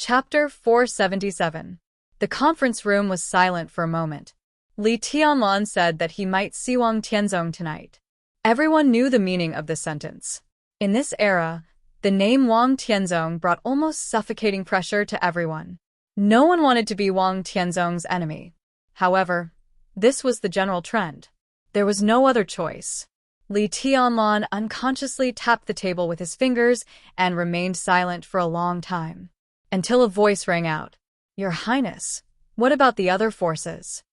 Chapter 477. The conference room was silent for a moment. Li Tianlan said that he might see Wang Tianzong tonight. Everyone knew the meaning of this sentence. In this era, the name Wang Tianzong brought almost suffocating pressure to everyone. No one wanted to be Wang Tianzong's enemy. However, this was the general trend. There was no other choice. Li Tianlan unconsciously tapped the table with his fingers and remained silent for a long time, until a voice rang out. "Your Highness, what about the other forces?"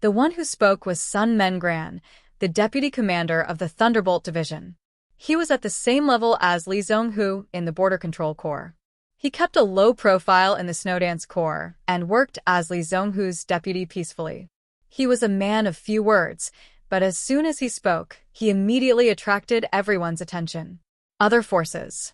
The one who spoke was Sun Mengran, the deputy commander of the Thunderbolt Division. He was at the same level as Li Zhonghu in the Border Control Corps. He kept a low profile in the Snowdance Corps and worked as Li Zhonghu's deputy peacefully. He was a man of few words, but as soon as he spoke, he immediately attracted everyone's attention. Other forces.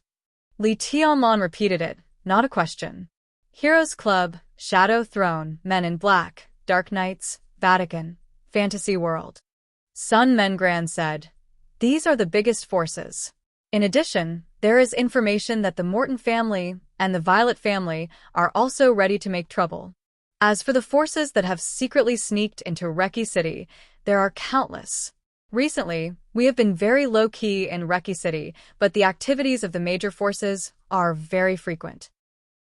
Li Tianlan repeated it, not a question. Heroes Club, Shadow Throne, Men in Black, Dark Knights, Vatican, Fantasy World. Sun Mengran said, "These are the biggest forces. In addition, there is information that the Morton family and the Violet family are also ready to make trouble. As for the forces that have secretly sneaked into Reki City, there are countless. Recently, we have been very low-key in Reki City, but the activities of the major forces are very frequent."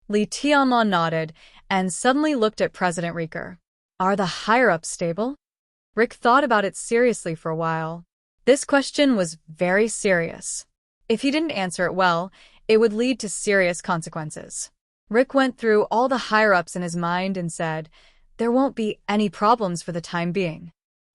Li Tianlan nodded and suddenly looked at President Riker. "Are the higher-ups stable?" Rick thought about it seriously for a while. This question was very serious. If he didn't answer it well, it would lead to serious consequences. Rick went through all the higher-ups in his mind and said, "There won't be any problems for the time being."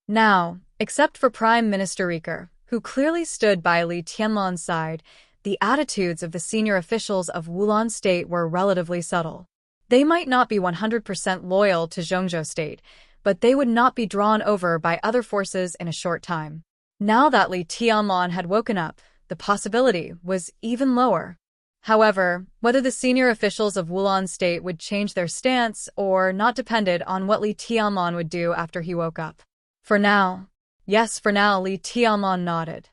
Now, except for Prime Minister Riker, who clearly stood by Li Tianlan's side, the attitudes of the senior officials of Wulan State were relatively subtle. They might not be 100% loyal to Zhongzhou State, but they would not be drawn over by other forces in a short time. Now that Li Tianlan had woken up, the possibility was even lower. However, whether the senior officials of Wulan State would change their stance or not depended on what Li Tianlan would do after he woke up. For now, Li Tianlan nodded.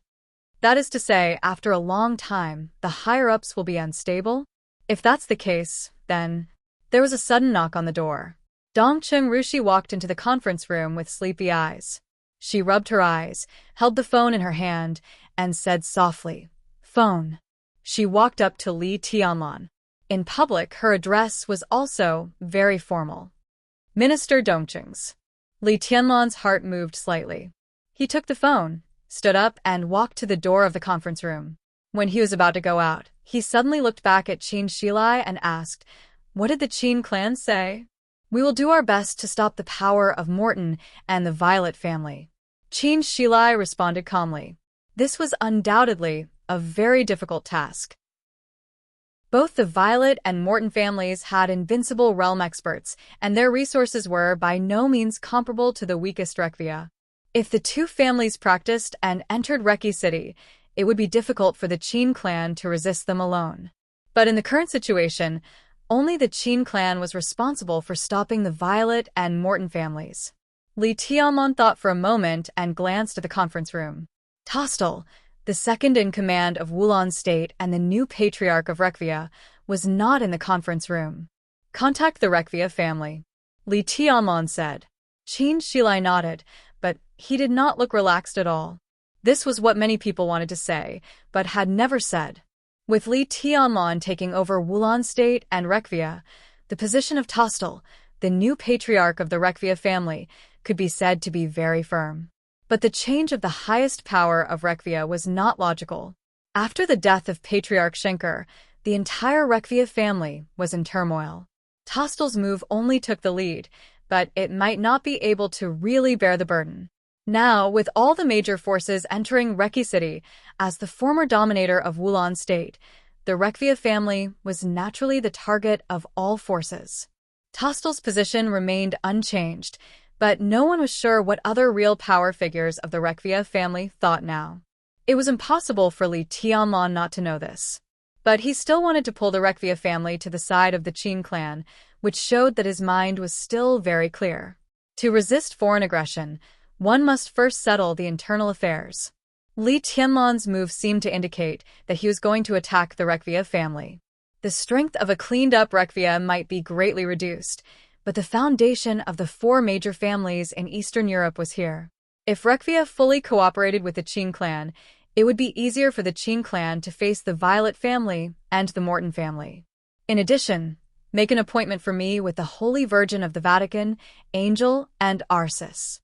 That is to say, after a long time, the higher-ups will be unstable? If that's the case, then... There was a sudden knock on the door. Dongcheng Rushi walked into the conference room with sleepy eyes. She rubbed her eyes, held the phone in her hand, and said softly, "Phone." She walked up to Li Tianlan. In public, her address was also very formal. "Minister Dongcheng's." Li Tianlan's heart moved slightly. He took the phone, stood up, and walked to the door of the conference room. When he was about to go out, he suddenly looked back at Qin Shilai and asked, "What did the Qin clan say?" "We will do our best to stop the power of Morton and the Violet family." Qin Shilai responded calmly. This was undoubtedly a very difficult task. Both the Violet and Morton families had invincible realm experts, and their resources were by no means comparable to the weakest Rekvia. If the two families practiced and entered Reki City, it would be difficult for the Qin clan to resist them alone. But in the current situation, only the Qin clan was responsible for stopping the Violet and Morton families. Li Tianlan thought for a moment and glanced at the conference room. Tostel, the second in command of Wulan State and the new patriarch of Rekvia, was not in the conference room. "Contact the Rekvia family," Li Tianlan said. Qin Shilai nodded, but he did not look relaxed at all. This was what many people wanted to say, but had never said. With Li Tianlan taking over Wulan State and Rekvia, the position of Tostel, the new patriarch of the Rekvia family, could be said to be very firm. But the change of the highest power of Rekvia was not logical. After the death of Patriarch Schenker, the entire Rekvia family was in turmoil. Tostel's move only took the lead, but it might not be able to really bear the burden. Now, with all the major forces entering Reki City, as the former dominator of Wulan State, the Rekvia family was naturally the target of all forces. Tostel's position remained unchanged, but no one was sure what other real power figures of the Rekvia family thought now. It was impossible for Li Tianlan not to know this. But he still wanted to pull the Rekvia family to the side of the Qin clan, which showed that his mind was still very clear. To resist foreign aggression, one must first settle the internal affairs. Li Tianlan's move seemed to indicate that he was going to attack the Rekvia family. The strength of a cleaned-up Rekvia might be greatly reduced, but the foundation of the 4 major families in Eastern Europe was here. If Rekvia fully cooperated with the Qing clan, it would be easier for the Qing clan to face the Violet family and the Morton family. In addition, make an appointment for me with the Holy Virgin of the Vatican, Angel, and Arcis.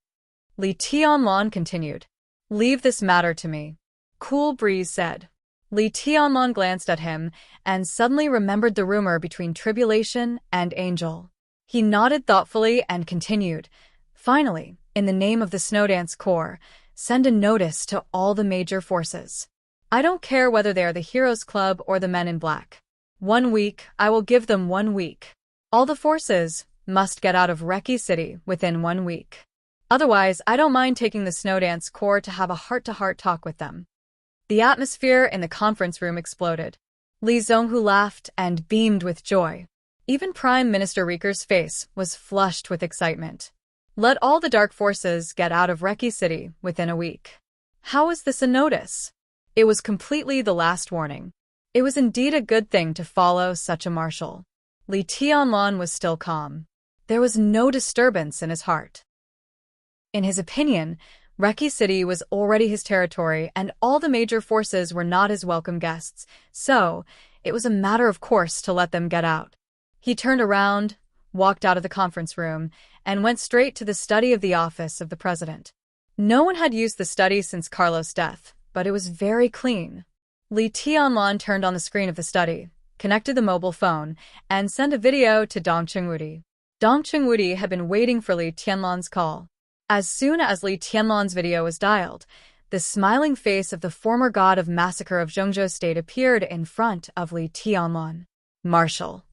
Li Tianlan continued. Leave this matter to me. Cool Breeze said. Li Tianlan glanced at him and suddenly remembered the rumor between Tribulation and Angel. He nodded thoughtfully and continued. Finally, in the name of the Snowdance Corps, send a notice to all the major forces. I don't care whether they are the Heroes Club or the Men in Black. 1 week, I will give them 1 week. All the forces must get out of Reki City within 1 week. Otherwise, I don't mind taking the Snowdance Corps to have a heart-to-heart talk with them. The atmosphere in the conference room exploded. Li Zhonghu laughed and beamed with joy. Even Prime Minister Riker's face was flushed with excitement. Let all the dark forces get out of Reki City within a week. How is this a notice? It was completely the last warning. It was indeed a good thing to follow such a marshal. Li Tianlan was still calm. There was no disturbance in his heart. In his opinion, Reki City was already his territory and all the major forces were not his welcome guests, so it was a matter of course to let them get out. He turned around, walked out of the conference room, and went straight to the study of the office of the president. No one had used the study since Carlos' death, but it was very clean. Li Tianlan turned on the screen of the study, connected the mobile phone, and sent a video to Dong Chengwudi. Dong Chengwudi had been waiting for Li Tianlan's call. As soon as Li Tianlan's video was dialed, the smiling face of the former god of massacre of Zhongzhou State appeared in front of Li Tianlan. Marshal.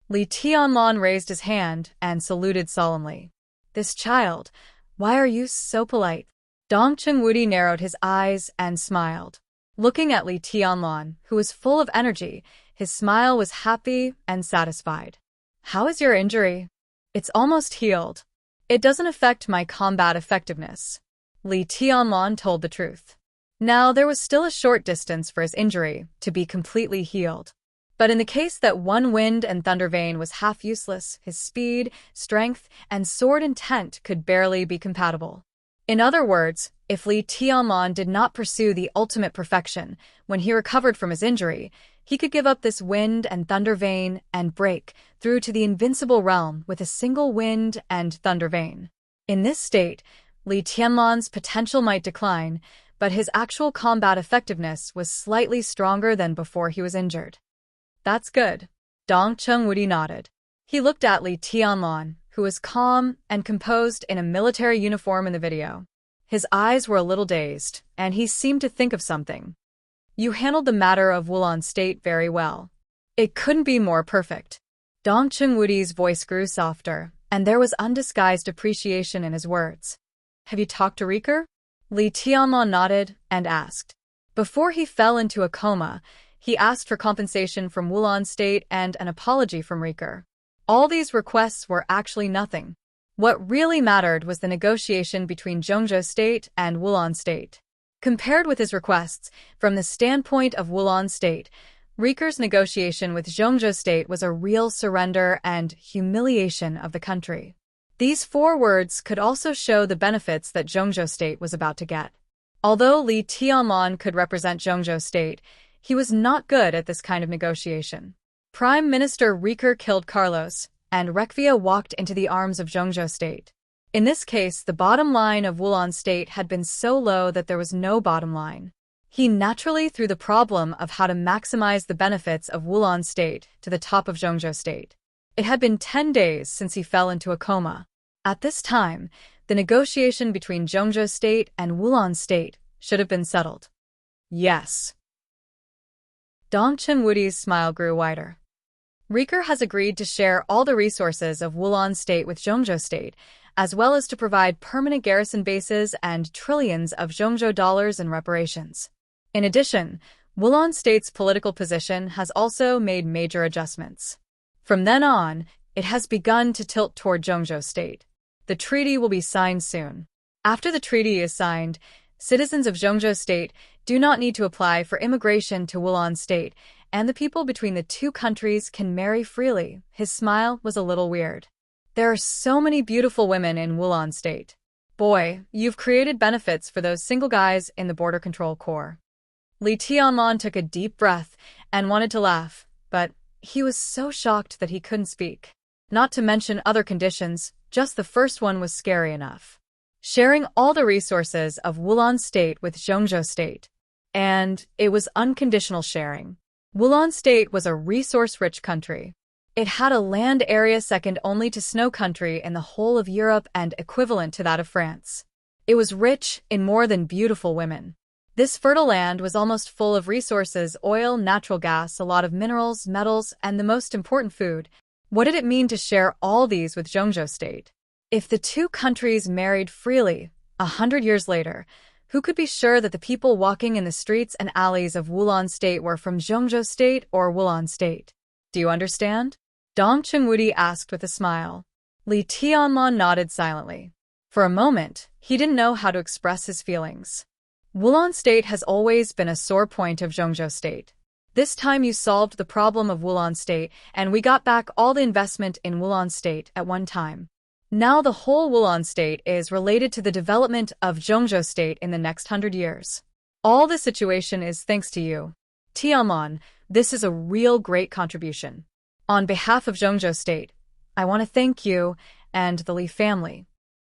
Li Tianlan raised his hand and saluted solemnly. This child, why are you so polite? Dong Chengwudi narrowed his eyes and smiled. Looking at Li Tianlan, who was full of energy, his smile was happy and satisfied. How is your injury? It's almost healed. It doesn't affect my combat effectiveness. Li Tianlan told the truth. Now, there was still a short distance for his injury to be completely healed. But in the case that one wind and thunder vein was half useless, his speed, strength, and sword intent could barely be compatible. In other words, if Li Tianlan did not pursue the ultimate perfection when he recovered from his injury, he could give up this wind and thunder vein and break through to the invincible realm with a single wind and thunder vein. In this state, Li Tianlan's potential might decline, but his actual combat effectiveness was slightly stronger than before he was injured. That's good. Dong Chengwudi nodded. He looked at Li Tianlan, who was calm and composed in a military uniform in the video. His eyes were a little dazed, and he seemed to think of something. You handled the matter of Wulan State very well. It couldn't be more perfect. Dong Chengwudi's voice grew softer, and there was undisguised appreciation in his words. Have you talked to Riker? Li Tianlan nodded and asked. Before he fell into a coma, he asked for compensation from Wulan State and an apology from Riker. All these requests were actually nothing. What really mattered was the negotiation between Zhongzhou State and Wulan State. Compared with his requests, from the standpoint of Wulan State, Riker's negotiation with Zhongzhou State was a real surrender and humiliation of the country. These 4 words could also show the benefits that Zhongzhou State was about to get. Although Li Tianlan could represent Zhongzhou State, he was not good at this kind of negotiation. Prime Minister Riker killed Carlos, and Rekvia walked into the arms of Zhongzhou State. In this case, the bottom line of Wulan State had been so low that there was no bottom line. He naturally threw the problem of how to maximize the benefits of Wulan State to the top of Zhongzhou State. It had been 10 days since he fell into a coma. At this time, the negotiation between Zhongzhou State and Wulan State should have been settled. Yes. Dong Chengwudi's smile grew wider. Riker has agreed to share all the resources of Wulan State with Zhongzhou State, as well as to provide permanent garrison bases and trillions of Zhongzhou dollars in reparations. In addition, Wulan State's political position has also made major adjustments. From then on, it has begun to tilt toward Zhongzhou State. The treaty will be signed soon. After the treaty is signed, citizens of Zhongzhou State do not need to apply for immigration to Wulan State, and the people between the two countries can marry freely. His smile was a little weird. There are so many beautiful women in Wulon State. Boy, you've created benefits for those single guys in the Border Control Corps. Li Tianmon took a deep breath and wanted to laugh, but he was so shocked that he couldn't speak. Not to mention other conditions, just the first one was scary enough. Sharing all the resources of Wulon State with Zhongzhou State. And it was unconditional sharing. Wulon State was a resource-rich country. It had a land area second only to Snow Country in the whole of Europe and equivalent to that of France. It was rich in more than beautiful women. This fertile land was almost full of resources: oil, natural gas, a lot of minerals, metals, and the most important, food. What did it mean to share all these with Zhongzhou State? If the two countries married freely, 100 years later, who could be sure that the people walking in the streets and alleys of Wulon State were from Zhongzhou State or Wulon State? Do you understand? Dong Chunwudi asked with a smile. Li Tianmon nodded silently. For a moment, he didn't know how to express his feelings. Wulon State has always been a sore point of Zhongzhou State. This time you solved the problem of Wulon State, and we got back all the investment in Wulon State at one time. Now the whole Wulon State is related to the development of Zhongzhou State in the next 100 years. All the situation is thanks to you. Tianmon, this is a real great contribution. On behalf of Zhongzhou State, I want to thank you and the Li family.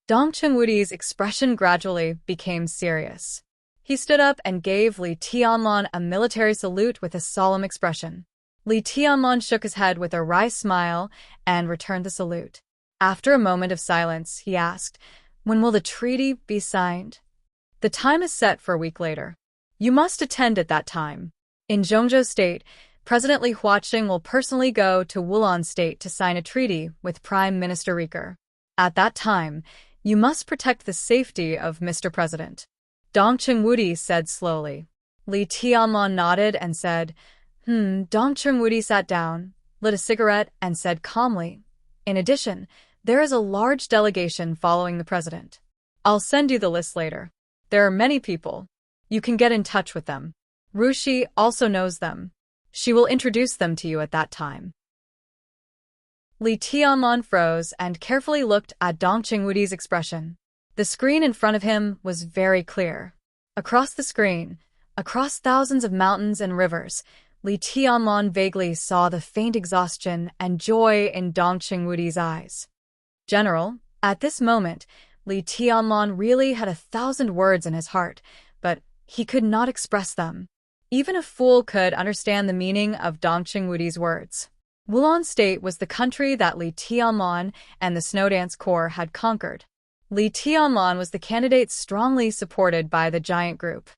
Dong Chunwudi's expression gradually became serious. He stood up and gave Li Tianmon a military salute with a solemn expression. Li Tianmon shook his head with a wry smile and returned the salute. After a moment of silence, he asked, "When will the treaty be signed?" "The time is set for a week later. You must attend at that time. In Zhongzhou State, President Li Huaqing will personally go to Wulon State to sign a treaty with Prime Minister Riker. At that time, you must protect the safety of Mr. President." Dong Chunwudi said slowly. Li Tianmon nodded and said, Dong Chunwudi sat down, lit a cigarette, and said calmly, "In addition, there is a large delegation following the president. I'll send you the list later. There are many people. You can get in touch with them. Rushi also knows them. She will introduce them to you at that time." Li Tianmon froze and carefully looked at Dong Chunwudi's expression. The screen in front of him was very clear. Across the screen, across thousands of mountains and rivers, Li Tianmon vaguely saw the faint exhaustion and joy in Dong Chunwudi's eyes. "General," at this moment, Li Tianmon really had 1,000 words in his heart, but he could not express them. Even a fool could understand the meaning of Dong Chunwudi's words. Wulon State was the country that Li Tianmon and the Snowdance Corps had conquered. Li Tianmon was the candidate strongly supported by the giant group.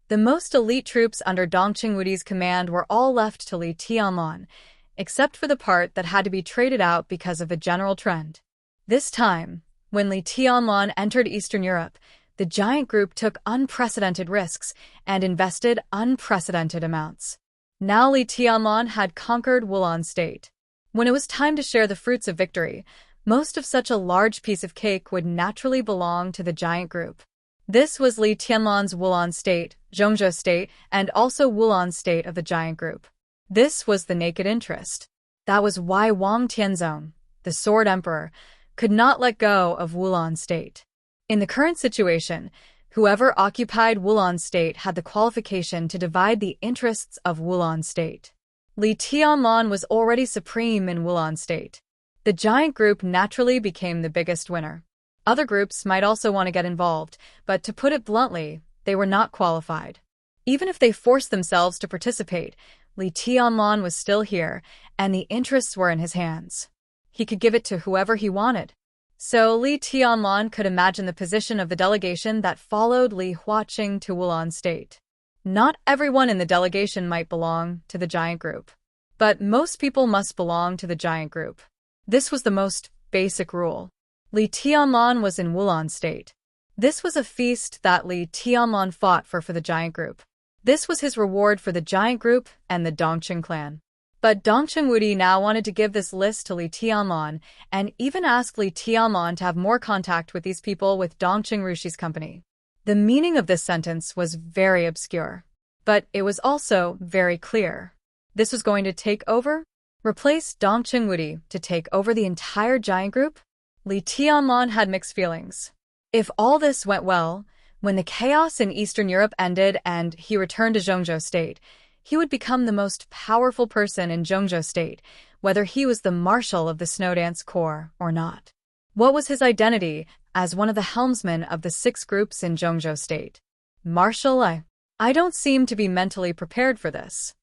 The most elite troops under Dong Chunwudi's command were all left to Li Tianmon, except for the part that had to be traded out because of a general trend. This time, when Li Tianmon entered Eastern Europe, the giant group took unprecedented risks and invested unprecedented amounts. Now Li Tianmon had conquered Wulon State. When it was time to share the fruits of victory, most of such a large piece of cake would naturally belong to the giant group. This was Li Tianmon's Wulon State, Zhongzhou State, and also Wulon State of the giant group. This was the naked interest. That was why Wang Tianzong, the Sword Emperor, could not let go of Wulon State. In the current situation, whoever occupied Wulon State had the qualification to divide the interests of Wulon State. Li Tianmon was already supreme in Wulon State. The giant group naturally became the biggest winner. Other groups might also want to get involved, but to put it bluntly, they were not qualified. Even if they forced themselves to participate, Li Tianmon was still here, and the interests were in his hands. He could give it to whoever he wanted. So Li Tianmon could imagine the position of the delegation that followed Li Huaqing to Wulon State. Not everyone in the delegation might belong to the giant group, but most people must belong to the giant group. This was the most basic rule. Li Tianmon was in Wulon State. This was a feast that Li Tianmon fought for the giant group. This was his reward for the giant group and the Dongqing clan. But Dong Chunwudi now wanted to give this list to Li Tianmon and even ask Li Tianmon to have more contact with these people with Dongqing Rushi's company. The meaning of this sentence was very obscure, but it was also very clear. This was going to take over? Replace Dong Chungwudi to take over the entire giant group? Li Tianlan had mixed feelings. If all this went well, when the chaos in Eastern Europe ended and he returned to Zhongzhou State, he would become the most powerful person in Zhongzhou State, whether he was the marshal of the Snowdance Corps or not. What was his identity as one of the helmsmen of the 6 groups in Zhongzhou State? Marshal? I don't seem to be mentally prepared for this.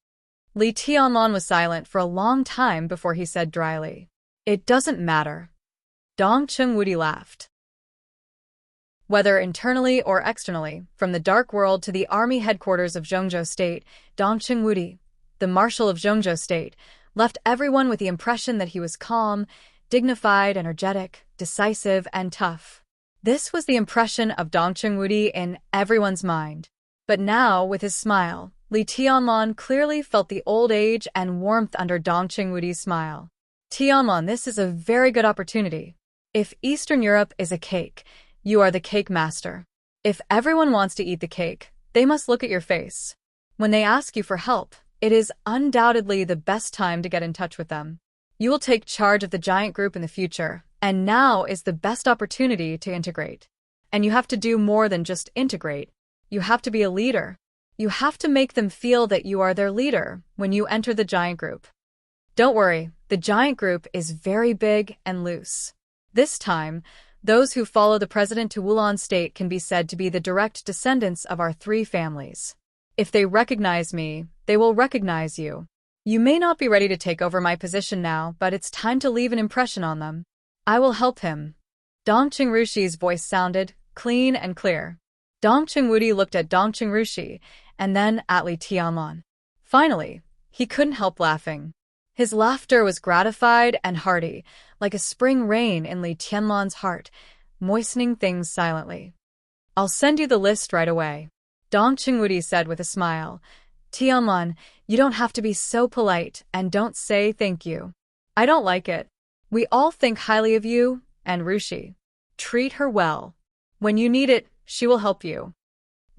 Li Tianlan was silent for a long time before he said dryly, "It doesn't matter." Dong Chungwudi laughed. Whether internally or externally, from the dark world to the army headquarters of Zhongzhou State, Dong Chungwudi, the marshal of Zhongzhou State, left everyone with the impression that he was calm, dignified, energetic, decisive, and tough. This was the impression of Dong Chungwudi in everyone's mind. But now, with his smile, Li Tianlan clearly felt the old age and warmth under Dong Chungwudi's smile. Tianlan, this is a very good opportunity. If Eastern Europe is a cake, you are the cake master. If everyone wants to eat the cake, they must look at your face. When they ask you for help, it is undoubtedly the best time to get in touch with them. You will take charge of the giant group in the future, and now is the best opportunity to integrate. And you have to do more than just integrate. You have to be a leader. You have to make them feel that you are their leader when you enter the giant group. Don't worry, the giant group is very big and loose. This time, those who follow the president to Wulan State can be said to be the direct descendants of our 3 families. If they recognize me, they will recognize you. You may not be ready to take over my position now, but it's time to leave an impression on them. I will help him. Dong Chungwudi's voice sounded clean and clear. Dong Chungwudi looked at Dong Chungwudi and then at Li Tianlan. Finally, he couldn't help laughing. His laughter was gratified and hearty, like a spring rain in Li Tianlan's heart, moistening things silently. I'll send you the list right away, Dong Chungwudi said with a smile. Tianlan, you don't have to be so polite and don't say thank you. I don't like it. We all think highly of you, and Rushi. Treat her well. When you need it, she will help you.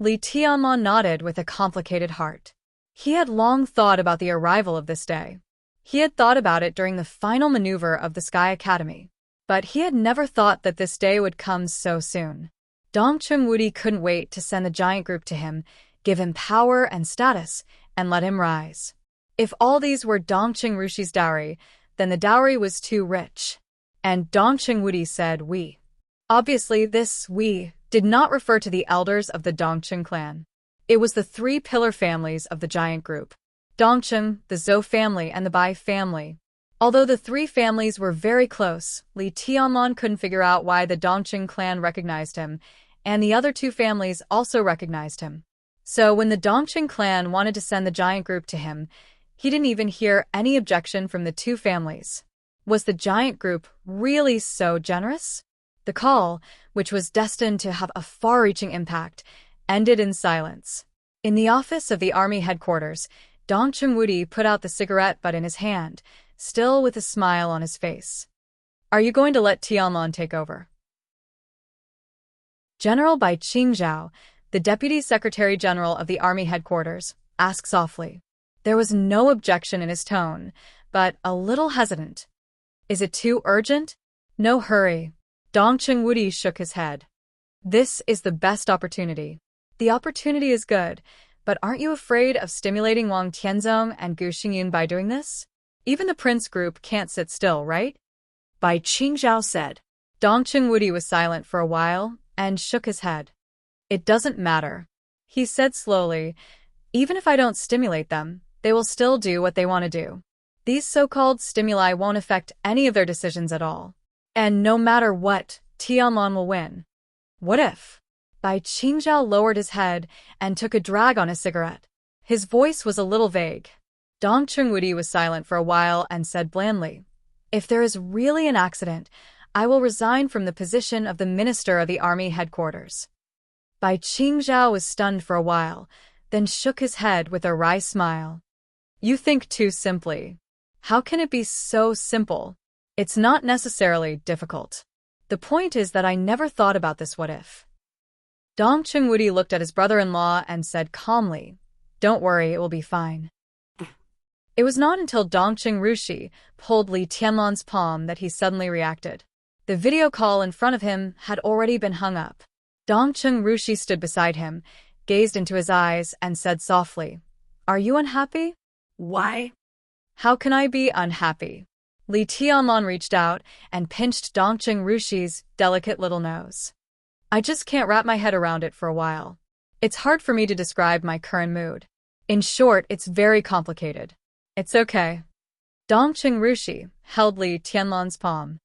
Li Tianlan nodded with a complicated heart. He had long thought about the arrival of this day. He had thought about it during the final maneuver of the Sky Academy. But he had never thought that this day would come so soon. Dong Chungwudi couldn't wait to send the giant group to him, give him power and status, and let him rise. If all these were Dong Chungwudi's dowry, then the dowry was too rich. And Dong Chungwudi said we. Obviously, this we did not refer to the elders of the Dongcheng clan. It was the 3 pillar families of the giant group. Dongcheng, the Zhou family, and the Bai family. Although the 3 families were very close, Li Tianlan couldn't figure out why the Dongcheng clan recognized him, and the other 2 families also recognized him. So when the Dongcheng clan wanted to send the giant group to him, he didn't even hear any objection from the 2 families. Was the giant group really so generous? The call, which was destined to have a far-reaching impact, ended in silence. In the office of the army headquarters, Dong Chungwudi put out the cigarette butt in his hand, still with a smile on his face. Are you going to let Tianlan take over? General Bai Qingzhao, the Deputy Secretary General of the Army Headquarters, asked softly. There was no objection in his tone, but a little hesitant. Is it too urgent? No hurry. Dong Chungwudi shook his head. This is the best opportunity. The opportunity is good, but aren't you afraid of stimulating Wang Tianzong and Gu Xingyun by doing this? Even the prince group can't sit still, right? Bai Qingzhao said. Dong Chungwudi was silent for a while and shook his head. It doesn't matter. He said slowly, even if I don't stimulate them, they will still do what they want to do. These so-called stimuli won't affect any of their decisions at all. And no matter what, Tianlan will win. What if? Bai Qingzhao lowered his head and took a drag on his cigarette. His voice was a little vague. Dong Chungwudi was silent for a while and said blandly, if there is really an accident, I will resign from the position of the minister of the army headquarters. Bai Qingzhao was stunned for a while, then shook his head with a wry smile. You think too simply. How can it be so simple? It's not necessarily difficult. The point is that I never thought about this what if. Dong Chungwudi looked at his brother-in-law and said calmly, don't worry, it will be fine. It was not until Dongqing Rushi pulled Li Tianlan's palm that he suddenly reacted. The video call in front of him had already been hung up. Dongqing Rushi stood beside him, gazed into his eyes, and said softly, "Are you unhappy?" Why? "How can I be unhappy?" Li Tianlan reached out and pinched Dongqing Rushi's delicate little nose. "I just can't wrap my head around it for a while. It's hard for me to describe my current mood. In short, it's very complicated." "It's okay." Dongqing Rushi held Li Tianlan's palm.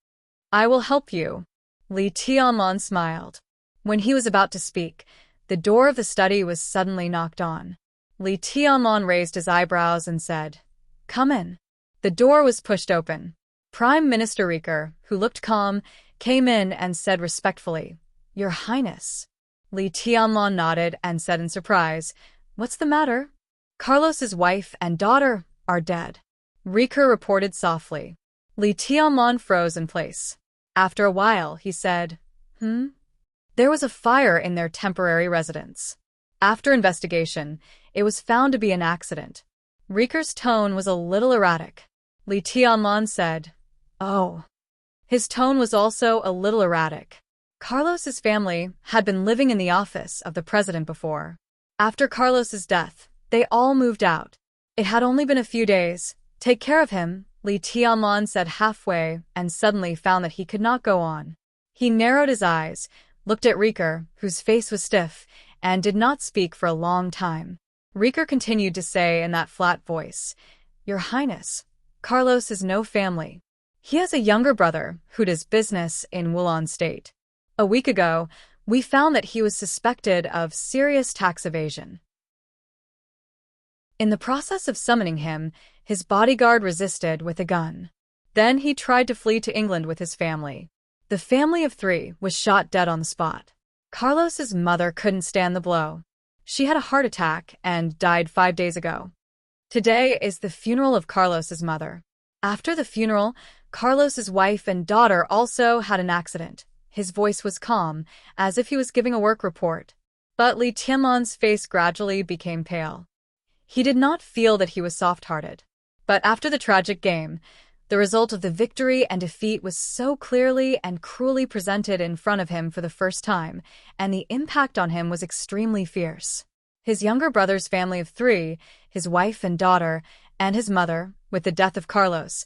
"I will help you." Li Tianlan smiled. When he was about to speak, the door of the study was suddenly knocked on. Li Tianlan raised his eyebrows and said, "Come in." The door was pushed open. Prime Minister Riker, who looked calm, came in and said respectfully, "Your Highness." Li Tianlan nodded and said in surprise, "What's the matter?" "Carlos's wife and daughter are dead," Riker reported softly. Li Tianlan froze in place. After a while, he said, There was a fire in their temporary residence. After investigation, it was found to be an accident." Riker's tone was a little erratic. Li Tianlan said, "Oh." His tone was also a little erratic. Carlos's family had been living in the office of the president before. After Carlos's death, they all moved out. It had only been a few days. "Take care of him," Li Tianlan said halfway, and suddenly found that he could not go on. He narrowed his eyes, looked at Riker, whose face was stiff, and did not speak for a long time. Riker continued to say in that flat voice, "Your Highness, Carlos has no family. He has a younger brother who does business in Wulan State. A week ago, we found that he was suspected of serious tax evasion. In the process of summoning him, his bodyguard resisted with a gun. Then he tried to flee to England with his family. The family of 3 was shot dead on the spot. Carlos's mother couldn't stand the blow. She had a heart attack and died 5 days ago. Today is the funeral of Carlos's mother. After the funeral, Carlos's wife and daughter also had an accident." His voice was calm, as if he was giving a work report. But Li Tianlan's face gradually became pale. He did not feel that he was soft-hearted. But after the tragic game, the result of the victory and defeat was so clearly and cruelly presented in front of him for the first time, and the impact on him was extremely fierce. His younger brother's family of 3, his wife and daughter, and his mother, with the death of Carlos,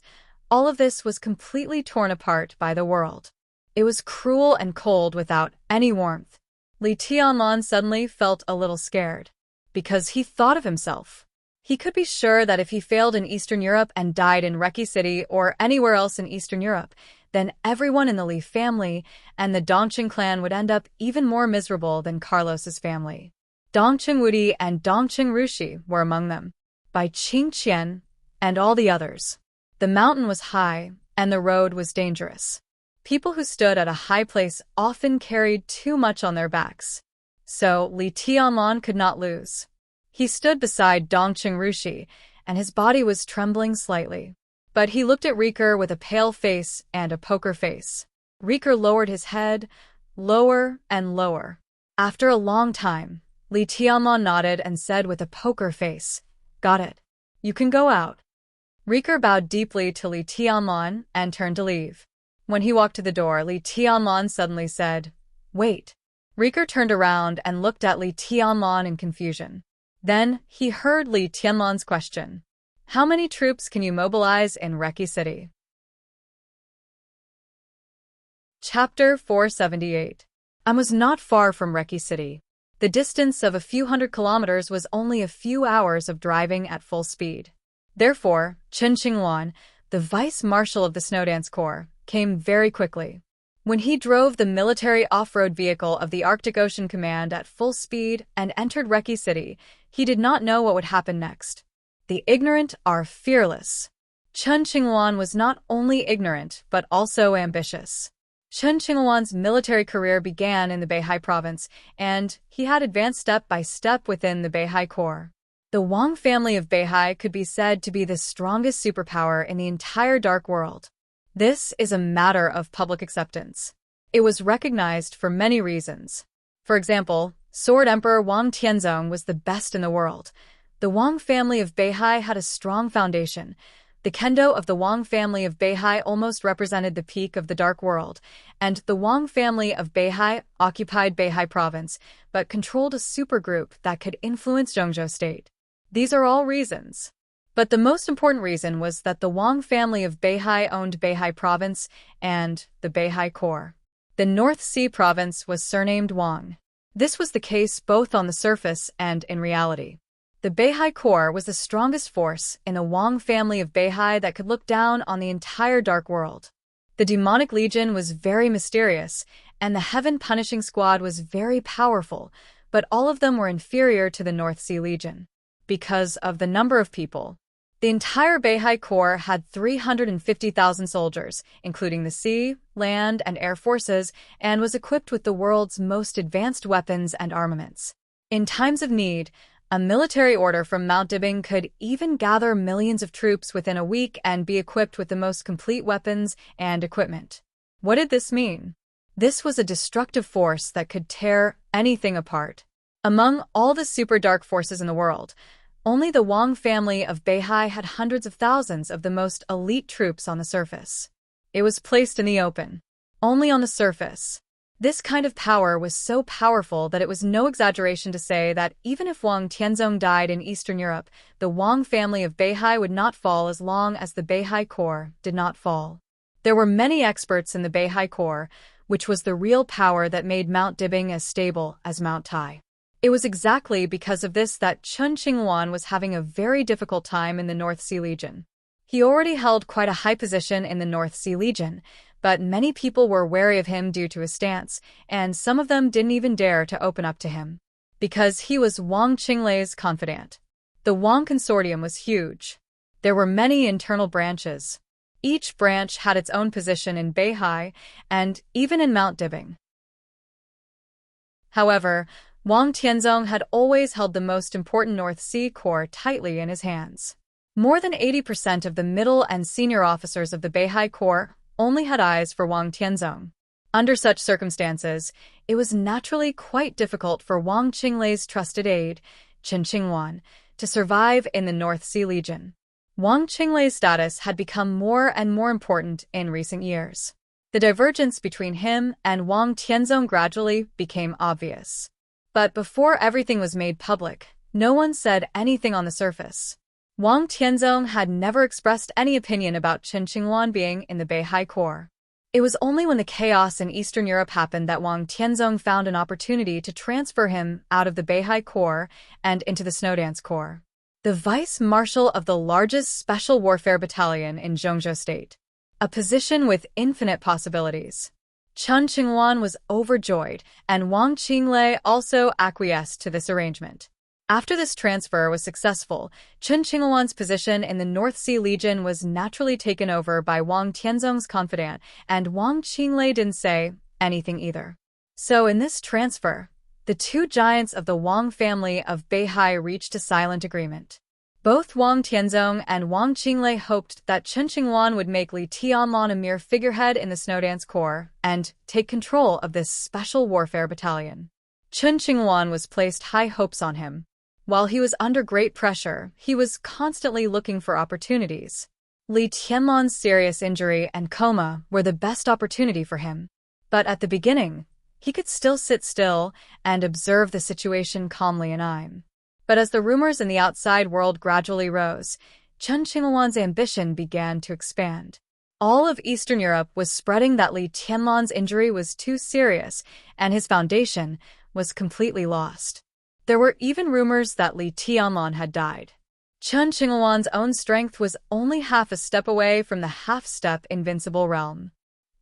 all of this was completely torn apart by the world. It was cruel and cold without any warmth. Li Tianlan suddenly felt a little scared. Because he thought of himself. He could be sure that if he failed in Eastern Europe and died in Reki City or anywhere else in Eastern Europe, then everyone in the Li family and the Dongqing clan would end up even more miserable than Carlos's family. Dongqing Wudi and Dongqing Rushi were among them, by Qing Qian and all the others. The mountain was high and the road was dangerous. People who stood at a high place often carried too much on their backs. So Li Tianlan could not lose. He stood beside Dongqing Rushi, and his body was trembling slightly. But he looked at Riker with a pale face and a poker face. Riker lowered his head, lower and lower. After a long time, Li Tianlan nodded and said with a poker face, "Got it. You can go out." Riker bowed deeply to Li Tianlan and turned to leave. When he walked to the door, Li Tianlan suddenly said, "Wait." Riker turned around and looked at Li Tianlan in confusion. Then he heard Li Tianlan's question. "How many troops can you mobilize in Reki City?" Chapter 478. I was not far from Reki City. The distance of a few hundred kilometers was only a few hours of driving at full speed. Therefore, Chen Qingluan, the vice-marshal of the Snowdance Corps, came very quickly. When he drove the military off-road vehicle of the Arctic Ocean Command at full speed and entered Reki City, he did not know what would happen next. The ignorant are fearless. Chen Qingluan was not only ignorant, but also ambitious. Chen Qingluan's military career began in the Beihai province, and he had advanced step by step within the Beihai Corps. The Wang family of Beihai could be said to be the strongest superpower in the entire Dark World. This is a matter of public acceptance. It was recognized for many reasons. For example, Sword Emperor Wang Tianzong was the best in the world. The Wang family of Beihai had a strong foundation. The kendo of the Wang family of Beihai almost represented the peak of the Dark World, and the Wang family of Beihai occupied Beihai province, but controlled a supergroup that could influence Zhongzhou state. These are all reasons. But the most important reason was that the Wang family of Beihai owned Beihai province and the Beihai core. The North Sea province was surnamed Wang. This was the case both on the surface and in reality. The Beihai core was the strongest force in the Wang family of Beihai that could look down on the entire Dark World. The demonic legion was very mysterious, and the Heaven Punishing Squad was very powerful, but all of them were inferior to the North Sea Legion. Because of the number of people, the entire Beihai Corps had 350,000 soldiers, including the sea, land, and air forces, and was equipped with the world's most advanced weapons and armaments. In times of need, a military order from Mount Dibing could even gather millions of troops within a week and be equipped with the most complete weapons and equipment. What did this mean? This was a destructive force that could tear anything apart. Among all the super dark forces in the world, only the Wang family of Beihai had hundreds of thousands of the most elite troops on the surface. It was placed in the open, only on the surface. This kind of power was so powerful that it was no exaggeration to say that even if Wang Tianzong died in Eastern Europe, the Wang family of Beihai would not fall as long as the Beihai core did not fall. There were many experts in the Beihai core, which was the real power that made Mount Dibing as stable as Mount Tai. It was exactly because of this that Chen Qinghuan was having a very difficult time in the North Sea Legion. He already held quite a high position in the North Sea Legion, but many people were wary of him due to his stance, and some of them didn't even dare to open up to him. Because he was Wang Qinglei's confidant. The Wang consortium was huge. There were many internal branches. Each branch had its own position in Beihai, and even in Mount Dibing. However, Wang Tianzong had always held the most important North Sea Corps tightly in his hands. More than 80% of the middle and senior officers of the Beihai Corps only had eyes for Wang Tianzong. Under such circumstances, it was naturally quite difficult for Wang Qinglei's trusted aide, Chen Qinghuan, to survive in the North Sea Legion. Wang Qinglei's status had become more and more important in recent years. The divergence between him and Wang Tianzong gradually became obvious. But before everything was made public, no one said anything on the surface. Wang Tianzong had never expressed any opinion about Chen Qinghuan being in the Beihai Corps. It was only when the chaos in Eastern Europe happened that Wang Tianzong found an opportunity to transfer him out of the Beihai Corps and into the Snowdance Corps, the vice-marshal of the largest special warfare battalion in Zhongzhou state, a position with infinite possibilities. Chen Qinghuan was overjoyed, and Wang Qinglei also acquiesced to this arrangement. After this transfer was successful, Chen Qinghuan's position in the North Sea Legion was naturally taken over by Wang Tianzong's confidant, and Wang Qinglei didn't say anything either. So in this transfer, the two giants of the Wang family of Beihai reached a silent agreement. Both Wang Tianzong and Wang Qinglei hoped that Chen Qinghuan would make Li Tianlan a mere figurehead in the Snowdance Corps and take control of this special warfare battalion. Chen Qinghuan was placed high hopes on him. While he was under great pressure, he was constantly looking for opportunities. Li Tianlan's serious injury and coma were the best opportunity for him. But at the beginning, he could still sit still and observe the situation calmly and I'm. But as the rumors in the outside world gradually rose, Chen Qinghuan's ambition began to expand. All of Eastern Europe was spreading that Li Tianlan's injury was too serious and his foundation was completely lost. There were even rumors that Li Tianlan had died. Chen Qinghuan's own strength was only half a step away from the half-step invincible realm.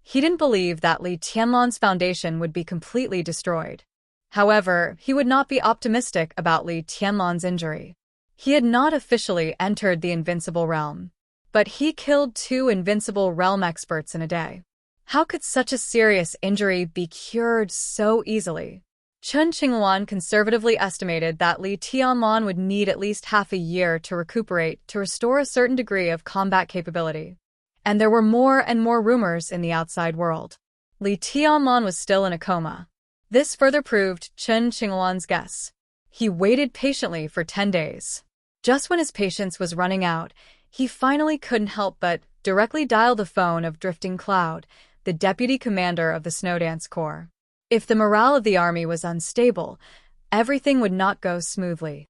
He didn't believe that Li Tianlan's foundation would be completely destroyed. However, he would not be optimistic about Li Tianlan's injury. He had not officially entered the invincible realm, but he killed 2 invincible realm experts in a day. How could such a serious injury be cured so easily? Chen Qinghuan conservatively estimated that Li Tianlan would need at least half a year to recuperate to restore a certain degree of combat capability. And there were more and more rumors in the outside world. Li Tianlan was still in a coma. This further proved Chen Qinghuan's guess. He waited patiently for 10 days. Just when his patience was running out, he finally couldn't help but directly dial the phone of Drifting Cloud, the deputy commander of the Snowdance Corps. If the morale of the army was unstable, everything would not go smoothly.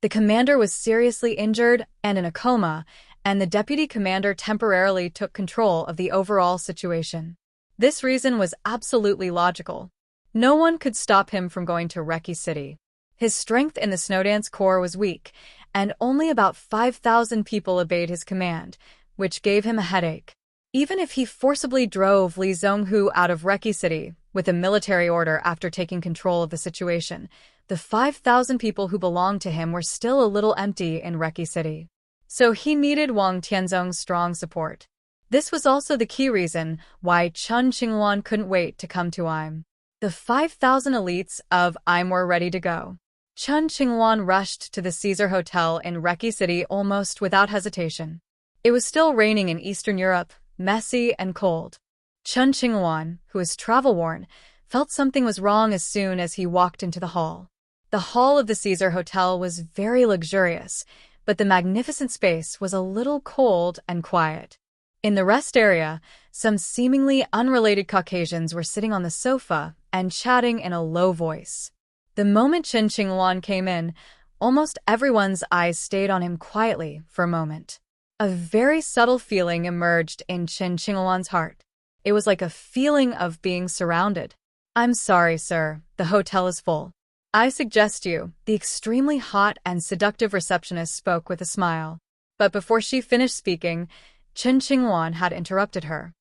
The commander was seriously injured and in a coma, and the deputy commander temporarily took control of the overall situation. This reason was absolutely logical. No one could stop him from going to Reki City. His strength in the Snowdance Corps was weak, and only about 5,000 people obeyed his command, which gave him a headache. Even if he forcibly drove Li Zhonghu out of Reki City with a military order after taking control of the situation, the 5,000 people who belonged to him were still a little empty in Reki City. So he needed Wang Tianzong's strong support. This was also the key reason why Chen Qinghuan couldn't wait to come to Im. The 5,000 elites of Im were ready to go. Chen Qinghuan rushed to the Caesar Hotel in Reki City almost without hesitation. It was still raining in Eastern Europe, messy and cold. Chen Qinghuan, who was travel-worn, felt something was wrong as soon as he walked into the hall. The hall of the Caesar Hotel was very luxurious, but the magnificent space was a little cold and quiet. In the rest area, some seemingly unrelated Caucasians were sitting on the sofa and chatting in a low voice. The moment Chen Qinghuan came in, almost everyone's eyes stayed on him quietly for a moment. A very subtle feeling emerged in Chen Qinghuan's heart. It was like a feeling of being surrounded. "I'm sorry, sir, the hotel is full. I suggest you," the extremely hot and seductive receptionist spoke with a smile. But before she finished speaking, Chen Qinghuan had interrupted her.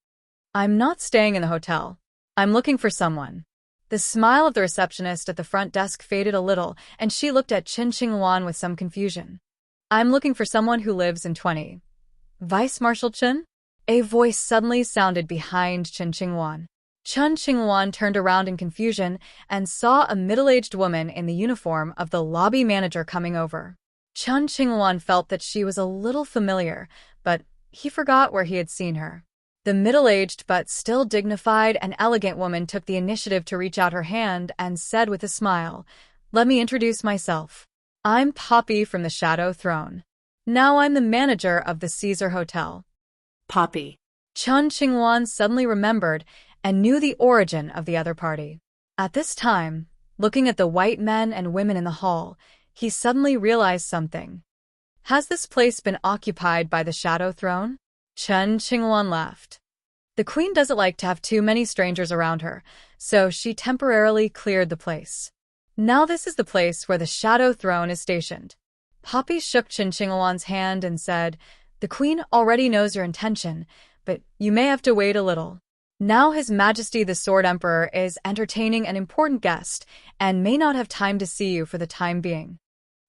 "I'm not staying in the hotel. I'm looking for someone." The smile of the receptionist at the front desk faded a little, and she looked at Chen Qinghuan with some confusion. "I'm looking for someone who lives in 20. Vice Marshal Chen?" A voice suddenly sounded behind Chen Qinghuan. Chen Qinghuan turned around in confusion and saw a middle-aged woman in the uniform of the lobby manager coming over. Chen Qinghuan felt that she was a little familiar, but he forgot where he had seen her. The middle-aged but still dignified and elegant woman took the initiative to reach out her hand and said with a smile, "Let me introduce myself. I'm Poppy from the Shadow Throne. Now I'm the manager of the Caesar Hotel." Poppy. Chen Qinghuan suddenly remembered and knew the origin of the other party. At this time, looking at the white men and women in the hall, he suddenly realized something. "Has this place been occupied by the Shadow Throne?" Chen Qinghuan laughed. "The queen doesn't like to have too many strangers around her, so she temporarily cleared the place. Now this is the place where the Shadow Throne is stationed." Poppy shook Chen Qinghuan's hand and said, "The queen already knows your intention, but you may have to wait a little. Now His Majesty the Sword Emperor is entertaining an important guest and may not have time to see you for the time being."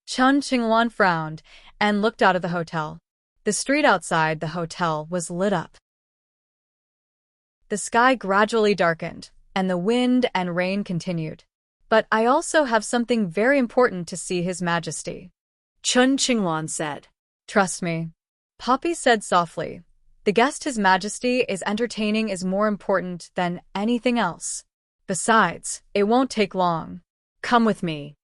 Chen Qinghuan frowned and looked out of the hotel. The street outside the hotel was lit up. The sky gradually darkened, and the wind and rain continued. "But I also have something very important to see His Majesty," Chen Qinghuan said. "Trust me," Poppy said softly. "The guest His Majesty is entertaining is more important than anything else. Besides, it won't take long. Come with me."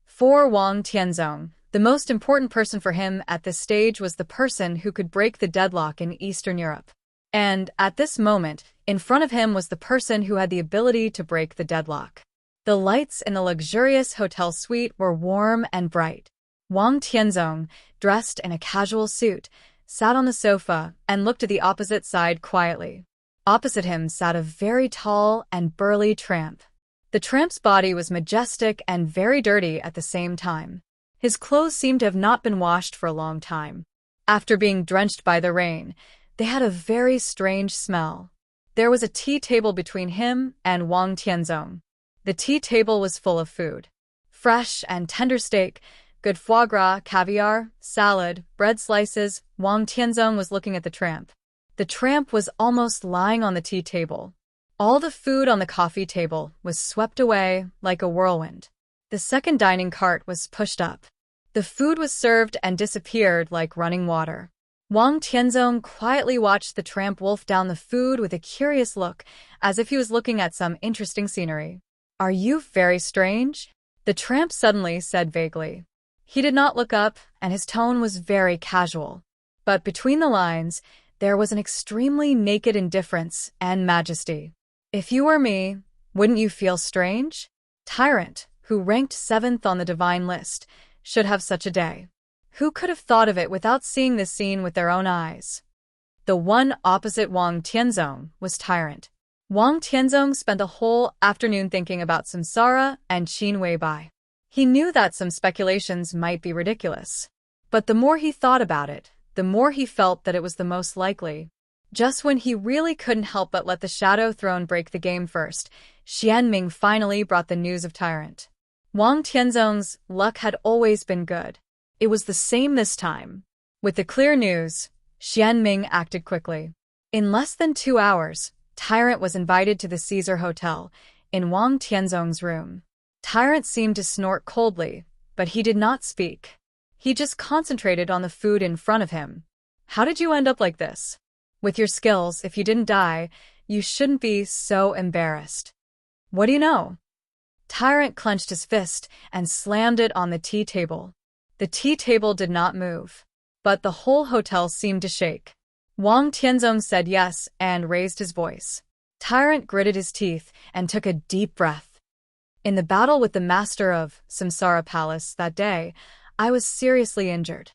For Wang Tianzong, the most important person for him at this stage was the person who could break the deadlock in Eastern Europe. And at this moment, in front of him was the person who had the ability to break the deadlock. The lights in the luxurious hotel suite were warm and bright. Wang Tianzong, dressed in a casual suit, sat on the sofa and looked at the opposite side quietly. Opposite him sat a very tall and burly tramp. The tramp's body was majestic and very dirty at the same time. His clothes seemed to have not been washed for a long time. After being drenched by the rain, they had a very strange smell. There was a tea table between him and Wang Tianzong. The tea table was full of food. Fresh and tender steak, good foie gras, caviar, salad, bread slices. Wang Tianzong was looking at the tramp. The tramp was almost lying on the tea table. All the food on the coffee table was swept away like a whirlwind. The second dining cart was pushed up. The food was served and disappeared like running water. Wang Tianzong quietly watched the tramp wolf down the food with a curious look, as if he was looking at some interesting scenery. "Are you very strange?" the tramp suddenly said vaguely. He did not look up, and his tone was very casual. But between the lines, there was an extremely naked indifference and majesty. If you were me, wouldn't you feel strange? Tyrant, who ranked 7th on the divine list, should have such a day. Who could have thought of it without seeing this scene with their own eyes? The one opposite Wang Tianzong was Tyrant. Wang Tianzong spent a whole afternoon thinking about samsara and Qin Weibai. He knew that some speculations might be ridiculous. But the more he thought about it, the more he felt that it was the most likely. Just when he really couldn't help but let the Shadow Throne break the game first, Xianming finally brought the news of Tyrant. Wang Tianzong's luck had always been good. It was the same this time. With the clear news, Xianming acted quickly. In less than 2 hours, Tyrant was invited to the Caesar Hotel, in Wang Tianzong's room. Tyrant seemed to snort coldly, but he did not speak. He just concentrated on the food in front of him. How did you end up like this? With your skills, if you didn't die, you shouldn't be so embarrassed. What do you know? Tyrant clenched his fist and slammed it on the tea table. The tea table did not move, but the whole hotel seemed to shake. Wang Tianzong said yes and raised his voice. Tyrant gritted his teeth and took a deep breath. In the battle with the master of Samsara Palace that day, I was seriously injured.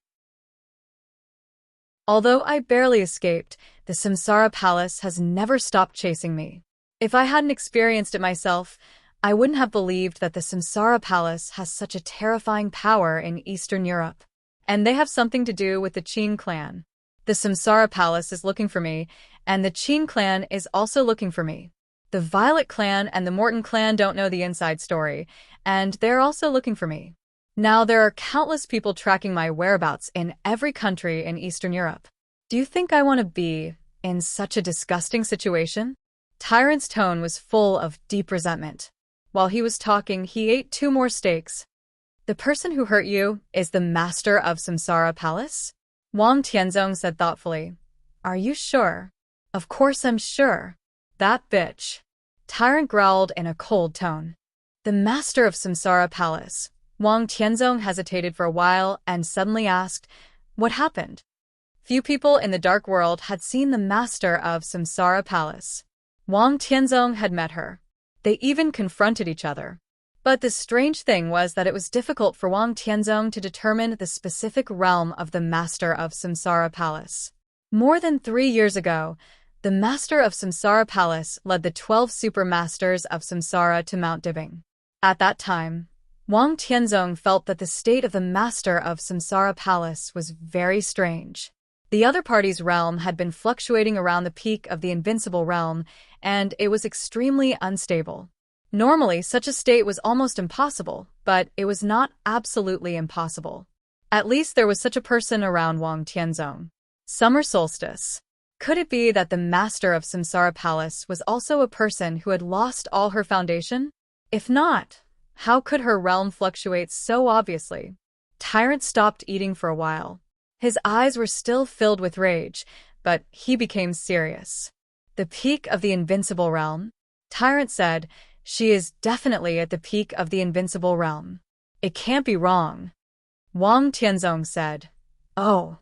Although I barely escaped, the Samsara Palace has never stopped chasing me. If I hadn't experienced it myself, I wouldn't have believed that the Samsara Palace has such a terrifying power in Eastern Europe. And they have something to do with the Qin clan. The Samsara Palace is looking for me, and the Qin clan is also looking for me. The Violet clan and the Morton clan don't know the inside story, and they're also looking for me. Now there are countless people tracking my whereabouts in every country in Eastern Europe. Do you think I want to be in such a disgusting situation? Tyrant's tone was full of deep resentment. While he was talking, he ate 2 more steaks. The person who hurt you is the master of Samsara Palace? Wang Tianzong said thoughtfully. Are you sure? Of course I'm sure. That bitch. Tyrant growled in a cold tone. The master of Samsara Palace. Wang Tianzong hesitated for a while and suddenly asked, what happened? Few people in the dark world had seen the master of Samsara Palace. Wang Tianzong had met her. They even confronted each other. But the strange thing was that it was difficult for Wang Tianzong to determine the specific realm of the master of Samsara Palace. More than 3 years ago, the master of Samsara Palace led the 12 super masters of Samsara to Mount Dibbing. At that time, Wang Tianzong felt that the state of the master of Samsara Palace was very strange. The other party's realm had been fluctuating around the peak of the invincible realm, and it was extremely unstable. Normally, such a state was almost impossible, but it was not absolutely impossible. At least there was such a person around Wang Tianzong. Summer solstice. Could it be that the master of Samsara Palace was also a person who had lost all her foundation? If not, how could her realm fluctuate so obviously? Tyrant stopped eating for a while. His eyes were still filled with rage, but he became serious. The peak of the invincible realm? Tyrant said, she is definitely at the peak of the invincible realm. It can't be wrong. Wang Tianzong said, oh.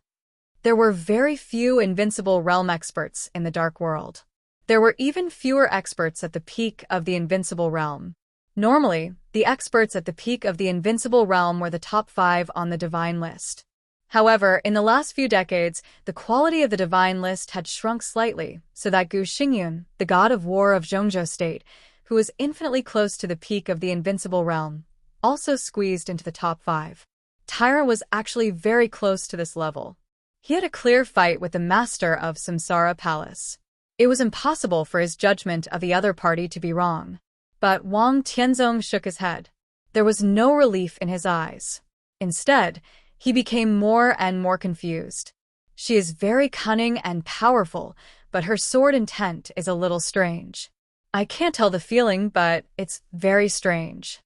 There were very few invincible realm experts in the dark world. There were even fewer experts at the peak of the invincible realm. Normally, the experts at the peak of the invincible realm were the top 5 on the divine list. However, in the last few decades, the quality of the divine list had shrunk slightly, so that Gu Xingyun, the god of war of Zhongzhou State, who was infinitely close to the peak of the invincible realm, also squeezed into the top 5. Tyrant was actually very close to this level. He had a clear fight with the master of Samsara Palace. It was impossible for his judgment of the other party to be wrong. But Wang Tianzong shook his head. There was no relief in his eyes. Instead, he became more and more confused. She is very cunning and powerful, but her sword intent is a little strange. I can't tell the feeling, but it's very strange.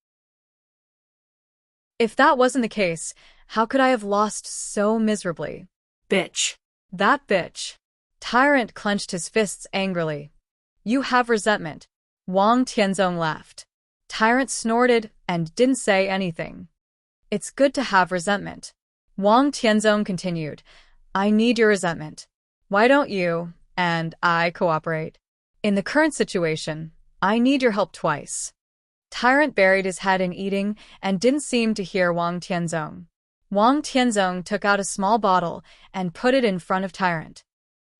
If that wasn't the case, how could I have lost so miserably? Bitch. That bitch. Tyrant clenched his fists angrily. You have resentment. Wang Tianzong laughed. Tyrant snorted and didn't say anything. It's good to have resentment. Wang Tianzong continued, I need your resentment. Why don't you and I cooperate? In the current situation, I need your help twice. Tyrant buried his head in eating and didn't seem to hear Wang Tianzong. Wang Tianzong took out a small bottle and put it in front of Tyrant.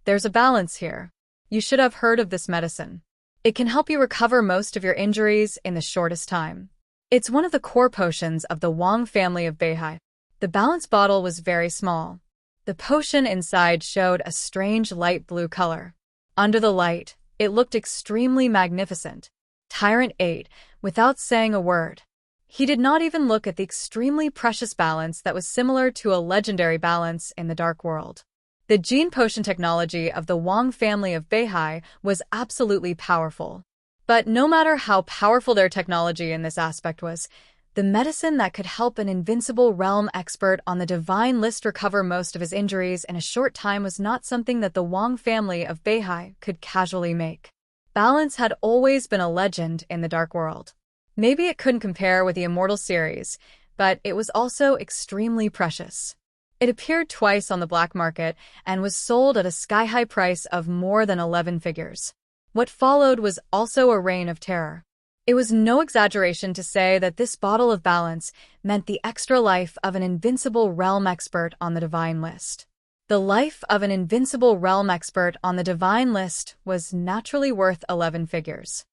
There's a balance here. You should have heard of this medicine. It can help you recover most of your injuries in the shortest time. It's one of the core potions of the Wang family of Beihai. The balance bottle was very small. The potion inside showed a strange light blue color. Under the light, it looked extremely magnificent. Tyrant ate, without saying a word. He did not even look at the extremely precious balance that was similar to a legendary balance in the dark world. The gene potion technology of the Wang family of Beihai was absolutely powerful. But no matter how powerful their technology in this aspect was, the medicine that could help an invincible realm expert on the divine list recover most of his injuries in a short time was not something that the Wang family of Beihai could casually make. Balance had always been a legend in the dark world. Maybe it couldn't compare with the Immortal series, but it was also extremely precious. It appeared twice on the black market and was sold at a sky-high price of more than 11 figures. What followed was also a reign of terror. It was no exaggeration to say that this bottle of balance meant the extra life of an invincible realm expert on the divine list. The life of an invincible realm expert on the divine list was naturally worth 11 figures.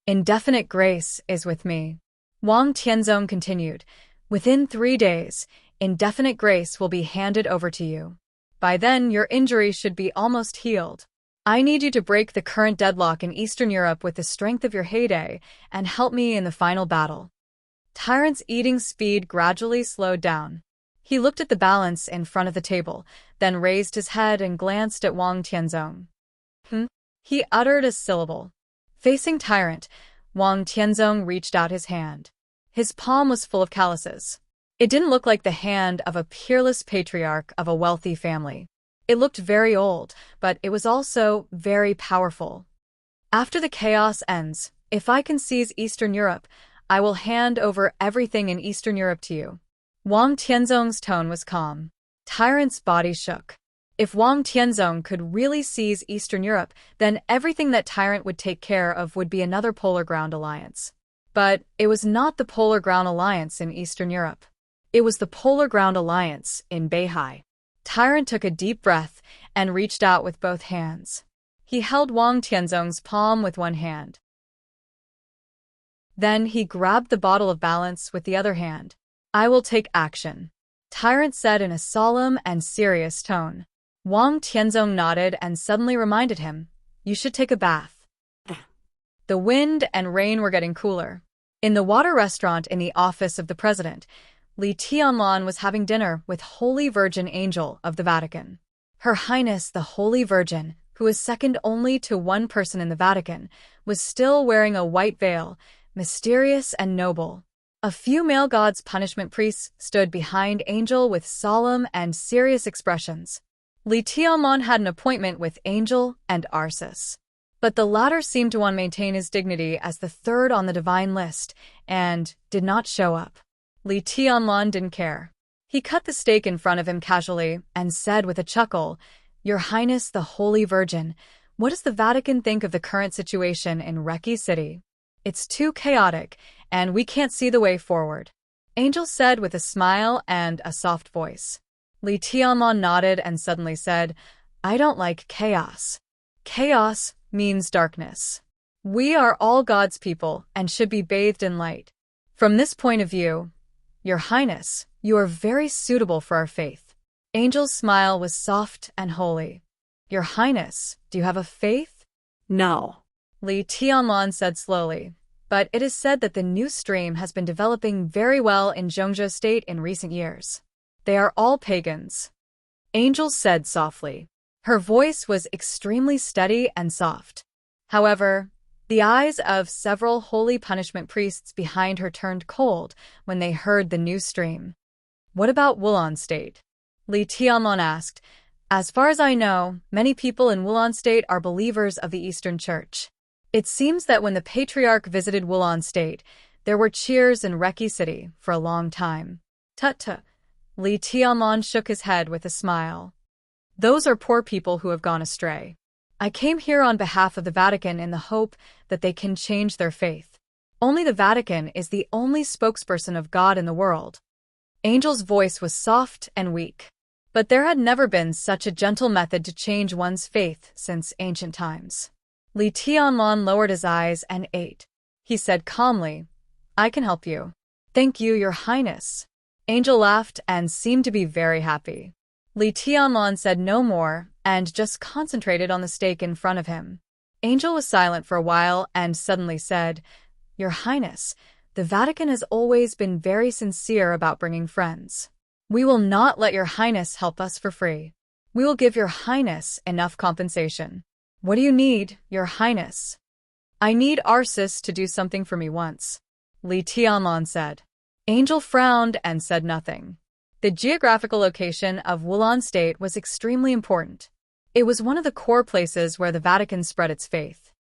Indefinite grace is with me. Wang Tianzong continued, within 3 days, indefinite grace will be handed over to you. By then, your injury should be almost healed. I need you to break the current deadlock in Eastern Europe with the strength of your heyday and help me in the final battle. Tyrant's eating speed gradually slowed down. He looked at the balance in front of the table, then raised his head and glanced at Wang Tianzong. He uttered a syllable. Facing Tyrant, Wang Tianzong reached out his hand. His palm was full of calluses. It didn't look like the hand of a peerless patriarch of a wealthy family. It looked very old, but it was also very powerful. After the chaos ends, if I can seize Eastern Europe, I will hand over everything in Eastern Europe to you. Wang Tianzong's tone was calm. Tyrant's body shook. If Wang Tianzong could really seize Eastern Europe, then everything that Tyrant would take care of would be another Polar Ground Alliance. But it was not the Polar Ground Alliance in Eastern Europe. It was the Polar Ground Alliance in Beihai. Tyrant took a deep breath and reached out with both hands. He held Wang Tianzong's palm with one hand. Then he grabbed the bottle of balance with the other hand. I will take action, Tyrant said in a solemn and serious tone. Wang Tianzong nodded and suddenly reminded him, you should take a bath. The wind and rain were getting cooler. In the water restaurant in the office of the president, Li Tianlan was having dinner with Holy Virgin Angel of the Vatican. Her Highness the Holy Virgin, who is second only to one person in the Vatican, was still wearing a white veil, mysterious and noble. A few male gods' punishment priests stood behind Angel with solemn and serious expressions. Li Tianlan had an appointment with Angel and Arceus. But the latter seemed to want to maintain his dignity as the third on the divine list, and did not show up. Li Tianlan didn't care. He cut the steak in front of him casually and said with a chuckle, Your Highness the Holy Virgin, what does the Vatican think of the current situation in Reki City? It's too chaotic, and we can't see the way forward. Angel said with a smile and a soft voice. Li Tianlan nodded and suddenly said, I don't like chaos. Chaos means darkness. We are all God's people and should be bathed in light. From this point of view, Your Highness, you are very suitable for our faith. Angel's smile was soft and holy. Your Highness, do you have a faith? No. Li Tianlan said slowly, but it is said that the new stream has been developing very well in Zhongzhou State in recent years. They are all pagans. Angel said softly. Her voice was extremely steady and soft. However, the eyes of several holy punishment priests behind her turned cold when they heard the new stream. What about Wulon State? Li Tianlan asked. As far as I know, many people in Wulon State are believers of the Eastern Church. It seems that when the Patriarch visited Wulon State, there were cheers in Reki City for a long time. Tut-tut. Li Tianlan shook his head with a smile. Those are poor people who have gone astray. I came here on behalf of the Vatican in the hope that they can change their faith. Only the Vatican is the only spokesperson of God in the world. Angel's voice was soft and weak. But there had never been such a gentle method to change one's faith since ancient times. Li Tianlan lowered his eyes and ate. He said calmly, I can help you. Thank you, Your Highness. Angel laughed and seemed to be very happy. Li Tianlan said no more and just concentrated on the steak in front of him. Angel was silent for a while and suddenly said, Your Highness, the Vatican has always been very sincere about bringing friends. We will not let Your Highness help us for free. We will give Your Highness enough compensation. What do you need, Your Highness? I need Arsis to do something for me once, Li Tianlan said. Angel frowned and said nothing. The geographical location of Wulan State was extremely important. It was one of the core places where the Vatican spread its faith.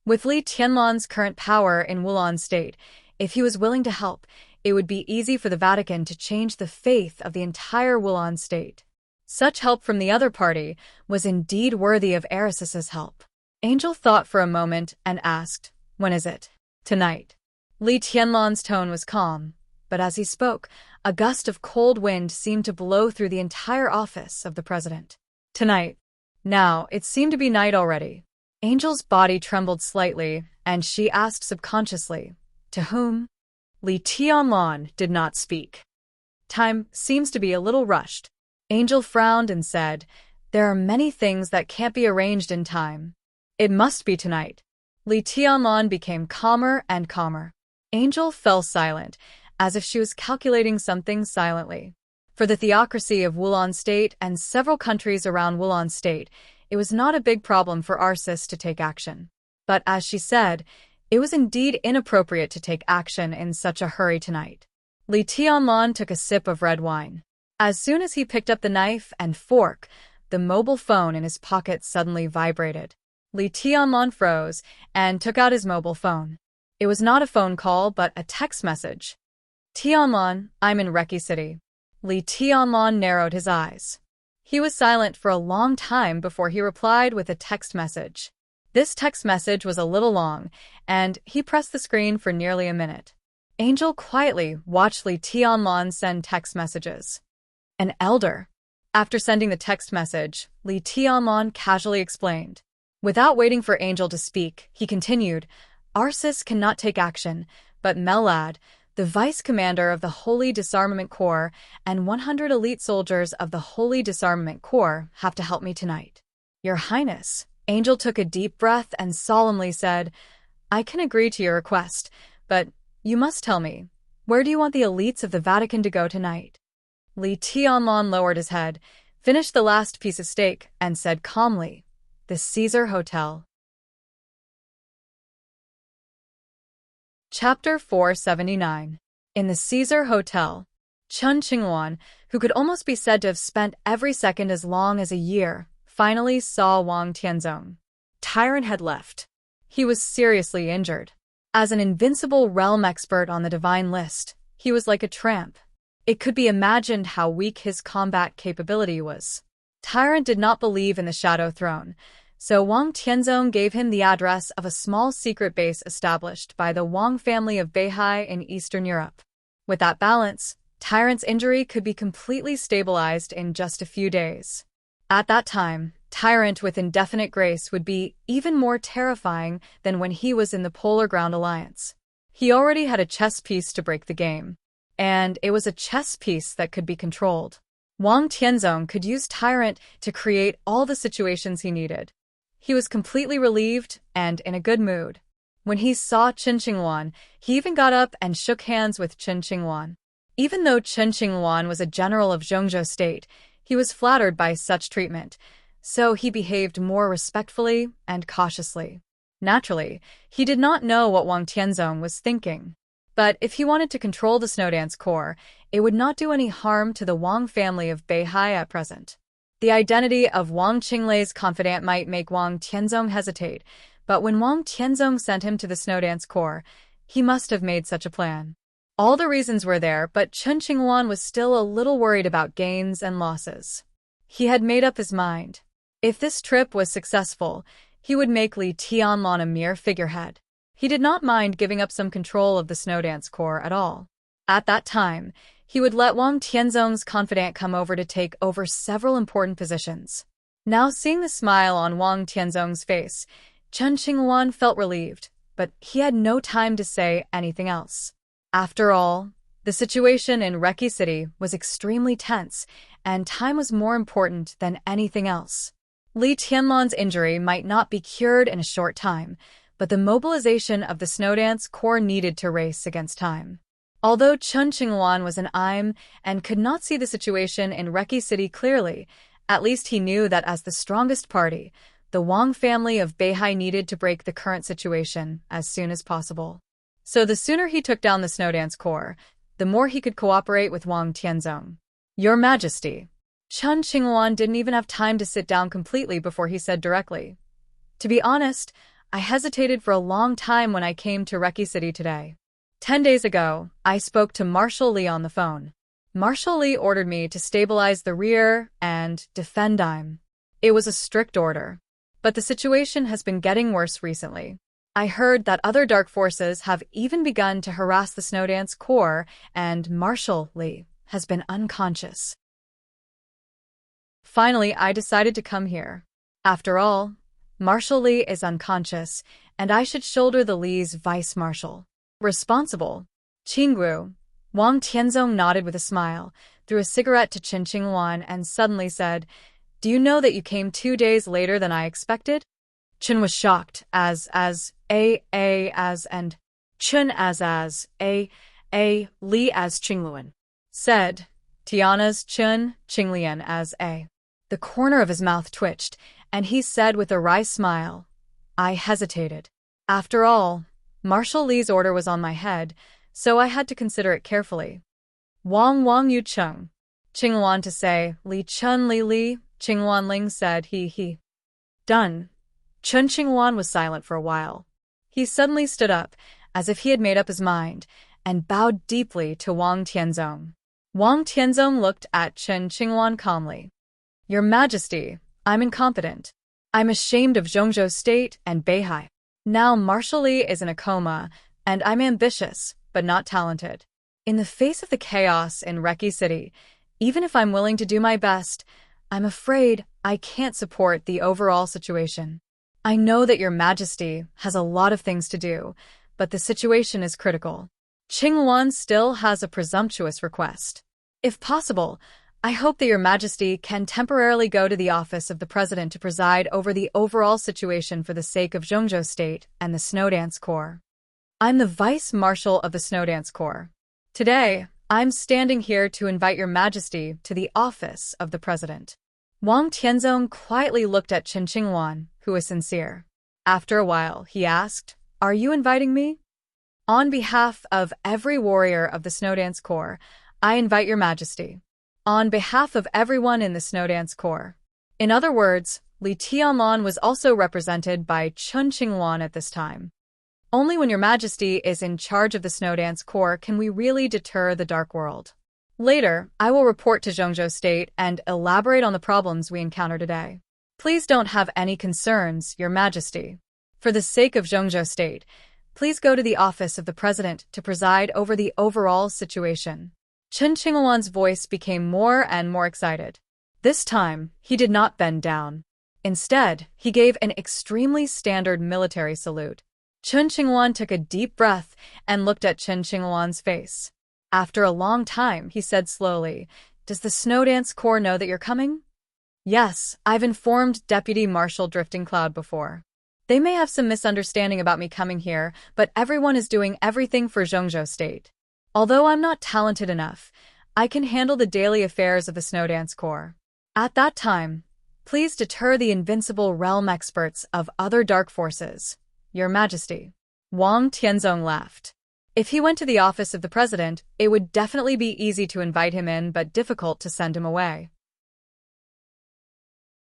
With Li Tianlan's current power in Wulan State, if he was willing to help, it would be easy for the Vatican to change the faith of the entire Wulan State. Such help from the other party was indeed worthy of Aris's help. Angel thought for a moment and asked, When is it? Tonight. Li Tianlan's tone was calm, but as he spoke, a gust of cold wind seemed to blow through the entire office of the president. Tonight. Now, it seemed to be night already. Angel's body trembled slightly, and she asked subconsciously, To whom? Li Tianlan did not speak. Time seems to be a little rushed. Angel frowned and said, There are many things that can't be arranged in time. It must be tonight. Li Tianlan became calmer and calmer. Angel fell silent, as if she was calculating something silently. For the theocracy of Wulan State and several countries around Wulan State, it was not a big problem for Arsis to take action. But as she said, it was indeed inappropriate to take action in such a hurry tonight. Li Tianlan took a sip of red wine. As soon as he picked up the knife and fork, the mobile phone in his pocket suddenly vibrated. Li Tianlan froze and took out his mobile phone. It was not a phone call, but a text message. Tianlan, I'm in Reki City. Li Tianlan narrowed his eyes. He was silent for a long time before he replied with a text message. This text message was a little long, and he pressed the screen for nearly a minute. Angel quietly watched Li Tianlan send text messages. An elder. After sending the text message, Li Tianlan casually explained. Without waiting for Angel to speak, he continued, Arsis cannot take action, but Melad, the vice commander of the Holy Disarmament Corps, and 100 elite soldiers of the Holy Disarmament Corps have to help me tonight. Your Highness, Angel took a deep breath and solemnly said, I can agree to your request, but you must tell me, where do you want the elites of the Vatican to go tonight? Li Tianlan lowered his head, finished the last piece of steak, and said calmly, The Caesar Hotel. Chapter 479. In the Caesar Hotel, Chen Qingwan, who could almost be said to have spent every second as long as a year, finally saw Wang Tianzong. Tyrant had left. He was seriously injured. As an invincible realm expert on the divine list, he was like a tramp. It could be imagined how weak his combat capability was. Tyrant did not believe in the Shadow Throne, so Wang Tianzong gave him the address of a small secret base established by the Wang family of Beihai in Eastern Europe. With that balance, Tyrant's injury could be completely stabilized in just a few days. At that time, Tyrant with indefinite grace would be even more terrifying than when he was in the Polar Ground Alliance. He already had a chess piece to break the game, and it was a chess piece that could be controlled. Wang Tianzong could use Tyrant to create all the situations he needed. He was completely relieved and in a good mood. When he saw Chen Qingwan, he even got up and shook hands with Chen Qingwan. Even though Chen Qingwan was a general of Zhongzhou State, he was flattered by such treatment, so he behaved more respectfully and cautiously. Naturally, he did not know what Wang Tianzong was thinking. But if he wanted to control the Snowdance Corps, it would not do any harm to the Wang family of Beihai at present. The identity of Wang Qinglei's confidant might make Wang Tianzong hesitate, but when Wang Tianzong sent him to the Snowdance Corps, he must have made such a plan. All the reasons were there, but Chen Qinghuan was still a little worried about gains and losses. He had made up his mind. If this trip was successful, he would make Li Tianlan a mere figurehead. He did not mind giving up some control of the Snowdance Corps at all. At that time, he would let Wang Tianzong's confidant come over to take over several important positions. Now seeing the smile on Wang Tianzong's face, Chen Qinghuan felt relieved, but he had no time to say anything else. After all, the situation in Reki City was extremely tense, and time was more important than anything else. Li Tianlan's injury might not be cured in a short time, but the mobilization of the Snowdance Corps needed to race against time. Although Chen Qinghuan was an IM and could not see the situation in Reki City clearly, at least he knew that as the strongest party, the Wang family of Beihai needed to break the current situation as soon as possible. So the sooner he took down the Snowdance Corps, the more he could cooperate with Wang Tianzong. Your Majesty. Chen Qinghuan didn't even have time to sit down completely before he said directly, "To be honest, I hesitated for a long time when I came to Reki City today. 10 days ago, I spoke to Marshal Li on the phone. Marshal Li ordered me to stabilize the rear and defend Dime. It was a strict order. But the situation has been getting worse recently. I heard that other dark forces have even begun to harass the Snowdance Corps, and Marshal Li has been unconscious. Finally, I decided to come here. After all, Marshal Li is unconscious, and I should shoulder the Li's vice-marshal. Responsible. Qinggu." Wang Tianzong nodded with a smile, threw a cigarette to Chen Qinghuan, and suddenly said, "Do you know that you came 2 days later than I expected?" Chen was shocked, and Chen Li as Qingluan. Said, "Tiana's Chen, Qinglian as a." The corner of his mouth twitched, and he said with a wry smile, "I hesitated. After all, Marshal Li's order was on my head, so I had to consider it carefully." Wang Yu Cheng. Qinghuan to say, "Li Chen Li." Qinghuan Ling said, he. Done. Chen Qinghuan was silent for a while. He suddenly stood up, as if he had made up his mind, and bowed deeply to Wang Tianzong. Wang Tianzong looked at Chen Qinghuan calmly. "Your Majesty, I'm incompetent. I'm ashamed of Zhongzhou State and Beihai. Now Marshal Li is in a coma, and I'm ambitious, but not talented. In the face of the chaos in Reki City, even if I'm willing to do my best, I'm afraid I can't support the overall situation. I know that Your Majesty has a lot of things to do, but the situation is critical. Qinghuan still has a presumptuous request. If possible, I hope that Your Majesty can temporarily go to the office of the President to preside over the overall situation for the sake of Zhongzhou State and the Snowdance Corps. I'm the Vice Marshal of the Snowdance Corps. Today, I'm standing here to invite Your Majesty to the office of the President." Wang Tianzong quietly looked at Chen Qinghuan, who was sincere. After a while, he asked, "Are you inviting me?" "On behalf of every warrior of the Snowdance Corps, I invite Your Majesty. On behalf of everyone in the Snowdance Corps." In other words, Li Tianlan was also represented by Chen Qinghuan at this time. Only when Your Majesty is in charge of the Snowdance Corps can we really deter the Dark World. Later, I will report to Zhongzhou State and elaborate on the problems we encounter today. Please don't have any concerns, Your Majesty. For the sake of Zhongzhou State, please go to the office of the President to preside over the overall situation. Chen Qinghuan's voice became more and more excited. This time, he did not bend down. Instead, he gave an extremely standard military salute. Chen Qinghuan took a deep breath and looked at Chen Qinghuan's face. After a long time, he said slowly, "Does the Snowdance Corps know that you're coming?" "Yes, I've informed Deputy Marshal Drifting Cloud before. They may have some misunderstanding about me coming here, but everyone is doing everything for Zhongzhou State. Although I'm not talented enough, I can handle the daily affairs of the Snowdance Corps. At that time, please deter the invincible realm experts of other dark forces, Your Majesty." Wang Tianzong laughed. If he went to the office of the President, it would definitely be easy to invite him in but difficult to send him away.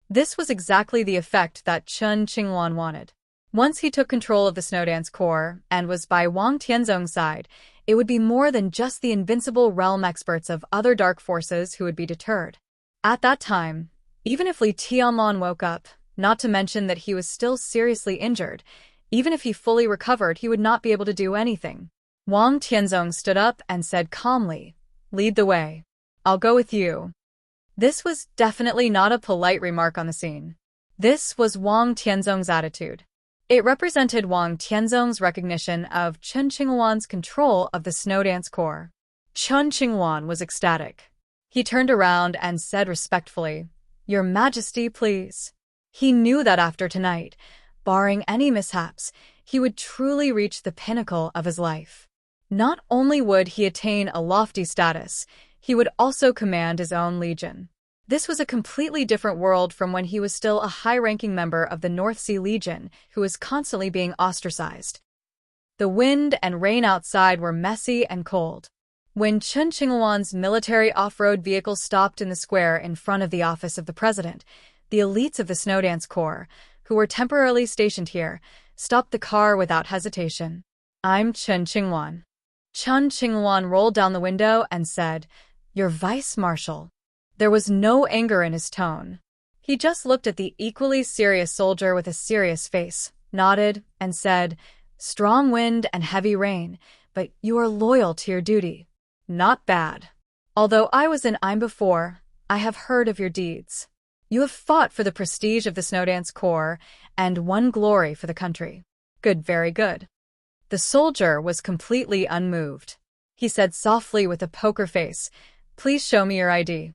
This was exactly the effect that Chen Qinghuan wanted. Once he took control of the Snowdance Corps and was by Wang Tianzong's side, It would be more than just the invincible realm experts of other dark forces who would be deterred. At that time, even if Li Tianlan woke up, not to mention that he was still seriously injured, even if he fully recovered, he would not be able to do anything. Wang Tianzong stood up and said calmly, "Lead the way. I'll go with you." This was definitely not a polite remark on the scene. This was Wang Tianzong's attitude. It represented Wang Tianzong's recognition of Chen Qinghuan's control of the Snowdance Corps. Chen Qinghuan was ecstatic. He turned around and said respectfully, "Your Majesty, please." He knew that after tonight, barring any mishaps, he would truly reach the pinnacle of his life. Not only would he attain a lofty status, he would also command his own legion. This was a completely different world from when he was still a high-ranking member of the North Sea Legion who was constantly being ostracized. The wind and rain outside were messy and cold. When Chen Qinghuan's military off-road vehicle stopped in the square in front of the office of the president, the elites of the Snowdance Corps, who were temporarily stationed here, stopped the car without hesitation. "I'm Chen Qinghuan." Chen Qinghuan rolled down the window and said, "Your vice-marshal." There was no anger in his tone. He just looked at the equally serious soldier with a serious face, nodded, and said, "Strong wind and heavy rain, but you are loyal to your duty. Not bad. Although I was in Im before, I have heard of your deeds. You have fought for the prestige of the Snowdance Corps and won glory for the country. Good, very good." The soldier was completely unmoved. He said softly with a poker face, "Please show me your ID."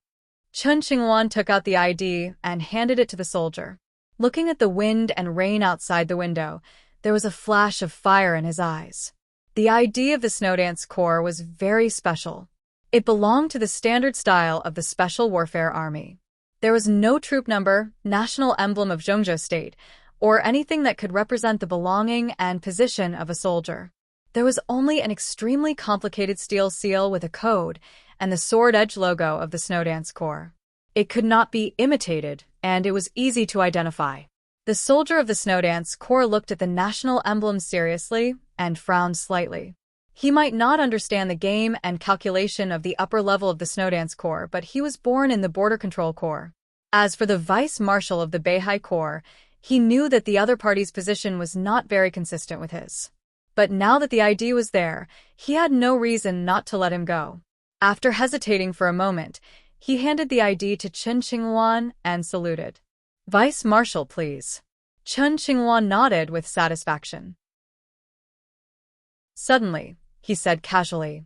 Chen Qinghuan took out the ID and handed it to the soldier. Looking at the wind and rain outside the window, there was a flash of fire in his eyes. The ID of the Snowdance Corps was very special. It belonged to the standard style of the Special Warfare Army. There was no troop number, national emblem of Zhengzhou State, or anything that could represent the belonging and position of a soldier. There was only an extremely complicated steel seal with a code and the sword-edge logo of the Snowdance Corps. It could not be imitated, and it was easy to identify. The soldier of the Snowdance Corps looked at the national emblem seriously and frowned slightly. He might not understand the game and calculation of the upper level of the Snowdance Corps, but he was born in the Border Control Corps. As for the vice-marshal of the Beihai Corps, he knew that the other party's position was not very consistent with his. But now that the ID was there, he had no reason not to let him go. After hesitating for a moment, he handed the ID to Chen Qinghuan and saluted. "Vice-marshal, please." Chen Qinghuan nodded with satisfaction. Suddenly, he said casually,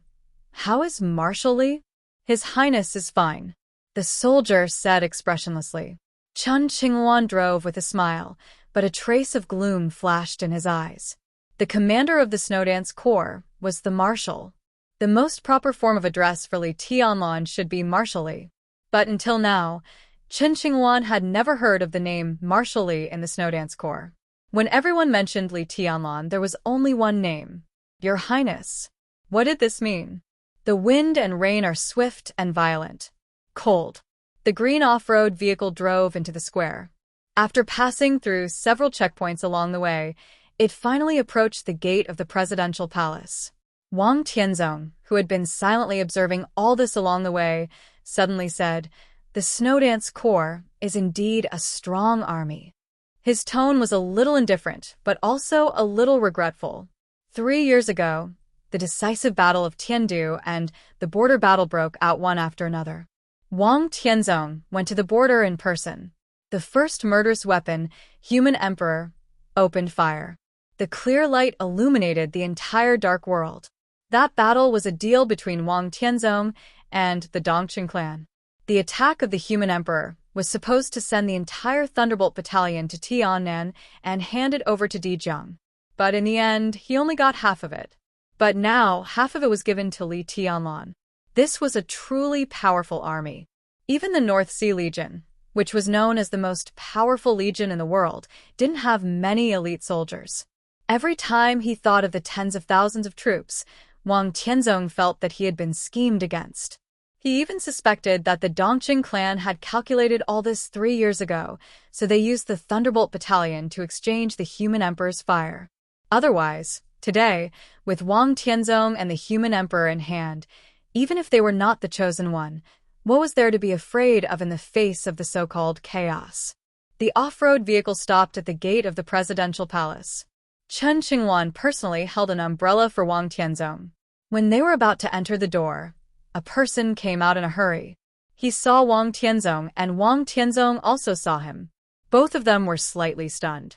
"How is Marshal Li?" "His Highness is fine," the soldier said expressionlessly. Chen Qinghuan drove with a smile, but a trace of gloom flashed in his eyes. The commander of the Snowdance Corps was the Marshal. The most proper form of address for Li Tianlan should be Marshal Li. But until now, Chen Qinghuan had never heard of the name Marshal Li in the Snowdance Corps. When everyone mentioned Li Tianlan, there was only one name: Your Highness. What did this mean? The wind and rain are swift and violent. Cold. The green off-road vehicle drove into the square. After passing through several checkpoints along the way, it finally approached the gate of the presidential palace. Wang Tianzong, who had been silently observing all this along the way, suddenly said, "The Snowdance Corps is indeed a strong army." His tone was a little indifferent, but also a little regretful. 3 years ago, the decisive battle of Tiandu and the border battle broke out one after another. Wang Tianzong went to the border in person. The first murderous weapon, Human Emperor, opened fire. The clear light illuminated the entire dark world. That battle was a deal between Wang Tianzong and the Dongqing clan. The attack of the Human Emperor was supposed to send the entire Thunderbolt Battalion to Tiannan and hand it over to Dijiang. But in the end, he only got half of it. But now, half of it was given to Li Tianlan. This was a truly powerful army. Even the North Sea Legion, which was known as the most powerful legion in the world, didn't have many elite soldiers. Every time he thought of the tens of thousands of troops, Wang Tianzong felt that he had been schemed against. He even suspected that the Dongqing clan had calculated all this 3 years ago, so they used the Thunderbolt Battalion to exchange the Human Emperor's fire. Otherwise, Today, with Wang Tianzong and the human emperor in hand, even if they were not the chosen one, what was there to be afraid of in the face of the so-called chaos? The off-road vehicle stopped at the gate of the presidential palace. Chen Qingwan personally held an umbrella for Wang Tianzong. When they were about to enter the door, a person came out in a hurry. He saw Wang Tianzong, and Wang Tianzong also saw him. Both of them were slightly stunned.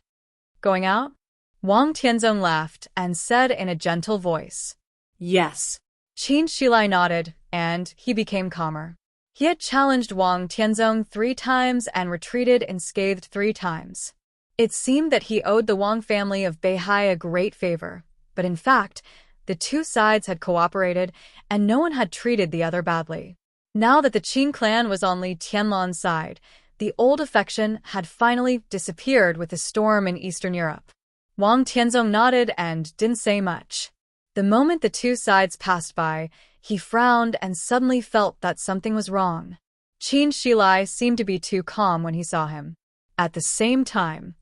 Going out? Wang Tianzong laughed and said in a gentle voice. Yes. Qin Shilai nodded, and he became calmer. He had challenged Wang Tianzong 3 times and retreated unscathed 3 times. It seemed that he owed the Wang family of Beihai a great favor, but in fact, the two sides had cooperated and no one had treated the other badly. Now that the Qin clan was on Li Tianlan's side, the old affection had finally disappeared with the storm in Eastern Europe. Wang Tianzong nodded and didn't say much. The moment the two sides passed by, he frowned and suddenly felt that something was wrong. Qin Shilai seemed to be too calm when he saw him. At the same time,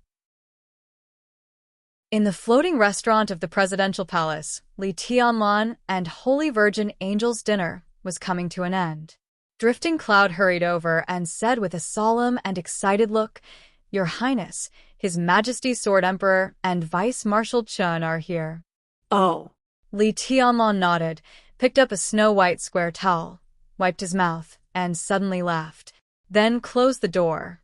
in the floating restaurant of the presidential palace, Li Tianlan and Holy Virgin Angel's dinner was coming to an end. Drifting Cloud hurried over and said with a solemn and excited look, "Your Highness, His Majesty's Sword Emperor and Vice Marshal Chen are here." Oh. Li Tianlan nodded, picked up a snow-white square towel, wiped his mouth, and suddenly laughed, then closed the door.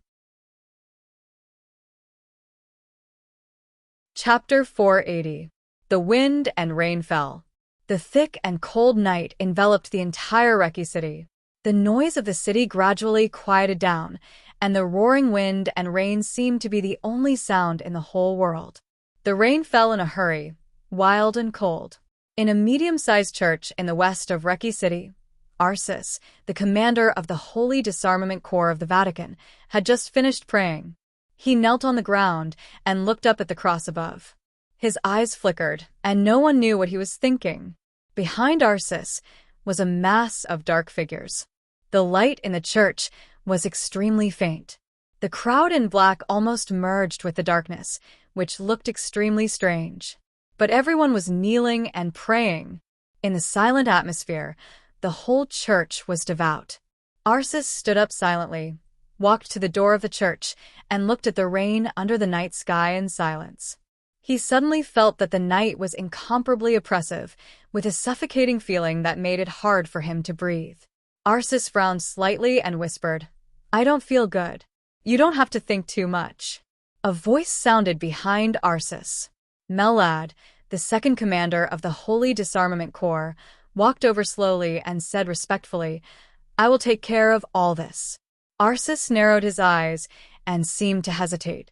Chapter 480. The wind and rain fell. The thick and cold night enveloped the entire Reki city. The noise of the city gradually quieted down, and the roaring wind and rain seemed to be the only sound in the whole world. The rain fell in a hurry, wild and cold. In a medium-sized church in the west of Reki city, Arsis, the commander of the Holy Disarmament Corps of the Vatican, had just finished praying. He knelt on the ground and looked up at the cross above. His eyes flickered, and no one knew what he was thinking. Behind Arsis was a mass of dark figures. The light in the church was extremely faint. The crowd in black almost merged with the darkness, which looked extremely strange. But everyone was kneeling and praying. In the silent atmosphere, the whole church was devout. Arsis stood up silently, walked to the door of the church, and looked at the rain under the night sky in silence. He suddenly felt that the night was incomparably oppressive, with a suffocating feeling that made it hard for him to breathe. Arsis frowned slightly and whispered, "I don't feel good. You don't have to think too much." A voice sounded behind Arsis. Melad, the second commander of the Holy Disarmament Corps, walked over slowly and said respectfully, "I will take care of all this." Arsis narrowed his eyes and seemed to hesitate.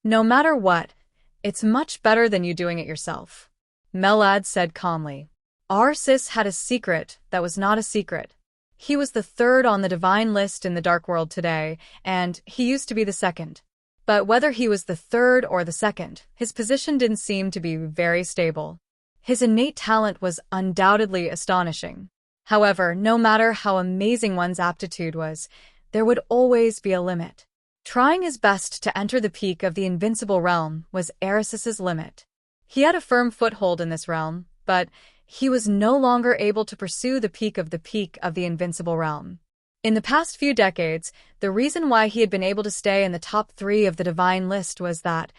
"No matter what, it's much better than you doing it yourself," Melad said calmly. Arsis had a secret that was not a secret. He was the third on the divine list in the Dark World today, and he used to be the second. But whether he was the third or the second, his position didn't seem to be very stable. His innate talent was undoubtedly astonishing. However, no matter how amazing one's aptitude was, there would always be a limit. Trying his best to enter the peak of the invincible realm was Arisis's limit. He had a firm foothold in this realm, but he was no longer able to pursue the peak of the invincible realm. In the past few decades, the reason why he had been able to stay in the top 3 of the divine list was that,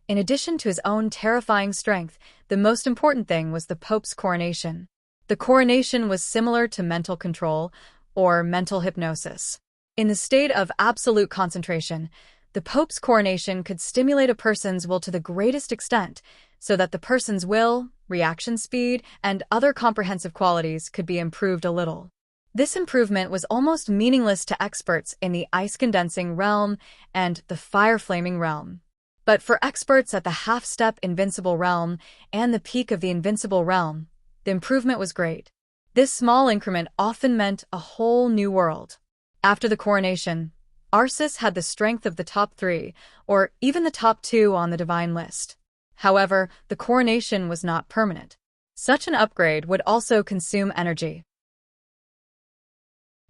in addition to his own terrifying strength, the most important thing was the Pope's coronation. The coronation was similar to mental control, or mental hypnosis. In the state of absolute concentration, the Pope's coronation could stimulate a person's will to the greatest extent, so that the person's will, reaction speed, and other comprehensive qualities could be improved a little. This improvement was almost meaningless to experts in the ice-condensing realm and the fire-flaming realm. But for experts at the half-step invincible realm and the peak of the invincible realm, the improvement was great. This small increment often meant a whole new world. After the coronation, Arsis had the strength of the top 3, or even the top 2 on the divine list. However, the coronation was not permanent. Such an upgrade would also consume energy.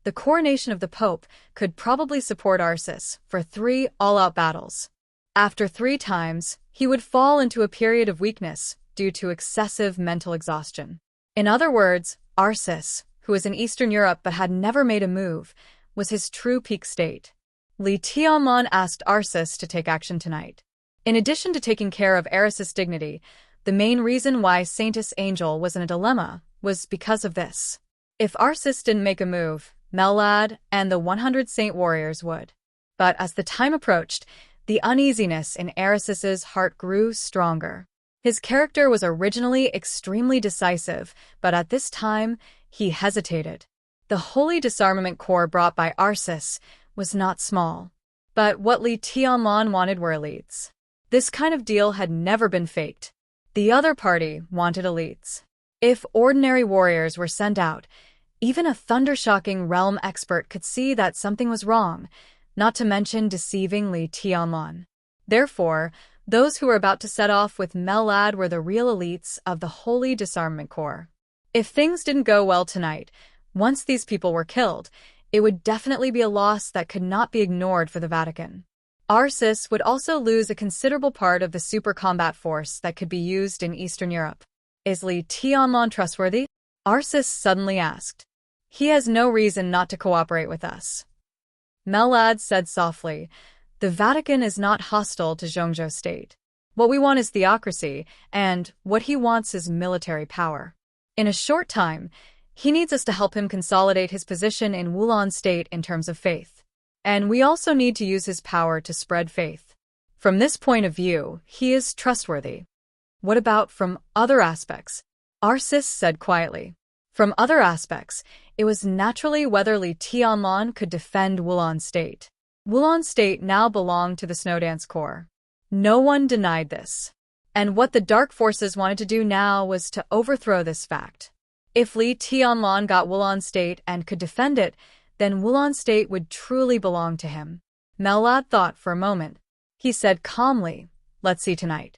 The coronation of the Pope could probably support Arsis for 3 all-out battles. After 3 times, he would fall into a period of weakness due to excessive mental exhaustion. In other words, Arsis, who was in Eastern Europe but had never made a move, was his true peak state. Li Tianlong asked Arsis to take action tonight. In addition to taking care of Eris's dignity, the main reason why Saintess Angel was in a dilemma was because of this. If Arsis didn't make a move, Mellad and the 100 Saint warriors would. But as the time approached, the uneasiness in Eris's heart grew stronger. His character was originally extremely decisive, but at this time, he hesitated. The Holy Disarmament Corps brought by Arsis was not small. But what Li Tianlong wanted were elites. This kind of deal had never been faked. The other party wanted elites. If ordinary warriors were sent out, even a thundershocking realm expert could see that something was wrong, not to mention deceiving Li Tianlong. Therefore, those who were about to set off with Mellad were the real elites of the Holy Disarmament Corps. If things didn't go well tonight, once these people were killed, it would definitely be a loss that could not be ignored for the Vatican. Arsis would also lose a considerable part of the super combat force that could be used in Eastern Europe. Is Li Tianlong trustworthy? Arsis suddenly asked. He has no reason not to cooperate with us. Mellad said softly, the Vatican is not hostile to Zhongzhou state. What we want is theocracy, and what he wants is military power. In a short time, he needs us to help him consolidate his position in Wulan state in terms of faith. And we also need to use his power to spread faith. From this point of view, he is trustworthy. What about from other aspects? Arsis said quietly. From other aspects, it was naturally whether Li Tianlong could defend Wulan state. Wulan state now belonged to the Snowdance Corps. No one denied this. And what the dark forces wanted to do now was to overthrow this fact. If Li Tianlong got Wulan state and could defend it, then Wulan state would truly belong to him. Mellad thought for a moment. He said calmly, let's see tonight.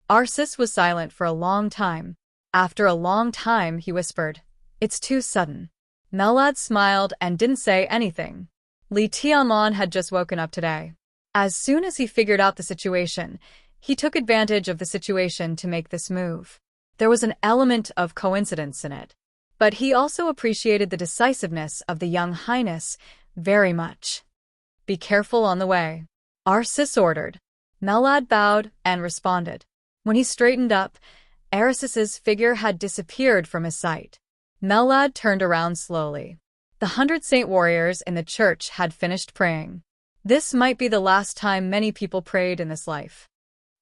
Arsis was silent for a long time. After a long time, he whispered, it's too sudden. Mellad smiled and didn't say anything. Li Tianlong had just woken up today. As soon as he figured out the situation, he took advantage of the situation to make this move. There was an element of coincidence in it. But he also appreciated the decisiveness of the young highness very much. Be careful on the way. Arsis ordered. Mellad bowed and responded. When he straightened up, Eris's figure had disappeared from his sight. Mellad turned around slowly. The 100 Saint warriors in the church had finished praying. This might be the last time many people prayed in this life.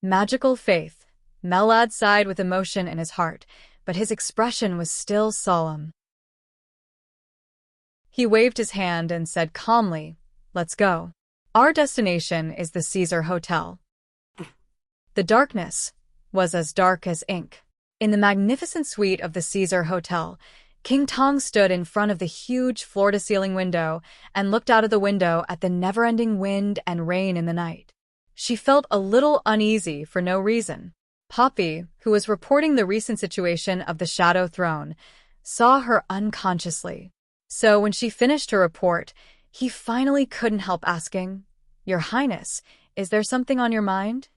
Magical faith. Mellad sighed with emotion in his heart, but his expression was still solemn. He waved his hand and said calmly, let's go. Our destination is the Caesar Hotel. The darkness was as dark as ink. In the magnificent suite of the Caesar Hotel, King Tong stood in front of the huge floor-to-ceiling window and looked out of the window at the never-ending wind and rain in the night. She felt a little uneasy for no reason. Poppy, who was reporting the recent situation of the Shadow Throne, saw her unconsciously. So when she finished her report, he finally couldn't help asking, Your Highness, is there something on your mind?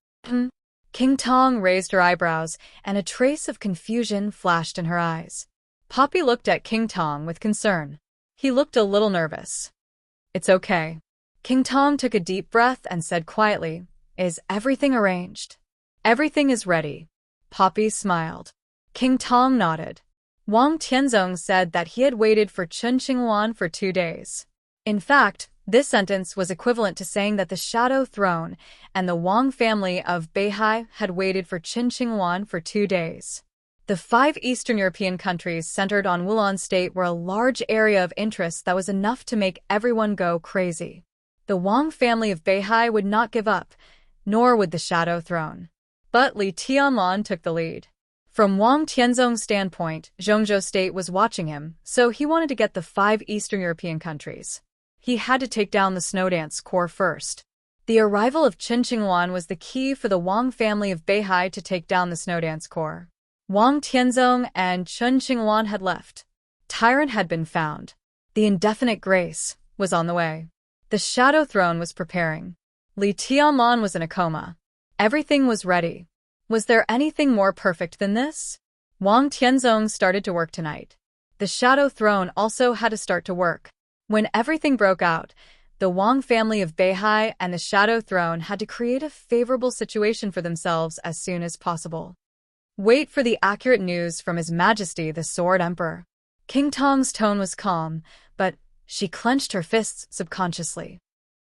King Tong raised her eyebrows, and a trace of confusion flashed in her eyes. Poppy looked at King Tong with concern. He looked a little nervous. It's okay. King Tong took a deep breath and said quietly, Is everything arranged? Everything is ready. Poppy smiled. King Tong nodded. Wang Tianzong said that he had waited for Chun Qingwan for 2 days. In fact, this sentence was equivalent to saying that the Shadow Throne and the Wang family of Beihai had waited for Qin Qingwan for 2 days. The 5 Eastern European countries centered on Wulan State were a large area of interest that was enough to make everyone go crazy. The Wang family of Beihai would not give up, nor would the Shadow Throne. But Li Tianlong took the lead. From Wang Tianzong's standpoint, Zhongzhou State was watching him, so he wanted to get the 5 Eastern European countries. He had to take down the Snowdance Corps first. The arrival of Qin Qingwan was the key for the Wang family of Beihai to take down the Snowdance Corps. Wang Tianzong and Qin Qingwan had left. Tyrant had been found. The indefinite grace was on the way. The Shadow Throne was preparing. Li Tianlong was in a coma. Everything was ready. Was there anything more perfect than this? Wang Tianzong started to work tonight. The Shadow Throne also had to start to work. When everything broke out, the Wang family of Beihai and the Shadow Throne had to create a favorable situation for themselves as soon as possible. Wait for the accurate news from His Majesty the Sword Emperor. King Tong's tone was calm, but she clenched her fists subconsciously.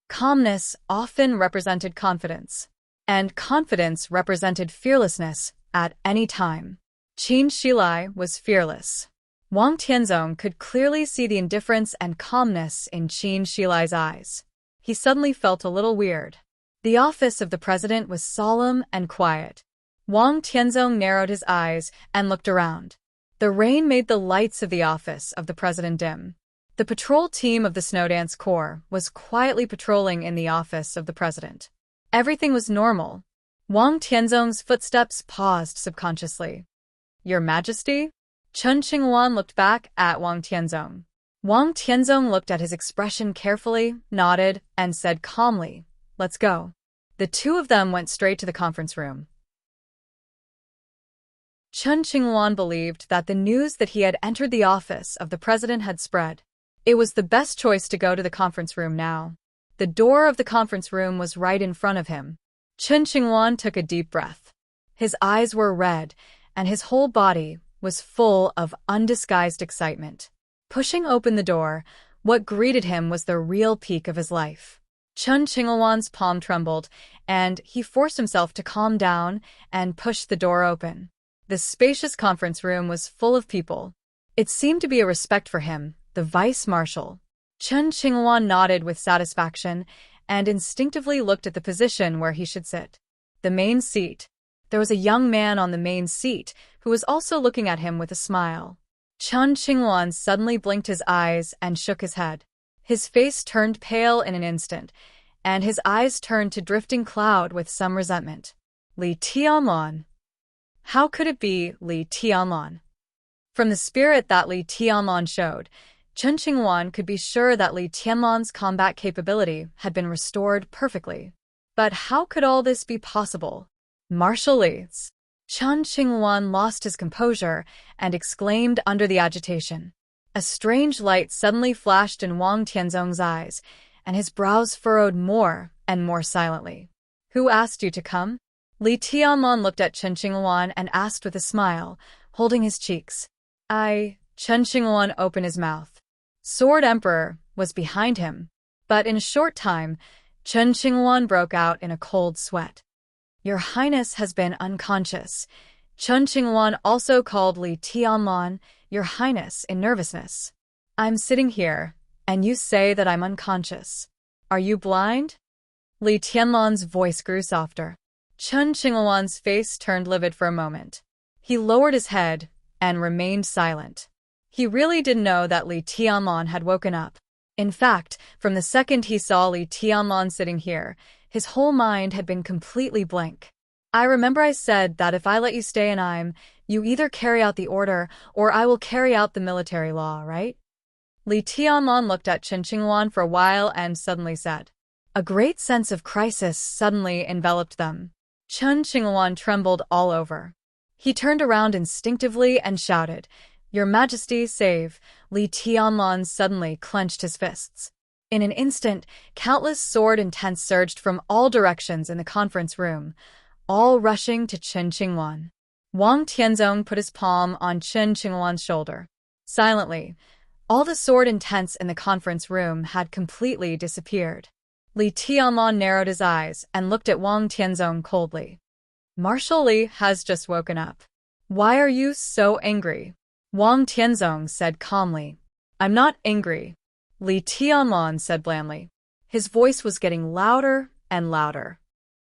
Calmness often represented confidence, and confidence represented fearlessness at any time. Qin Shilai was fearless. Wang Tianzong could clearly see the indifference and calmness in Qin Shilai's eyes. He suddenly felt a little weird. The office of the president was solemn and quiet. Wang Tianzong narrowed his eyes and looked around. The rain made the lights of the office of the president dim. The patrol team of the Snowdance Corps was quietly patrolling in the office of the president. Everything was normal. Wang Tianzong's footsteps paused subconsciously. Your Majesty? Chen Qinghuan looked back at Wang Tianzong. Wang Tianzong looked at his expression carefully, nodded, and said calmly, "Let's go." The two of them went straight to the conference room. Chen Qinghuan believed that the news that he had entered the office of the president had spread. It was the best choice to go to the conference room now. The door of the conference room was right in front of him. Chen Qinghuan took a deep breath. His eyes were red, and his whole body was full of undisguised excitement. Pushing open the door, what greeted him was the real peak of his life. Chen Qinghuan's palm trembled, and he forced himself to calm down and push the door open. The spacious conference room was full of people. It seemed to be a respect for him, the vice-marshal. Chen Qinghuan nodded with satisfaction and instinctively looked at the position where he should sit. The main seat. There was a young man on the main seat who was also looking at him with a smile. Chen Qinghuan suddenly blinked his eyes and shook his head. His face turned pale in an instant, and his eyes turned to drifting cloud with some resentment. Li Tianlan. How could it be Li Tianlan? From the spirit that Li Tianlan showed, Chen Qinghuan could be sure that Li Tianlan's combat capability had been restored perfectly. But how could all this be possible? Marshal Li's. Chen Qinghuan lost his composure and exclaimed under the agitation. A strange light suddenly flashed in Wang Tianzong's eyes, and his brows furrowed more and more silently. Who asked you to come? Li Tianlan looked at Chen Qinghuan and asked with a smile, holding his cheeks. Chen Qinghuan opened his mouth. Sword Emperor was behind him, but in a short time, Chen Qinghuan broke out in a cold sweat. Your Highness has been unconscious. Chen Qinghuan also called Li Tianlan, Your Highness, in nervousness. I'm sitting here, and you say that I'm unconscious. Are you blind? Li Tianlan's voice grew softer. Chen Qinghuan's face turned livid for a moment. He lowered his head and remained silent. He really didn't know that Li Tianlan had woken up. In fact, from the second he saw Li Tianlan sitting here, his whole mind had been completely blank. I remember I said that if I let you stay in you either carry out the order or I will carry out the military law, right? Li Tianlan looked at Chen Qinghuan for a while and suddenly said. A great sense of crisis suddenly enveloped them. Chen Qinghuan trembled all over. He turned around instinctively and shouted, Your Majesty, save! Li Tianlan suddenly clenched his fists. In an instant, countless sword intents surged from all directions in the conference room, all rushing to Chen Qinghuan. Wang Tianzong put his palm on Chen Qinghuan's shoulder. Silently, all the sword intents in the conference room had completely disappeared. Li Tianlan narrowed his eyes and looked at Wang Tianzong coldly. Marshal Li has just woken up. Why are you so angry? Wang Tianzong said calmly. I'm not angry. Li Tianlan said blandly. His voice was getting louder and louder.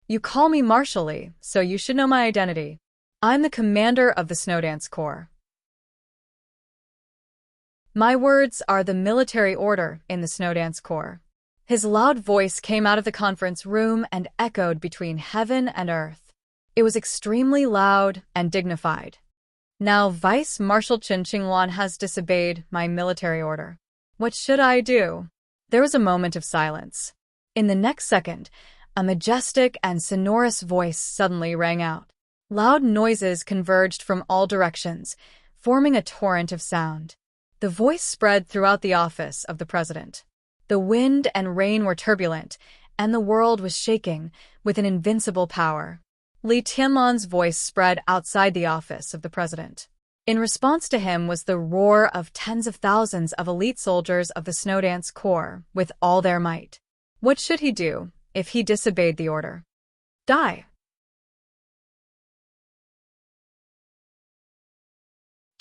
You call me Marshal Li, so you should know my identity. I'm the commander of the Snowdance Corps. My words are the military order in the Snowdance Corps. His loud voice came out of the conference room and echoed between heaven and earth. It was extremely loud and dignified. Now Vice Marshal Chen Qinghuan has disobeyed my military order. What should I do? There was a moment of silence. In the next second, a majestic and sonorous voice suddenly rang out. Loud noises converged from all directions, forming a torrent of sound. The voice spread throughout the office of the president. The wind and rain were turbulent, and the world was shaking with an invincible power. Li Tianlan's voice spread outside the office of the president. In response to him was the roar of tens of thousands of elite soldiers of the Snowdance Corps with all their might. What should he do if he disobeyed the order? Die.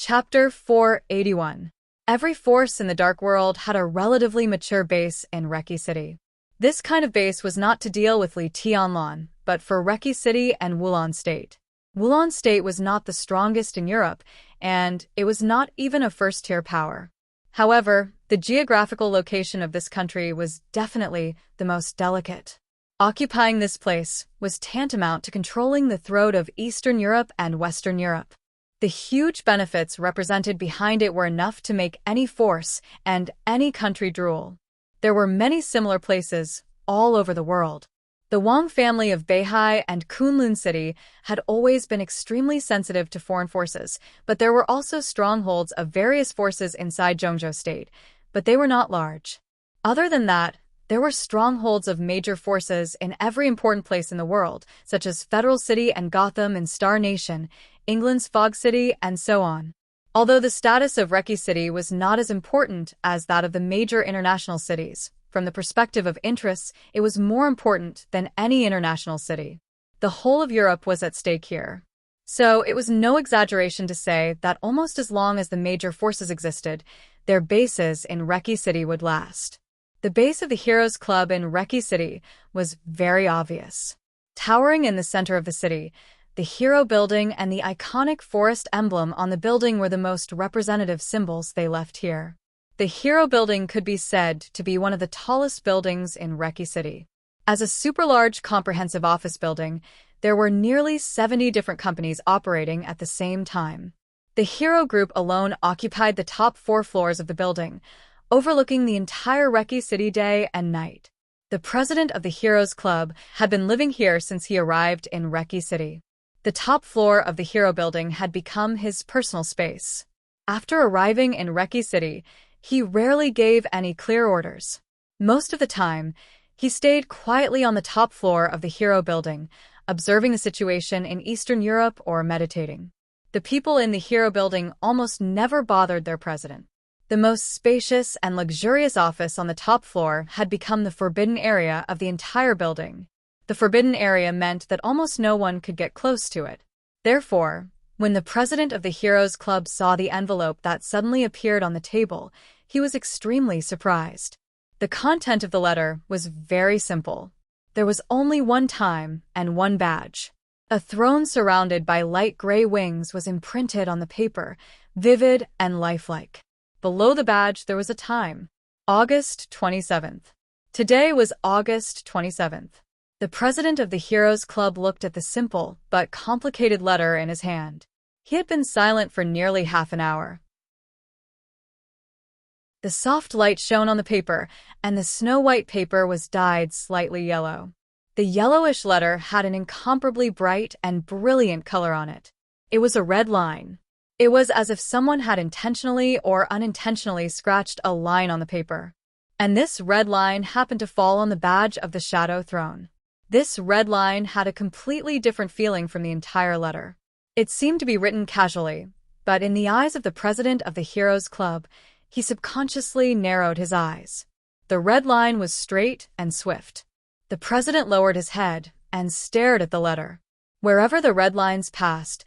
Chapter 481. Every force in the Dark World had a relatively mature base in Reki City. This kind of base was not to deal with Li Tianlan, but for Reki City and Wulan State. Wulan State was not the strongest in Europe, and it was not even a first-tier power. However, the geographical location of this country was definitely the most delicate. Occupying this place was tantamount to controlling the throat of Eastern Europe and Western Europe. The huge benefits represented behind it were enough to make any force and any country drool. There were many similar places all over the world. The Wang family of Beihai and Kunlun City had always been extremely sensitive to foreign forces, but there were also strongholds of various forces inside Zhongzhou State, but they were not large. Other than that, there were strongholds of major forces in every important place in the world, such as Federal City and Gotham in Star Nation, England's Fog City, and so on. Although the status of Reki City was not as important as that of the major international cities, from the perspective of interests, it was more important than any international city. The whole of Europe was at stake here. So it was no exaggeration to say that almost as long as the major forces existed, their bases in Reki City would last. The base of the Heroes Club in Reki City was very obvious. Towering in the center of the city, the Hero Building and the iconic forest emblem on the building were the most representative symbols they left here. The Hero Building could be said to be one of the tallest buildings in Reki City. As a super-large comprehensive office building, there were nearly 70 different companies operating at the same time. The Hero Group alone occupied the top 4 floors of the building, overlooking the entire Reki City day and night. The president of the Heroes Club had been living here since he arrived in Reki City. The top floor of the Hero Building had become his personal space. After arriving in Reki City, he rarely gave any clear orders. Most of the time, he stayed quietly on the top floor of the Hero Building, observing the situation in Eastern Europe or meditating. The people in the Hero Building almost never bothered their president. The most spacious and luxurious office on the top floor had become the forbidden area of the entire building. The forbidden area meant that almost no one could get close to it. Therefore, when the president of the Heroes Club saw the envelope that suddenly appeared on the table, he was extremely surprised. The content of the letter was very simple. There was only one time and one badge. A throne surrounded by light gray wings was imprinted on the paper, vivid and lifelike. Below the badge there was a time. August 27th. Today was August 27th. The president of the Heroes Club looked at the simple but complicated letter in his hand. He had been silent for nearly half an hour. The soft light shone on the paper, and the snow-white paper was dyed slightly yellow. The yellowish letter had an incomparably bright and brilliant color on it. It was a red line. It was as if someone had intentionally or unintentionally scratched a line on the paper. And this red line happened to fall on the badge of the Shadow Throne. This red line had a completely different feeling from the entire letter. It seemed to be written casually, but in the eyes of the president of the Heroes Club, he subconsciously narrowed his eyes. The red line was straight and swift. The president lowered his head and stared at the letter. Wherever the red lines passed,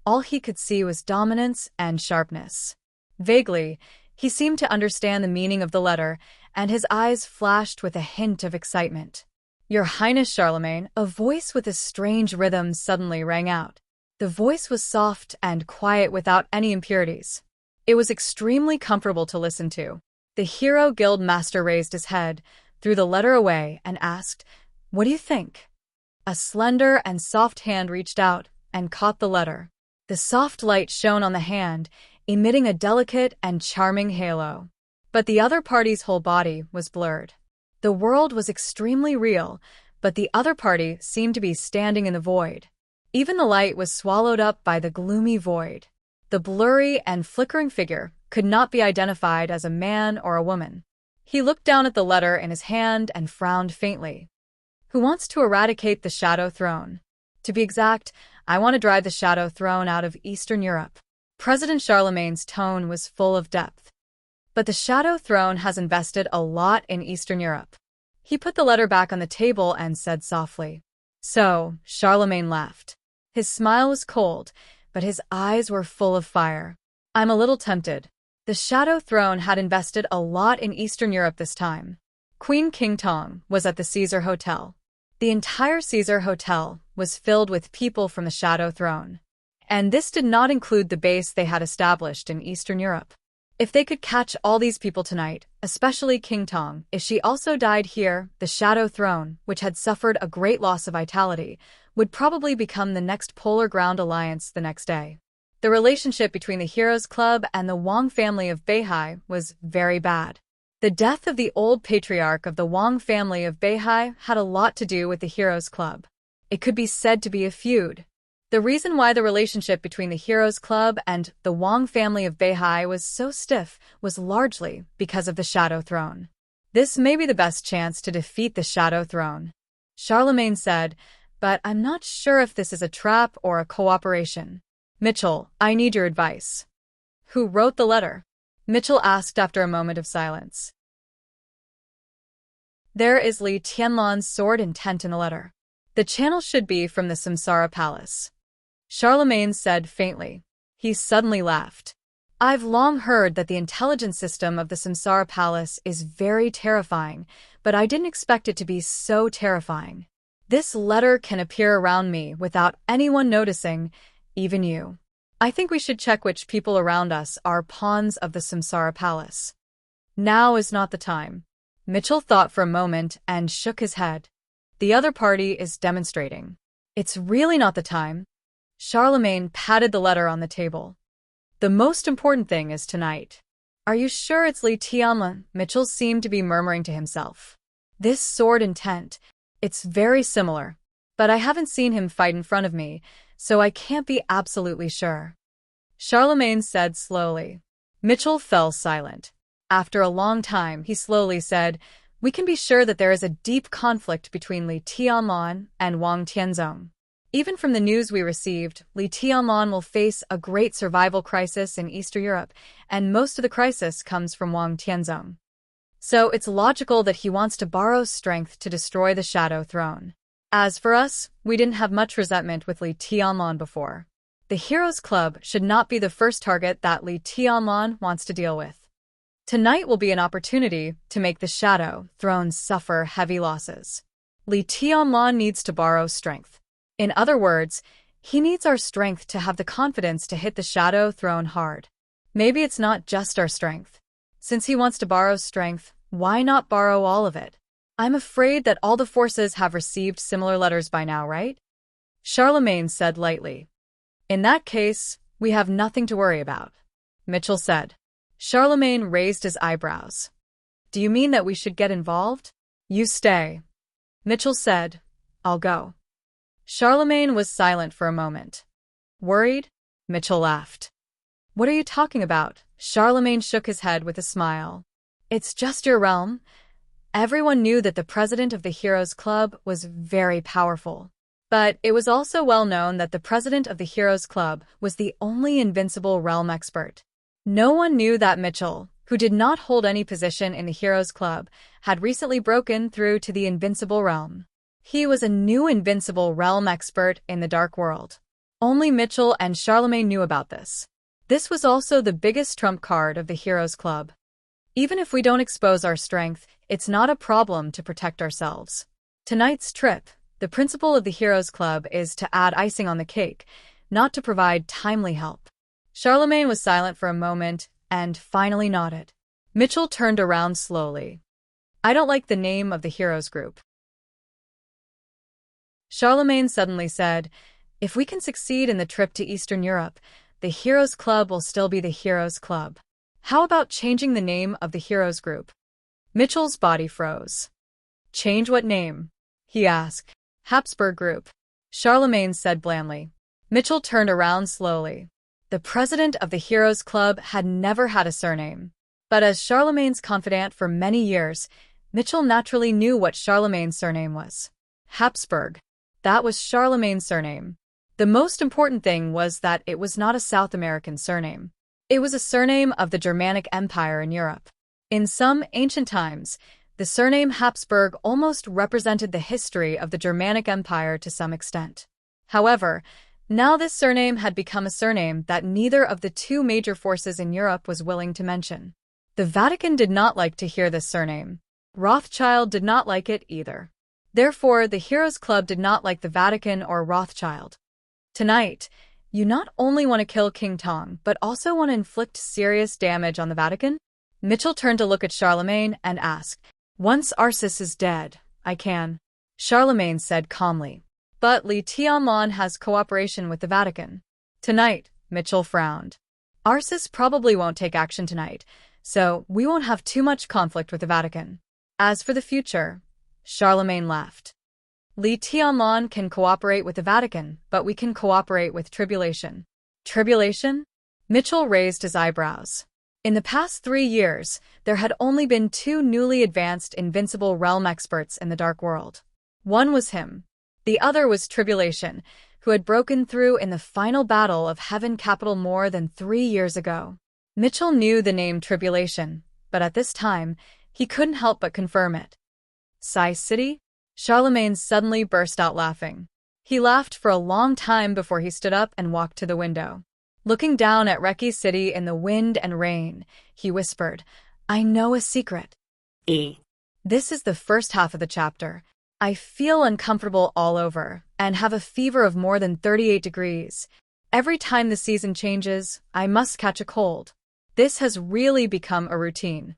all he could see was dominance and sharpness. Vaguely, he seemed to understand the meaning of the letter, and his eyes flashed with a hint of excitement. "Your Highness Charlemagne," a voice with a strange rhythm suddenly rang out. The voice was soft and quiet without any impurities. It was extremely comfortable to listen to. The Hero Guild Master raised his head, threw the letter away, and asked, "What do you think?" A slender and soft hand reached out and caught the letter. The soft light shone on the hand, emitting a delicate and charming halo. But the other party's whole body was blurred. The world was extremely real, but the other party seemed to be standing in the void. Even the light was swallowed up by the gloomy void. The blurry and flickering figure could not be identified as a man or a woman. He looked down at the letter in his hand and frowned faintly. Who wants to eradicate the Shadow Throne? To be exact, I want to drive the Shadow Throne out of Eastern Europe. President Charlemagne's tone was full of depth. But the Shadow Throne has invested a lot in Eastern Europe. He put the letter back on the table and said softly. So, Charlemagne laughed. His smile was cold, but his eyes were full of fire. I'm a little tempted. The Shadow Throne had invested a lot in Eastern Europe this time. Queen King Tong was at the Caesar Hotel. The entire Caesar Hotel was filled with people from the Shadow Throne. And this did not include the base they had established in Eastern Europe. If they could catch all these people tonight, especially King Tong, if she also died here, the Shadow Throne, which had suffered a great loss of vitality, would probably become the next Polar Ground Alliance the next day. The relationship between the Heroes Club and the Wang family of Beihai was very bad. The death of the old patriarch of the Wang family of Beihai had a lot to do with the Heroes Club. It could be said to be a feud. The reason why the relationship between the Heroes Club and the Wang family of Beihai was so stiff was largely because of the Shadow Throne. This may be the best chance to defeat the Shadow Throne, Charlemagne said, but I'm not sure if this is a trap or a cooperation. Mitchell, I need your advice. Who wrote the letter? Mitchell asked after a moment of silence. There is Li Tianlan's sword intent in the letter. The channel should be from the Samsara Palace. Charlemagne said faintly. He suddenly laughed. I've long heard that the intelligence system of the Samsara Palace is very terrifying, but I didn't expect it to be so terrifying. This letter can appear around me without anyone noticing, even you. I think we should check which people around us are pawns of the Samsara Palace. Now is not the time. Mitchell thought for a moment and shook his head. The other party is demonstrating. It's really not the time. Charlemagne patted the letter on the table. The most important thing is tonight. Are you sure it's Li Tianlan? Mitchell seemed to be murmuring to himself. This sword intent, it's very similar. But I haven't seen him fight in front of me, so I can't be absolutely sure. Charlemagne said slowly. Mitchell fell silent. After a long time, he slowly said, We can be sure that there is a deep conflict between Li Tianlan and Wang Tianzong. Even from the news we received, Li Tianlan will face a great survival crisis in Eastern Europe, and most of the crisis comes from Wang Tianzong. So it's logical that he wants to borrow strength to destroy the Shadow Throne. As for us, we didn't have much resentment with Li Tianlan before. The Heroes Club should not be the first target that Li Tianlan wants to deal with. Tonight will be an opportunity to make the Shadow Throne suffer heavy losses. Li Tianlan needs to borrow strength. In other words, he needs our strength to have the confidence to hit the Shadow Throne hard. Maybe it's not just our strength. Since he wants to borrow strength, why not borrow all of it? I'm afraid that all the forces have received similar letters by now, right? Charlemagne said lightly. In that case, we have nothing to worry about, Mitchell said. Charlemagne raised his eyebrows. Do you mean that we should get involved? You stay. Mitchell said, I'll go. Charlemagne was silent for a moment. Worried? Mitchell laughed. What are you talking about? Charlemagne shook his head with a smile. It's just your realm. Everyone knew that the president of the Heroes Club was very powerful. But it was also well known that the president of the Heroes Club was the only invincible realm expert. No one knew that Mitchell, who did not hold any position in the Heroes Club, had recently broken through to the invincible realm. He was a new invincible realm expert in the Dark World. Only Mitchell and Charlemagne knew about this. This was also the biggest trump card of the Heroes Club. Even if we don't expose our strength, it's not a problem to protect ourselves. Tonight's trip, the principle of the Heroes Club is to add icing on the cake, not to provide timely help. Charlemagne was silent for a moment and finally nodded. Mitchell turned around slowly. I don't like the name of the Heroes Group. Charlemagne suddenly said, If we can succeed in the trip to Eastern Europe, the Heroes Club will still be the Heroes Club. How about changing the name of the Heroes Group? Mitchell's body froze. Change what name? He asked. Habsburg Group. Charlemagne said blandly. Mitchell turned around slowly. The president of the Heroes Club had never had a surname. But as Charlemagne's confidant for many years, Mitchell naturally knew what Charlemagne's surname was. Habsburg. That was Charlemagne's surname. The most important thing was that it was not a South American surname. It was a surname of the Germanic Empire in Europe. In some ancient times, the surname Habsburg almost represented the history of the Germanic Empire to some extent. However, now this surname had become a surname that neither of the two major forces in Europe was willing to mention. The Vatican did not like to hear this surname. Rothschild did not like it either. Therefore, the Heroes Club did not like the Vatican or Rothschild. Tonight, you not only want to kill King Tong, but also want to inflict serious damage on the Vatican? Mitchell turned to look at Charlemagne and asked, "Once Arsis is dead, I can." Charlemagne said calmly. But Li Tianlan has cooperation with the Vatican. Tonight, Mitchell frowned. Arsis probably won't take action tonight, so we won't have too much conflict with the Vatican. As for the future, Charlemagne laughed. Li Tianlan can cooperate with the Vatican, but we can cooperate with Tribulation. Tribulation? Mitchell raised his eyebrows. In the past 3 years, there had only been 2 newly advanced Invincible Realm experts in the Dark World. One was him. The other was Tribulation, who had broken through in the final battle of Heaven Capital more than 3 years ago. Mitchell knew the name Tribulation, but at this time, he couldn't help but confirm it. Sai City? Charlemagne suddenly burst out laughing. He laughed for a long time before he stood up and walked to the window. Looking down at Reki City in the wind and rain, he whispered, "I know a secret." This is the first half of the chapter. I feel uncomfortable all over and have a fever of more than 38 degrees. Every time the season changes, I must catch a cold. This has really become a routine.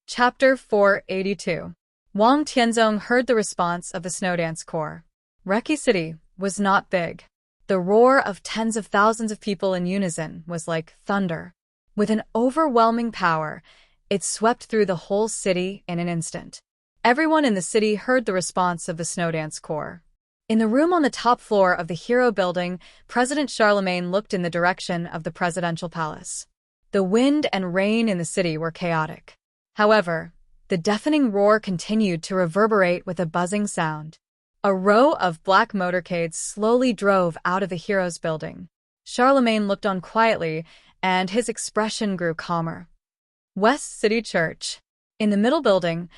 Chapter 482. Wang Tianzong heard the response of the Snowdance Corps. Reki City was not big. The roar of tens of thousands of people in unison was like thunder. With an overwhelming power, it swept through the whole city in an instant. Everyone in the city heard the response of the Snowdance Corps. In the room on the top floor of the Hero Building, President Charlemagne looked in the direction of the presidential palace. The wind and rain in the city were chaotic. However, the deafening roar continued to reverberate with a buzzing sound. A row of black motorcades slowly drove out of the Heroes Building. Charlemagne looked on quietly, and his expression grew calmer. West City Church. In the middle building,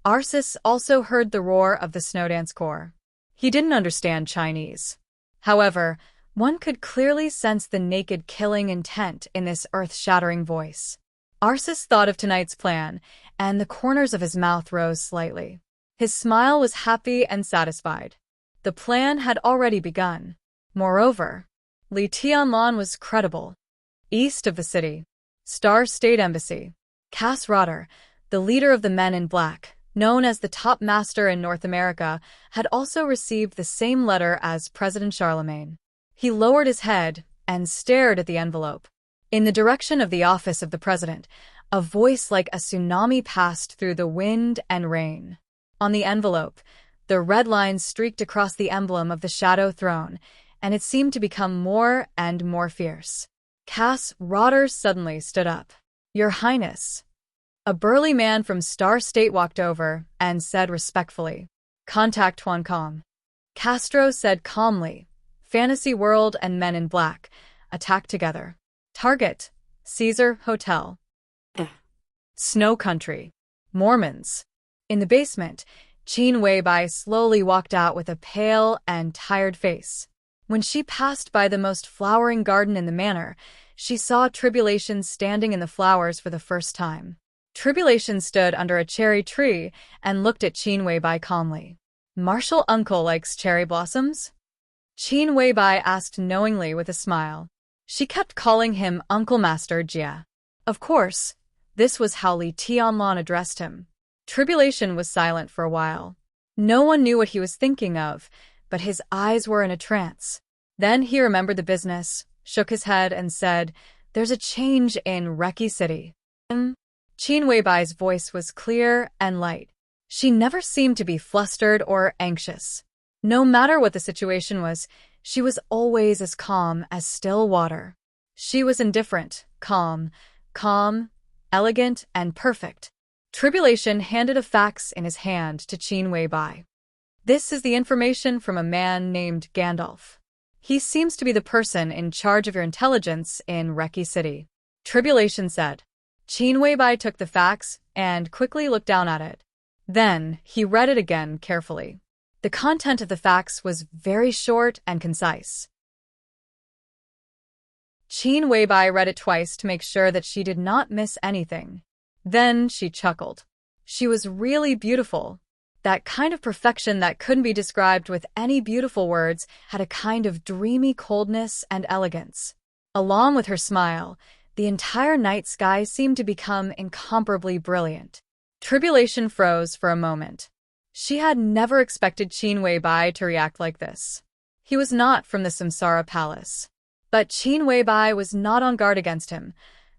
Arsis also heard the roar of the Snowdance Corps. He didn't understand Chinese. However, one could clearly sense the naked killing intent in this earth-shattering voice. Arsis thought of tonight's plan, and the corners of his mouth rose slightly. His smile was happy and satisfied. The plan had already begun. Moreover, Li Tianlan was credible. East of the city, Star State Embassy. Cass Rotter, the leader of the Men in Black, known as the top master in North America, had also received the same letter as President Charlemagne. He lowered his head and stared at the envelope. In the direction of the office of the president, a voice like a tsunami passed through the wind and rain. On the envelope, the red lines streaked across the emblem of the Shadow Throne, and it seemed to become more and more fierce. Cass Rotter suddenly stood up. "Your Highness." A burly man from Star State walked over and said respectfully, "Contact Huan Kong." Castro said calmly, "Fantasy World and Men in Black. Attack together. Target, Caesar Hotel." Snow Country. Mormons. In the basement, Qin Weibai slowly walked out with a pale and tired face. When she passed by the most flowering garden in the manor, she saw Tribulation standing in the flowers for the first time. Tribulation stood under a cherry tree and looked at Qin Weibai calmly. "Marshal Uncle likes cherry blossoms?" Qin Weibai asked knowingly with a smile. She kept calling him Uncle Master Jia. Of course, this was how Li Tianlan addressed him. Tribulation was silent for a while. No one knew what he was thinking of, but his eyes were in a trance. Then he remembered the business, shook his head, and said, "There's a change in Reki City." Qin Weibai's voice was clear and light. She never seemed to be flustered or anxious. No matter what the situation was, she was always as calm as still water. She was indifferent, calm, elegant, and perfect. Tribulation handed a fax in his hand to Qin Weibai. This is the information from a man named Gandalf. He seems to be the person in charge of your intelligence in Reki City. Tribulation said. Qin Weibai took the fax and quickly looked down at it. Then he read it again carefully. The content of the fax was very short and concise. Qin Weibai read it twice to make sure that she did not miss anything. Then she chuckled. She was really beautiful. That kind of perfection that couldn't be described with any beautiful words had a kind of dreamy coldness and elegance. Along with her smile, the entire night sky seemed to become incomparably brilliant. Tribulation froze for a moment. She had never expected Qin Weibai to react like this. He was not from the Samsara Palace. But Qin Weibai was not on guard against him,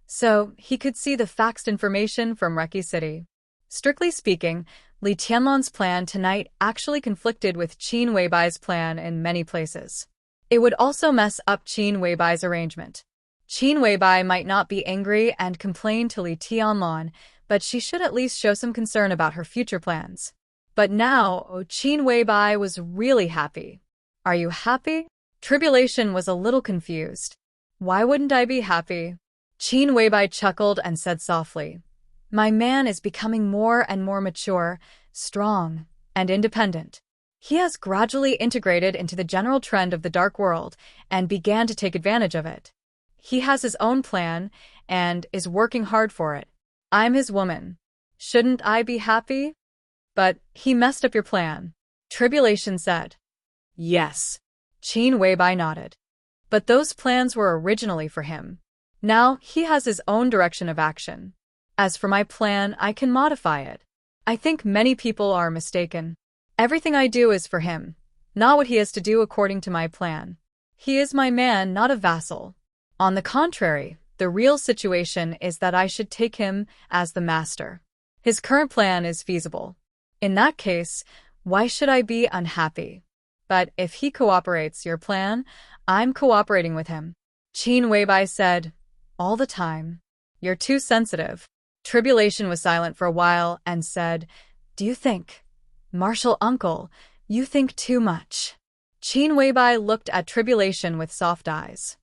so he could see the faxed information from Reki City. Strictly speaking, Li Tianlan's plan tonight actually conflicted with Qin Weibai's plan in many places. It would also mess up Qin Weibai's arrangement. Qin Weibai might not be angry and complain to Li Tianlan, but she should at least show some concern about her future plans. But now, Qin Weibai was really happy. Are you happy? Tribulation was a little confused. Why wouldn't I be happy? Qin Weibai chuckled and said softly, My man is becoming more and more mature, strong, and independent. He has gradually integrated into the general trend of the dark world and began to take advantage of it. He has his own plan and is working hard for it. I'm his woman. Shouldn't I be happy? But he messed up your plan. Tribulation said. Yes. Qin Weibai nodded. But those plans were originally for him. Now he has his own direction of action. As for my plan, I can modify it. I think many people are mistaken. Everything I do is for him, not what he has to do according to my plan. He is my man, not a vassal. On the contrary, the real situation is that I should take him as the master. His current plan is feasible. In that case, why should I be unhappy? But if he cooperates your plan, I'm cooperating with him. Qin Weibai said, All the time. You're too sensitive. Tribulation was silent for a while and said, Do you think? Martial uncle, you think too much. Qin Weibai looked at Tribulation with soft eyes.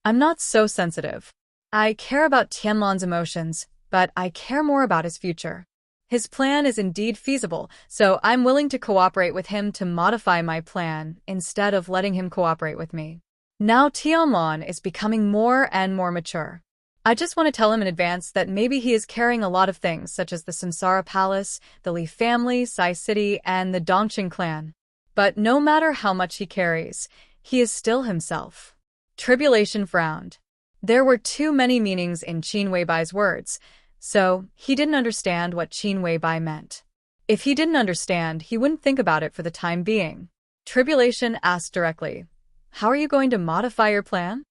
I'm not so sensitive. I care about Tianlan's emotions, but I care more about his future. His plan is indeed feasible, so I'm willing to cooperate with him to modify my plan instead of letting him cooperate with me. Now Tianlan is becoming more and more mature. I just want to tell him in advance that maybe he is carrying a lot of things such as the Samsara Palace, the Li family, Sai City, and the Dongqing clan. But no matter how much he carries, he is still himself. Tribulation frowned. There were too many meanings in Qin Weibai's words, so he didn't understand what Qin Weibai meant. If he didn't understand, he wouldn't think about it for the time being. Tribulation asked directly, How are you going to modify your plan?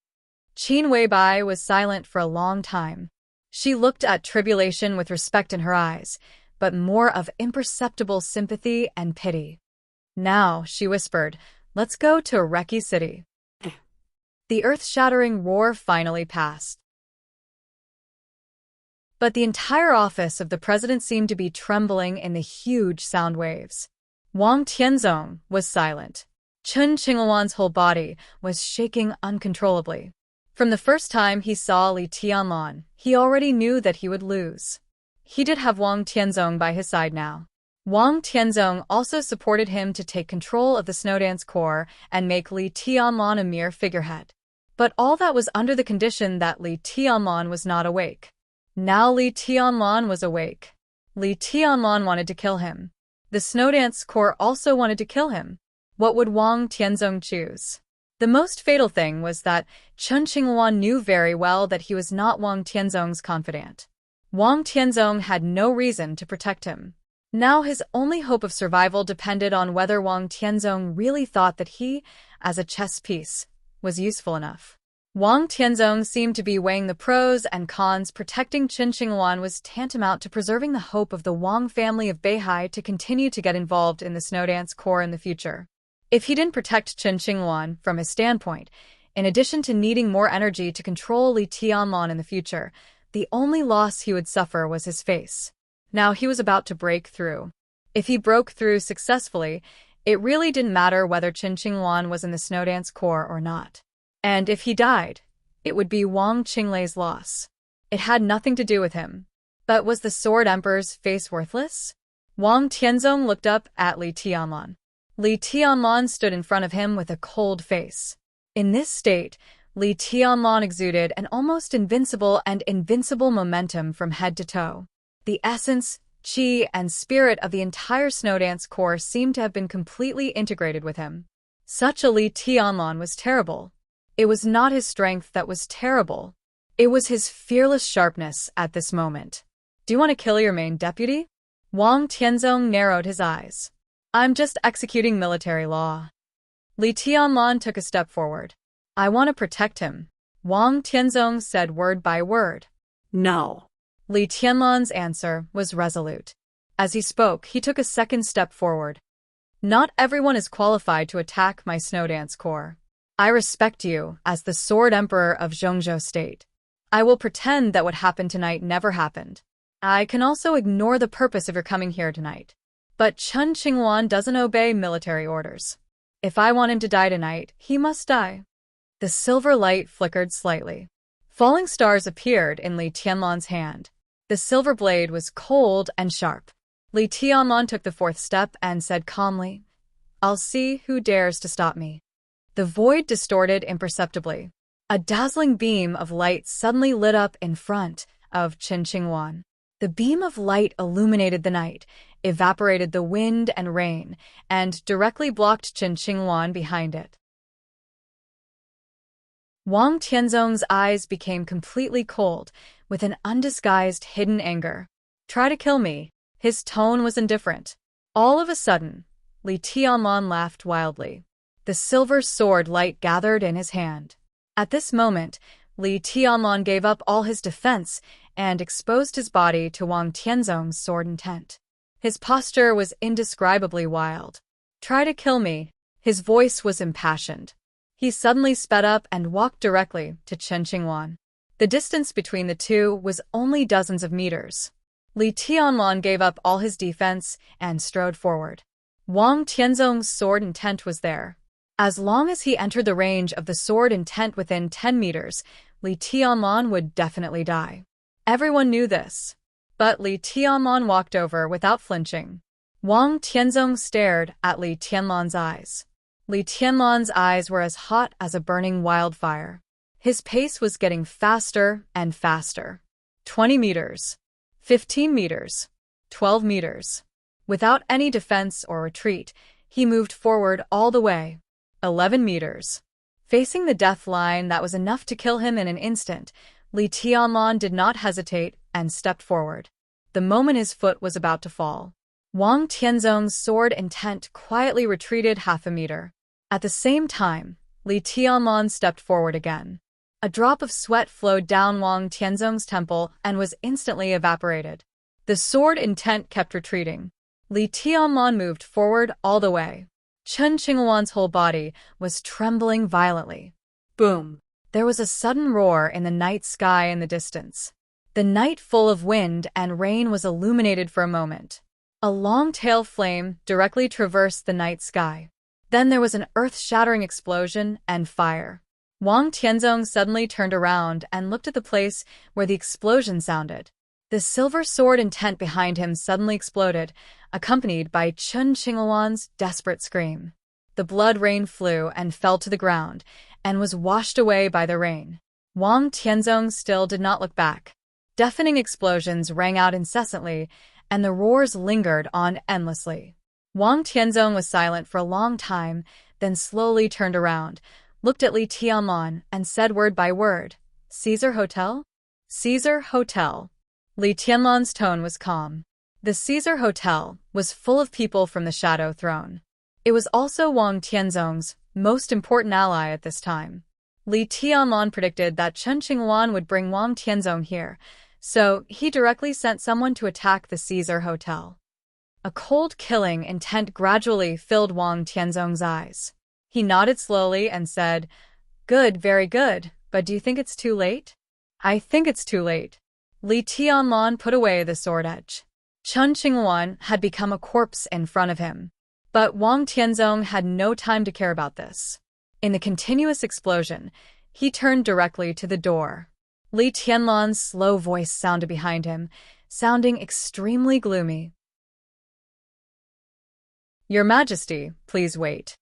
Qin Weibai was silent for a long time. She looked at Tribulation with respect in her eyes, but more of imperceptible sympathy and pity. Now, she whispered, Let's go to Reki City. The earth-shattering roar finally passed. But the entire office of the president seemed to be trembling in the huge sound waves. Wang Tianzong was silent. Chen Qingluan's whole body was shaking uncontrollably. From the first time he saw Li Tianlan, he already knew that he would lose. He did have Wang Tianzong by his side now. Wang Tianzong also supported him to take control of the Snowdance Corps and make Li Tianlan a mere figurehead. But all that was under the condition that Li Tianlan was not awake. Now Li Tianlan was awake. Li Tianlan wanted to kill him. The Snowdance Corps also wanted to kill him. What would Wang Tianzong choose? The most fatal thing was that Chen Qingluan knew very well that he was not Wang Tianzong's confidant. Wang Tianzong had no reason to protect him. Now his only hope of survival depended on whether Wang Tianzong really thought that he, as a chess piece, was useful enough. Wang Tianzong seemed to be weighing the pros and cons. Protecting Qin Shenghuan was tantamount to preserving the hope of the Wang family of Beihai to continue to get involved in the Snowdance Corps in the future. If he didn't protect Qin Shenghuan from his standpoint, in addition to needing more energy to control Li Tianlan in the future, the only loss he would suffer was his face. Now he was about to break through. If he broke through successfully, it really didn't matter whether Qin Shenghuan was in the Snowdance Corps or not. And if he died, it would be Wang Qinglei's loss. It had nothing to do with him. But was the Sword Emperor's face worthless? Wang Tianzong looked up at Li Tianlan. Li Tianlan stood in front of him with a cold face. In this state, Li Tianlan exuded an almost invincible momentum from head to toe. The essence, qi, and spirit of the entire Snowdance Corps seemed to have been completely integrated with him. Such a Li Tianlan was terrible. It was not his strength that was terrible. It was his fearless sharpness at this moment. Do you want to kill your main deputy? Wang Tianzong narrowed his eyes. I'm just executing military law. Li Tianlan took a step forward. I want to protect him. Wang Tianzong said word by word. No. Li Tianlan's answer was resolute. As he spoke, he took a second step forward. Not everyone is qualified to attack my Snowdance Corps. I respect you as the Sword Emperor of Zhongzhou State. I will pretend that what happened tonight never happened. I can also ignore the purpose of your coming here tonight. But Qin Shenghuan doesn't obey military orders. If I want him to die tonight, he must die. The silver light flickered slightly. Falling stars appeared in Li Tianlan's hand. The silver blade was cold and sharp. Li Tianlan took the fourth step and said calmly, I'll see who dares to stop me. The void distorted imperceptibly. A dazzling beam of light suddenly lit up in front of Qin Shenghuan. The beam of light illuminated the night, evaporated the wind and rain, and directly blocked Qin Shenghuan behind it. Wang Tianzong's eyes became completely cold, with an undisguised hidden anger. Try to kill me. His tone was indifferent. All of a sudden, Li Tianlan laughed wildly. The silver sword light gathered in his hand. At this moment, Li Tianlan gave up all his defense and exposed his body to Wang Tianzong's sword intent. His posture was indescribably wild. Try to kill me. His voice was impassioned. He suddenly sped up and walked directly to Qin Shenghuan. The distance between the two was only dozens of meters. Li Tianlan gave up all his defense and strode forward. Wang Tianzong's sword intent was there. As long as he entered the range of the sword intent within 10 meters, Li Tianlan would definitely die. Everyone knew this. But Li Tianlan walked over without flinching. Wang Tianzong stared at Li Tianlan's eyes. Li Tianlan's eyes were as hot as a burning wildfire. His pace was getting faster and faster. 20 meters. 15 meters. 12 meters. Without any defense or retreat, he moved forward all the way. 11 meters. Facing the death line that was enough to kill him in an instant, Li Tianlan did not hesitate and stepped forward. The moment his foot was about to fall, Wang Tianzong's sword intent quietly retreated half a meter. At the same time, Li Tianlan stepped forward again. A drop of sweat flowed down Wang Tianzong's temple and was instantly evaporated. The sword intent kept retreating. Li Tianlan moved forward all the way. Qin Shenghuan's whole body was trembling violently. Boom. There was a sudden roar in the night sky in the distance. The night full of wind and rain was illuminated for a moment. A long tail flame directly traversed the night sky. Then there was an earth-shattering explosion and fire. Wang Tianzong suddenly turned around and looked at the place where the explosion sounded. The silver sword intent behind him suddenly exploded, accompanied by Qin Shenghuan's desperate scream. The blood rain flew and fell to the ground, and was washed away by the rain. Wang Tianzong still did not look back. Deafening explosions rang out incessantly, and the roars lingered on endlessly. Wang Tianzong was silent for a long time, then slowly turned around, looked at Li Tianlan, and said word by word, "Caesar Hotel?" "Caesar Hotel." Li Tianlan's tone was calm. The Caesar Hotel was full of people from the Shadow Throne. It was also Wang Tianzong's most important ally at this time. Li Tianlan predicted that Chen Qingwan would bring Wang Tianzong here, so he directly sent someone to attack the Caesar Hotel. A cold killing intent gradually filled Wang Tianzong's eyes. He nodded slowly and said, "Good, very good, but do you think it's too late?" "I think it's too late." Li Tianlan put away the sword edge. Chen Qingwan had become a corpse in front of him. But Wang Tianzong had no time to care about this. In the continuous explosion, he turned directly to the door. Li Tianlan's slow voice sounded behind him, sounding extremely gloomy. "Your Majesty, please wait."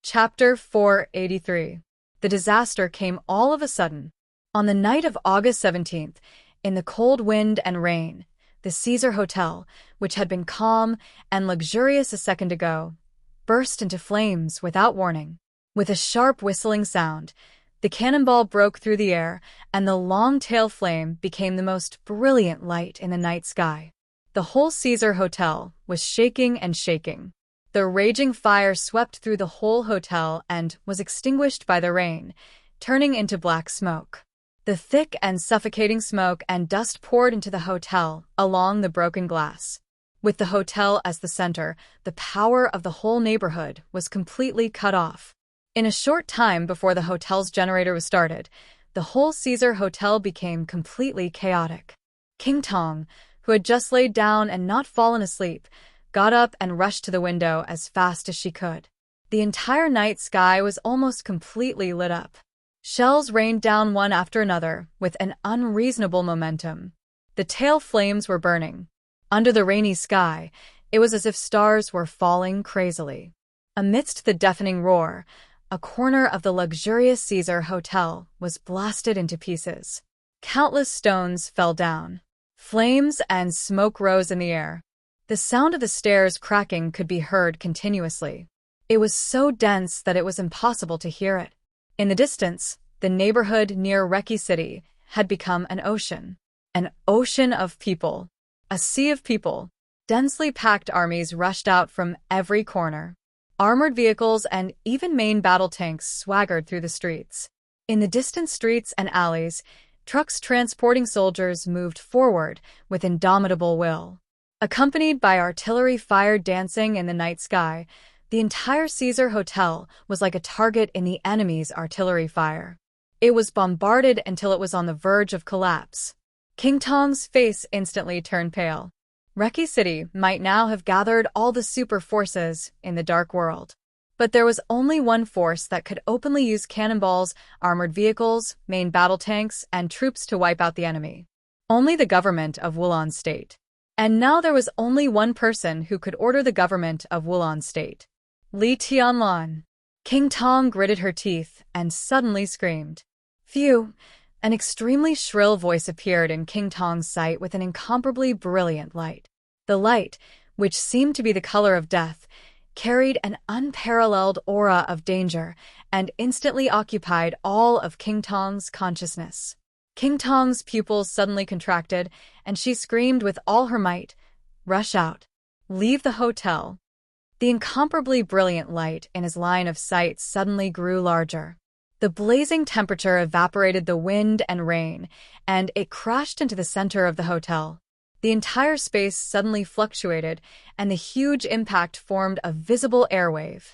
Chapter 483. The disaster came all of a sudden. On the night of August 17th, in the cold wind and rain, the Caesar Hotel, which had been calm and luxurious a second ago, burst into flames without warning. With a sharp whistling sound, the cannonball broke through the air, and the long tail flame became the most brilliant light in the night sky. The whole Caesar Hotel was shaking and shaking. The raging fire swept through the whole hotel and was extinguished by the rain, turning into black smoke. The thick and suffocating smoke and dust poured into the hotel along the broken glass. With the hotel as the center, the power of the whole neighborhood was completely cut off. In a short time before the hotel's generator was started, the whole Caesar Hotel became completely chaotic. King Tong, who had just laid down and not fallen asleep, got up and rushed to the window as fast as she could. The entire night sky was almost completely lit up. Shells rained down one after another with an unreasonable momentum. The tail flames were burning. Under the rainy sky, it was as if stars were falling crazily. Amidst the deafening roar, a corner of the luxurious Caesar Hotel was blasted into pieces. Countless stones fell down. Flames and smoke rose in the air. The sound of the stairs cracking could be heard continuously. It was so dense that it was impossible to hear it. In the distance, the neighborhood near Recce City had become an ocean of people, a sea of people. Densely packed armies rushed out from every corner. Armored vehicles and even main battle tanks swaggered through the streets. In the distant streets and alleys, trucks transporting soldiers moved forward with indomitable will. Accompanied by artillery fire dancing in the night sky, the entire Caesar Hotel was like a target in the enemy's artillery fire. It was bombarded until it was on the verge of collapse. King Tong's face instantly turned pale. Recce City might now have gathered all the super forces in the dark world. But there was only one force that could openly use cannonballs, armored vehicles, main battle tanks, and troops to wipe out the enemy. Only the government of Wulan State. And now there was only one person who could order the government of Wulan State. Li Tianlan. King Tong gritted her teeth and suddenly screamed. Phew! An extremely shrill voice appeared in King Tong's sight with an incomparably brilliant light. The light, which seemed to be the color of death, carried an unparalleled aura of danger and instantly occupied all of King Tong's consciousness. King Tong's pupils suddenly contracted, and she screamed with all her might, "Rush out! Leave the hotel!" The incomparably brilliant light in his line of sight suddenly grew larger. The blazing temperature evaporated the wind and rain, and it crashed into the center of the hotel. The entire space suddenly fluctuated, and the huge impact formed a visible airwave.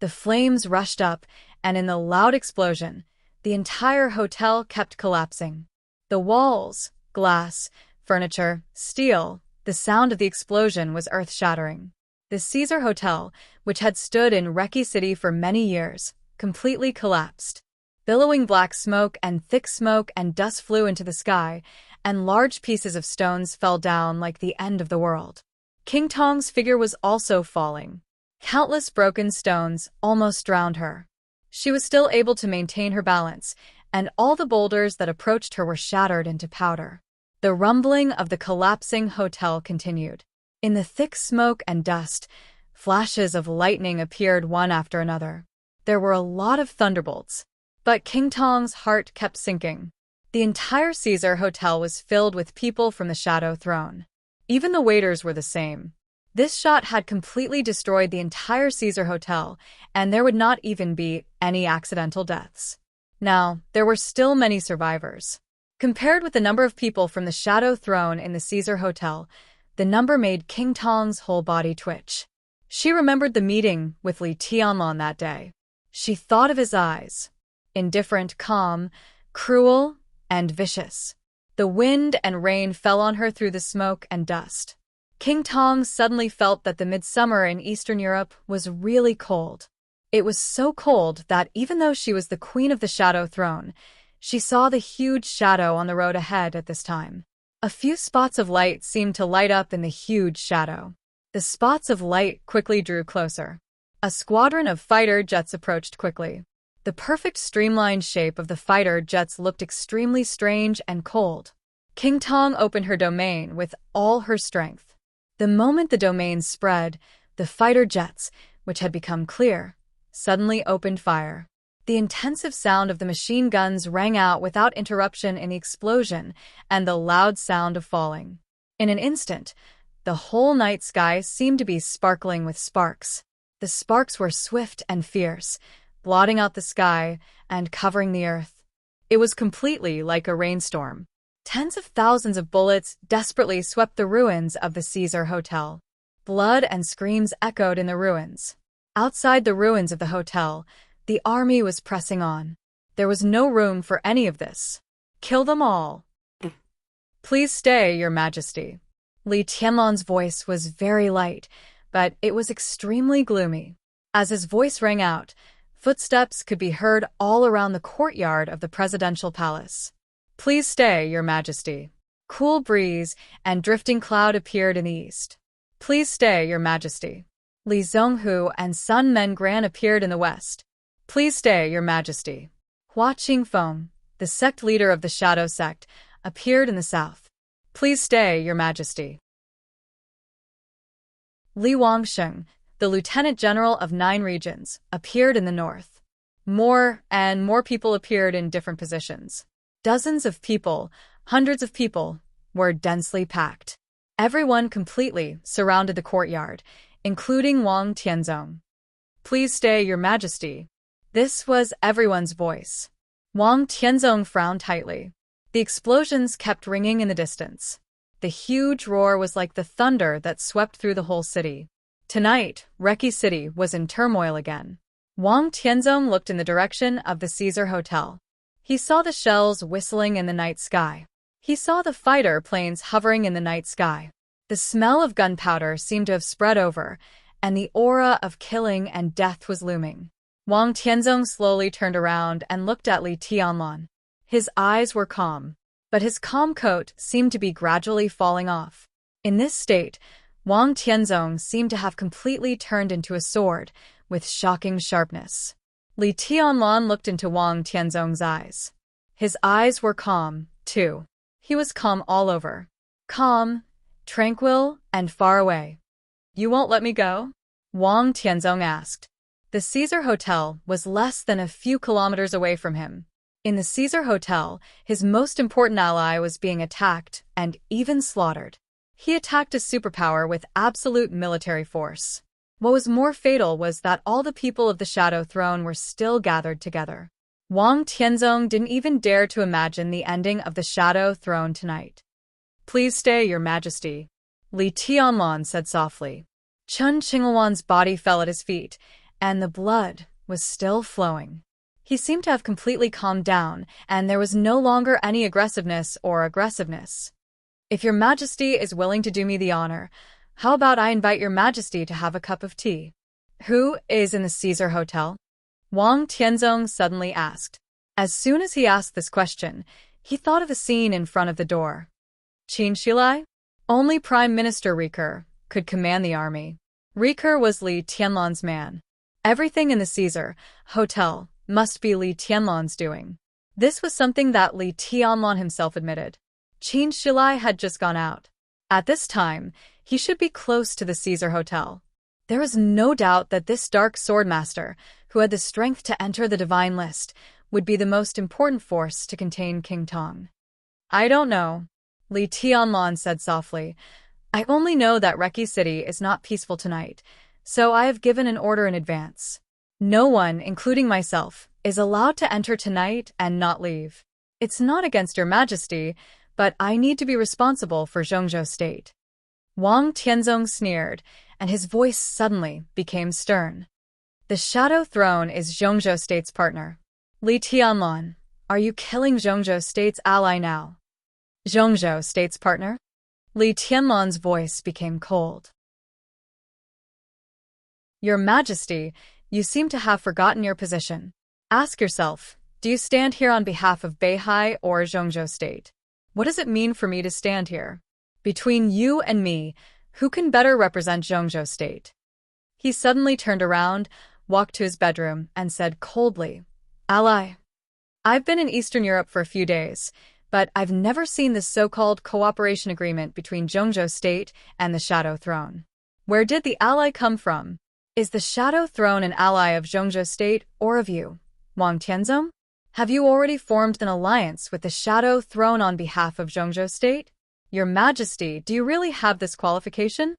The flames rushed up, and in the loud explosion, the entire hotel kept collapsing. The walls, glass, furniture, steel, the sound of the explosion was earth-shattering. The Caesar Hotel, which had stood in Recce City for many years, completely collapsed. Billowing black smoke and thick smoke and dust flew into the sky, and large pieces of stones fell down like the end of the world. King Tong's figure was also falling. Countless broken stones almost drowned her. She was still able to maintain her balance, and all the boulders that approached her were shattered into powder. The rumbling of the collapsing hotel continued. In the thick smoke and dust, flashes of lightning appeared one after another. There were a lot of thunderbolts. But King Tong's heart kept sinking. The entire Caesar Hotel was filled with people from the Shadow Throne. Even the waiters were the same. This shot had completely destroyed the entire Caesar Hotel, and there would not even be any accidental deaths. Now, there were still many survivors. Compared with the number of people from the Shadow Throne in the Caesar Hotel, the number made King Tong's whole body twitch. She remembered the meeting with Li Tianlan that day. She thought of his eyes. Indifferent, calm, cruel, and vicious. The wind and rain fell on her through the smoke and dust. King Tong suddenly felt that the midsummer in Eastern Europe was really cold. It was so cold that even though she was the queen of the Shadow Throne, she saw the huge shadow on the road ahead at this time. A few spots of light seemed to light up in the huge shadow. The spots of light quickly drew closer. A squadron of fighter jets approached quickly. The perfect streamlined shape of the fighter jets looked extremely strange and cold. King Tong opened her domain with all her strength. The moment the domain spread, the fighter jets, which had become clear, suddenly opened fire. The intensive sound of the machine guns rang out without interruption in the explosion and the loud sound of falling. In an instant, the whole night sky seemed to be sparkling with sparks. The sparks were swift and fierce, blotting out the sky and covering the earth. It was completely like a rainstorm. Tens of thousands of bullets desperately swept the ruins of the Caesar Hotel. Blood and screams echoed in the ruins. Outside the ruins of the hotel, the army was pressing on. There was no room for any of this. Kill them all. Please stay, Your Majesty. Li Tianlan's voice was very light, but it was extremely gloomy. As his voice rang out, footsteps could be heard all around the courtyard of the presidential palace. Please stay, Your Majesty. Cool breeze and drifting cloud appeared in the east. Please stay, Your Majesty. Li Zhonghu and Sun Mengran appeared in the west. Please stay, Your Majesty. Hua Qingfeng, the sect leader of the Shadow Sect, appeared in the south. Please stay, Your Majesty. Li Wangsheng, the Lieutenant General of 9 regions, appeared in the north. More and more people appeared in different positions. Dozens of people, hundreds of people, were densely packed. Everyone completely surrounded the courtyard, including Wang Tianzong. Please stay, Your Majesty. This was everyone's voice. Wang Tianzong frowned tightly. The explosions kept ringing in the distance. The huge roar was like the thunder that swept through the whole city. Tonight, Reki City was in turmoil again. Wang Tianzong looked in the direction of the Caesar Hotel. He saw the shells whistling in the night sky. He saw the fighter planes hovering in the night sky. The smell of gunpowder seemed to have spread over, and the aura of killing and death was looming. Wang Tianzong slowly turned around and looked at Li Tianlan. His eyes were calm, but his calm coat seemed to be gradually falling off. In this state, Wang Tianzong seemed to have completely turned into a sword, with shocking sharpness. Li Tianlan looked into Wang Tianzong's eyes. His eyes were calm, too. He was calm all over. Calm, tranquil, and far away. You won't let me go? Wang Tianzong asked. The Caesar Hotel was less than a few kilometers away from him. In the Caesar Hotel, his most important ally was being attacked and even slaughtered. He attacked a superpower with absolute military force. What was more fatal was that all the people of the Shadow Throne were still gathered together. Wang Tianzong didn't even dare to imagine the ending of the Shadow Throne tonight. Please stay, Your Majesty, Li Tianlan said softly. Chun Qingluan's body fell at his feet, and the blood was still flowing. He seemed to have completely calmed down, and there was no longer any aggressiveness. If Your Majesty is willing to do me the honor, how about I invite Your Majesty to have a cup of tea? Who is in the Caesar Hotel? Wang Tianzong suddenly asked. As soon as he asked this question, he thought of a scene in front of the door. Qin Shilai? Only Prime Minister Riker could command the army. Riker was Li Tianlan's man. Everything in the Caesar Hotel must be Li Tianlan's doing. This was something that Li Tianlan himself admitted. Qin Shilai had just gone out. At this time, he should be close to the Caesar Hotel. There was no doubt that this dark swordmaster, who had the strength to enter the divine list, would be the most important force to contain King Tong. I don't know, Li Tianlan said softly, I only know that Reki City is not peaceful tonight, so I have given an order in advance. No one, including myself, is allowed to enter tonight and not leave. It's not against your majesty, but I need to be responsible for Zhongzhou State. Wang Tianzong sneered, and his voice suddenly became stern. The Shadow Throne is Zhongzhou State's partner. Li Tianlan, are you killing Zhongzhou State's ally now? Zhongzhou State's partner? Li Tianlan's voice became cold. Your Majesty, you seem to have forgotten your position. Ask yourself, do you stand here on behalf of Beihai or Zhongzhou State? What does it mean for me to stand here? Between you and me, who can better represent Zhongzhou State? He suddenly turned around, walked to his bedroom, and said coldly, Ally. I've been in Eastern Europe for a few days, but I've never seen this so-called cooperation agreement between Zhongzhou State and the Shadow Throne. Where did the ally come from? Is the Shadow Throne an ally of Zhongzhou State or of you, Wang Tianzong? Have you already formed an alliance with the Shadow Throne on behalf of Zhongzhou State? Your Majesty, do you really have this qualification?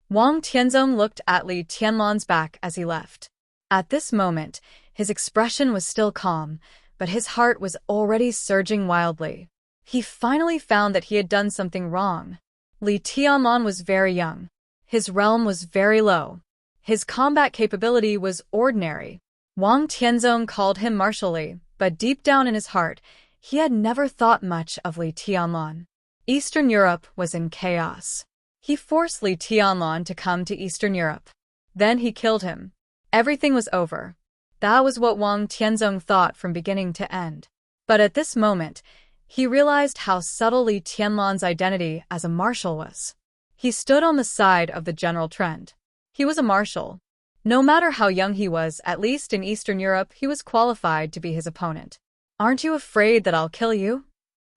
Wang Tianzong looked at Li Tianlan's back as he left. At this moment, his expression was still calm, but his heart was already surging wildly. He finally found that he had done something wrong. Li Tianlan was very young. His realm was very low. His combat capability was ordinary. Wang Tianzong called him martially, but deep down in his heart, he had never thought much of Li Tianlan. Eastern Europe was in chaos. He forced Li Tianlan to come to Eastern Europe. Then he killed him. Everything was over. That was what Wang Tianzong thought from beginning to end. But at this moment, he realized how subtle Li Tianlan's identity as a marshal was. He stood on the side of the general trend. He was a marshal. No matter how young he was, at least in Eastern Europe, he was qualified to be his opponent. Aren't you afraid that I'll kill you?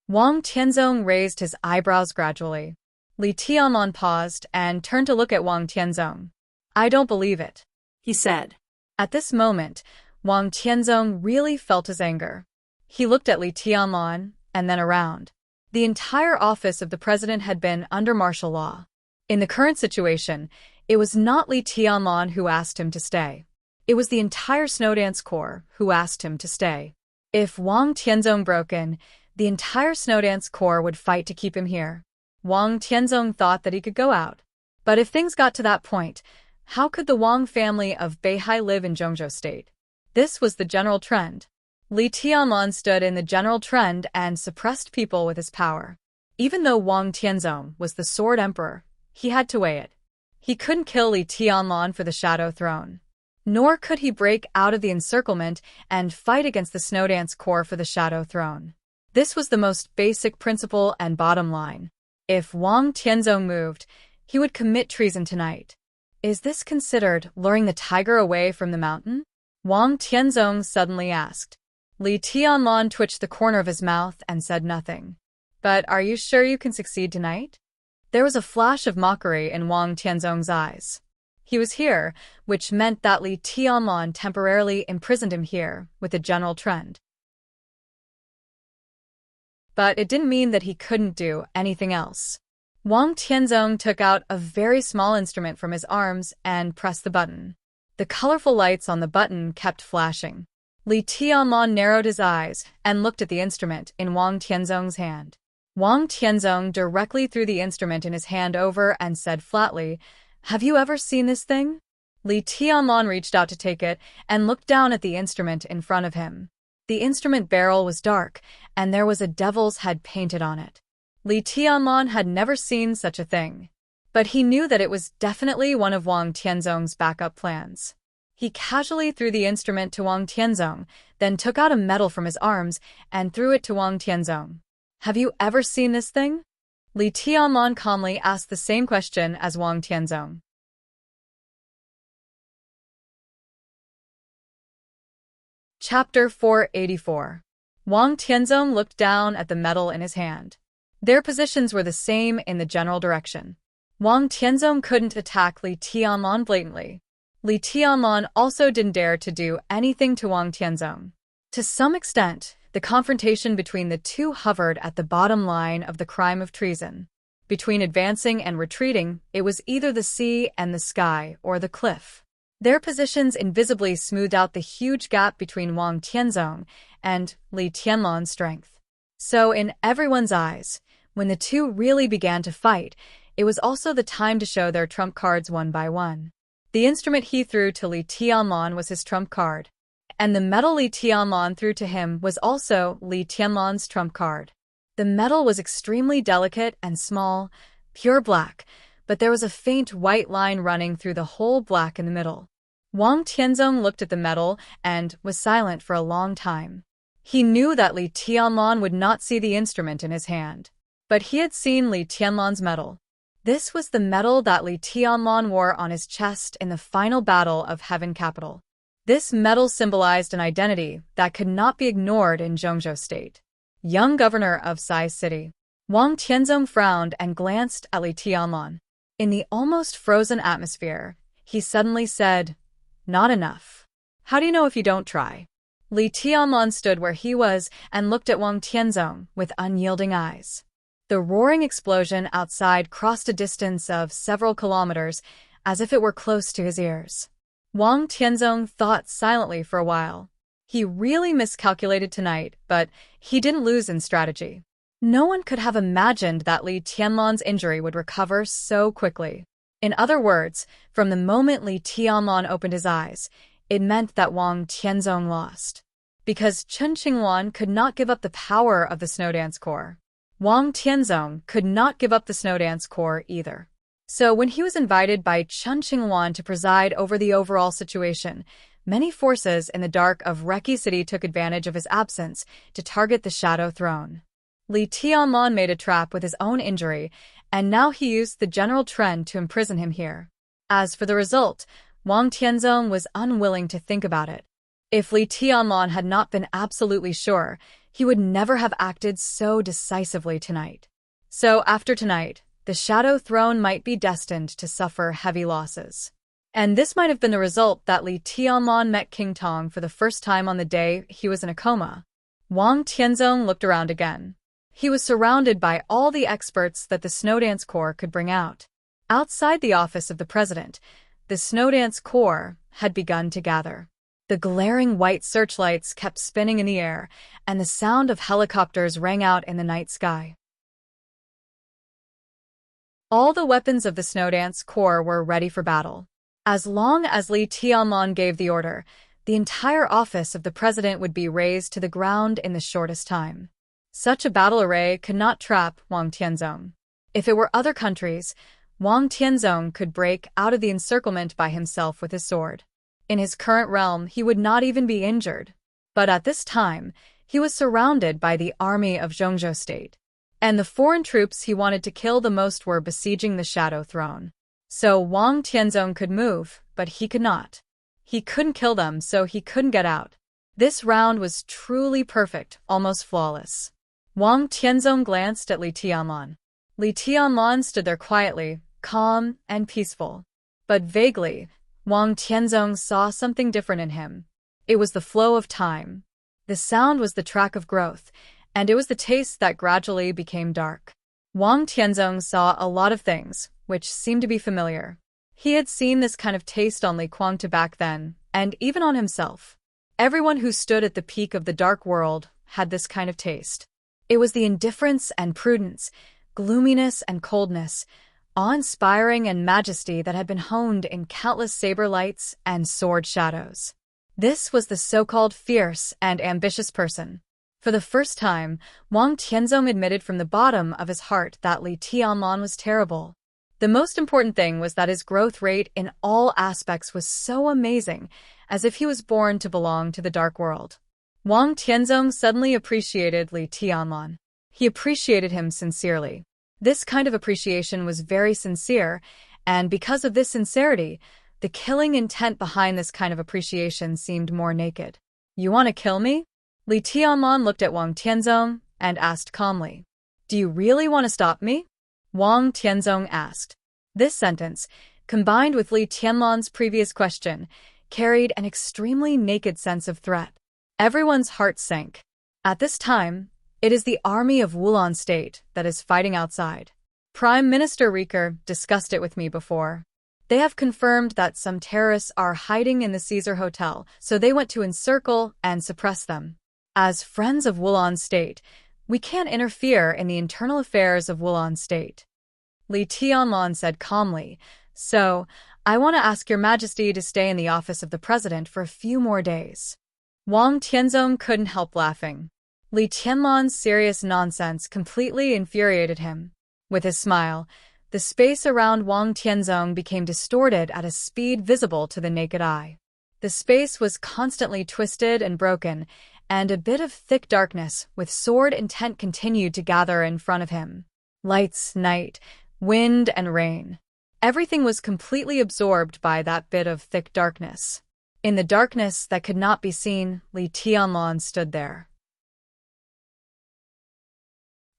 Wang Tianzong raised his eyebrows gradually. Li Tianlan paused and turned to look at Wang Tianzong. I don't believe it, he said. At this moment, Wang Tianzong really felt his anger. He looked at Li Tianlan and then around. The entire office of the president had been under martial law. In the current situation, it was not Li Tianlan who asked him to stay. It was the entire Snowdance Corps who asked him to stay. If Wang Tianzong broke in, the entire Snowdance Corps would fight to keep him here. Wang Tianzong thought that he could go out. But if things got to that point, how could the Wang family of Beihai live in Zhongzhou State? This was the general trend. Li Tianlan stood in the general trend and suppressed people with his power. Even though Wang Tianzong was the Sword Emperor, he had to weigh it. He couldn't kill Li Tianlan for the Shadow Throne. Nor could he break out of the encirclement and fight against the Snowdance Corps for the Shadow Throne. This was the most basic principle and bottom line. If Wang Tianzong moved, he would commit treason tonight. Is this considered luring the tiger away from the mountain? Wang Tianzong suddenly asked. Li Tianlan twitched the corner of his mouth and said nothing. But are you sure you can succeed tonight? There was a flash of mockery in Wang Tianzong's eyes. He was here, which meant that Li Tianlan temporarily imprisoned him here with the general trend. But it didn't mean that he couldn't do anything else. Wang Tianzong took out a very small instrument from his arms and pressed the button. The colorful lights on the button kept flashing. Li Tianlan narrowed his eyes and looked at the instrument in Wang Tianzong's hand. Wang Tianzong directly threw the instrument in his hand over and said flatly, Have you ever seen this thing? Li Tianlan reached out to take it and looked down at the instrument in front of him. The instrument barrel was dark, and there was a devil's head painted on it. Li Tianlan had never seen such a thing. But he knew that it was definitely one of Wang Tianzong's backup plans. He casually threw the instrument to Wang Tianzong, then took out a medal from his arms and threw it to Wang Tianzong. Have you ever seen this thing? Li Tianlan calmly asked the same question as Wang Tianzong. Chapter 484. Wang Tianzong looked down at the medal in his hand. Their positions were the same in the general direction. Wang Tianzong couldn't attack Li Tianlan blatantly. Li Tianlan also didn't dare to do anything to Wang Tianzong. To some extent, the confrontation between the two hovered at the bottom line of the crime of treason. Between advancing and retreating, it was either the sea and the sky or the cliff. Their positions invisibly smoothed out the huge gap between Wang Tianzong and Li Tianlan's strength. So in everyone's eyes, when the two really began to fight, it was also the time to show their trump cards one by one. The instrument he threw to Li Tianlan was his trump card, and the metal Li Tianlan threw to him was also Li Tianlan's trump card. The metal was extremely delicate and small, pure black, but there was a faint white line running through the whole black in the middle. Wang Tianzong looked at the metal and was silent for a long time. He knew that Li Tianlan would not see the instrument in his hand, but he had seen Li Tianlan's medal. This was the medal that Li Tianlan wore on his chest in the final battle of Heaven Capital. This medal symbolized an identity that could not be ignored in Zhongzhou State. Young governor of Sai City. Wang Tianzong frowned and glanced at Li Tianlan. In the almost frozen atmosphere, he suddenly said, "Not enough. How do you know if you don't try?" Li Tianlan stood where he was and looked at Wang Tianzong with unyielding eyes. The roaring explosion outside crossed a distance of several kilometers, as if it were close to his ears. Wang Tianzong thought silently for a while. He really miscalculated tonight, but he didn't lose in strategy. No one could have imagined that Li Tianlan's injury would recover so quickly. In other words, from the moment Li Tianlan opened his eyes, it meant that Wang Tianzong lost. Because Chen Qingwan could not give up the power of the Snowdance Corps. Wang Tianzong could not give up the Snowdance Corps either. So when he was invited by Chen Qingwan to preside over the overall situation, many forces in the dark of Reki City took advantage of his absence to target the Shadow Throne. Li Tianlan made a trap with his own injury, and now he used the general trend to imprison him here. As for the result, Wang Tianzong was unwilling to think about it. If Li Tianlan had not been absolutely sure, he would never have acted so decisively tonight. So after tonight, the Shadow Throne might be destined to suffer heavy losses. And this might have been the result that Li Tianlan met King Tong for the first time on the day he was in a coma. Wang Tianzong looked around again. He was surrounded by all the experts that the Snowdance Corps could bring out. Outside the office of the president, the Snowdance Corps had begun to gather. The glaring white searchlights kept spinning in the air, and the sound of helicopters rang out in the night sky. All the weapons of the Snowdance Corps were ready for battle. As long as Li Tianlan gave the order, the entire office of the president would be razed to the ground in the shortest time. Such a battle array could not trap Wang Tianzong. If it were other countries, Wang Tianzong could break out of the encirclement by himself with his sword. In his current realm, he would not even be injured. But at this time, he was surrounded by the army of Zhongzhou State. And the foreign troops he wanted to kill the most were besieging the Shadow Throne. So Wang Tianzong could move, but he could not. He couldn't kill them, so he couldn't get out. This round was truly perfect, almost flawless. Wang Tianzong glanced at Li Tianlan. Li Tianlan stood there quietly, calm and peaceful. But vaguely, Wang Tianzong saw something different in him. It was the flow of time. The sound was the track of growth, and it was the taste that gradually became dark. Wang Tianzong saw a lot of things, which seemed to be familiar. He had seen this kind of taste on Li Kuangta back then, and even on himself. Everyone who stood at the peak of the dark world had this kind of taste. It was the indifference and prudence, gloominess and coldness, awe-inspiring and majesty that had been honed in countless saber lights and sword shadows. This was the so-called fierce and ambitious person. For the first time, Wang Tianzong admitted from the bottom of his heart that Li Tianlan was terrible. The most important thing was that his growth rate in all aspects was so amazing, as if he was born to belong to the dark world. Wang Tianzong suddenly appreciated Li Tianlan. He appreciated him sincerely. This kind of appreciation was very sincere, and because of this sincerity, the killing intent behind this kind of appreciation seemed more naked. "You want to kill me?" Li Tianlan looked at Wang Tianzong and asked calmly. "Do you really want to stop me?" Wang Tianzong asked. This sentence, combined with Li Tianlan's previous question, carried an extremely naked sense of threat. Everyone's heart sank. At this time, it is the army of Wulan State that is fighting outside. Prime Minister Rieker discussed it with me before. They have confirmed that some terrorists are hiding in the Caesar Hotel, so they went to encircle and suppress them. As friends of Wulan State, we can't interfere in the internal affairs of Wulan State. Li Tianlan said calmly, so, I want to ask Your Majesty to stay in the office of the President for a few more days. Wang Tianzong couldn't help laughing. Li Tianlan's serious nonsense completely infuriated him. With his smile, the space around Wang Tianzong became distorted at a speed visible to the naked eye. The space was constantly twisted and broken, and a bit of thick darkness with sword intent continued to gather in front of him. Lights, night, wind, and rain. Everything was completely absorbed by that bit of thick darkness. In the darkness that could not be seen, Li Tianlan stood there.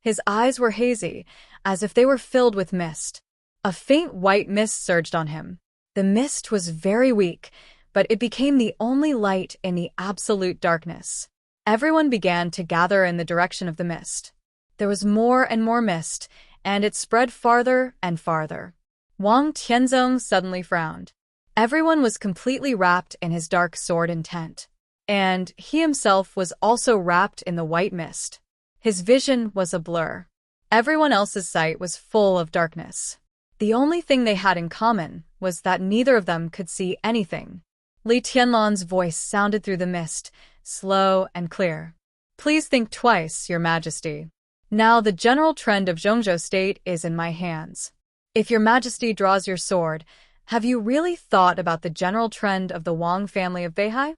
His eyes were hazy, as if they were filled with mist. A faint white mist surged on him. The mist was very weak, but it became the only light in the absolute darkness. Everyone began to gather in the direction of the mist. There was more and more mist, and it spread farther and farther. Wang Tianzong suddenly frowned. Everyone was completely wrapped in his dark sword intent, and he himself was also wrapped in the white mist. His vision was a blur. Everyone else's sight was full of darkness. The only thing they had in common was that neither of them could see anything. Li Tianlan's voice sounded through the mist, slow and clear. Please think twice, Your Majesty. Now the general trend of Zhongzhou State is in my hands. If Your Majesty draws your sword, have you really thought about the general trend of the Wang family of Beihai?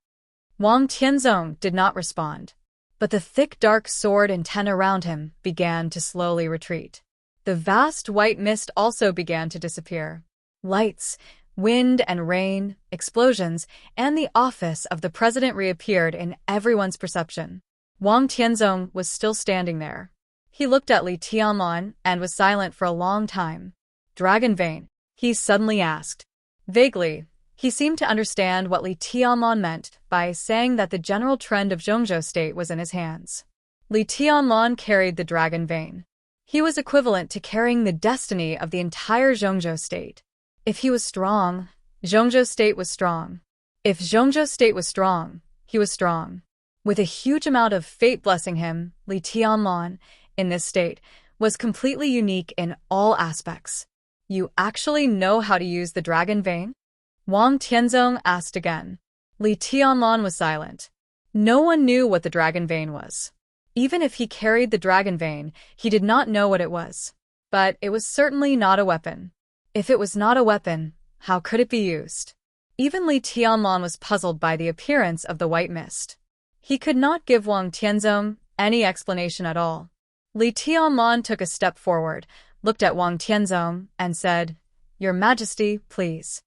Wang Tianzong did not respond, but the thick dark sword intent around him began to slowly retreat. The vast white mist also began to disappear. Lights, wind and rain, explosions, and the office of the president reappeared in everyone's perception. Wang Tianzong was still standing there. He looked at Li Tianlan and was silent for a long time. Dragon vein, he suddenly asked. Vaguely, he seemed to understand what Li Tianlan meant by saying that the general trend of Zhongzhou State was in his hands. Li Tianlan carried the dragon vein. He was equivalent to carrying the destiny of the entire Zhongzhou State. If he was strong, Zhongzhou State was strong. If Zhongzhou State was strong, he was strong. With a huge amount of fate blessing him, Li Tianlan, in this state, was completely unique in all aspects. You actually know how to use the dragon vein? Wang Tianzong asked again. Li Tianlan was silent. No one knew what the dragon vein was. Even if he carried the dragon vein, he did not know what it was. But it was certainly not a weapon. If it was not a weapon, how could it be used? Even Li Tianlan was puzzled by the appearance of the white mist. He could not give Wang Tianzong any explanation at all. Li Tianlan took a step forward, looked at Wang Tianzong, and said, Your Majesty, please.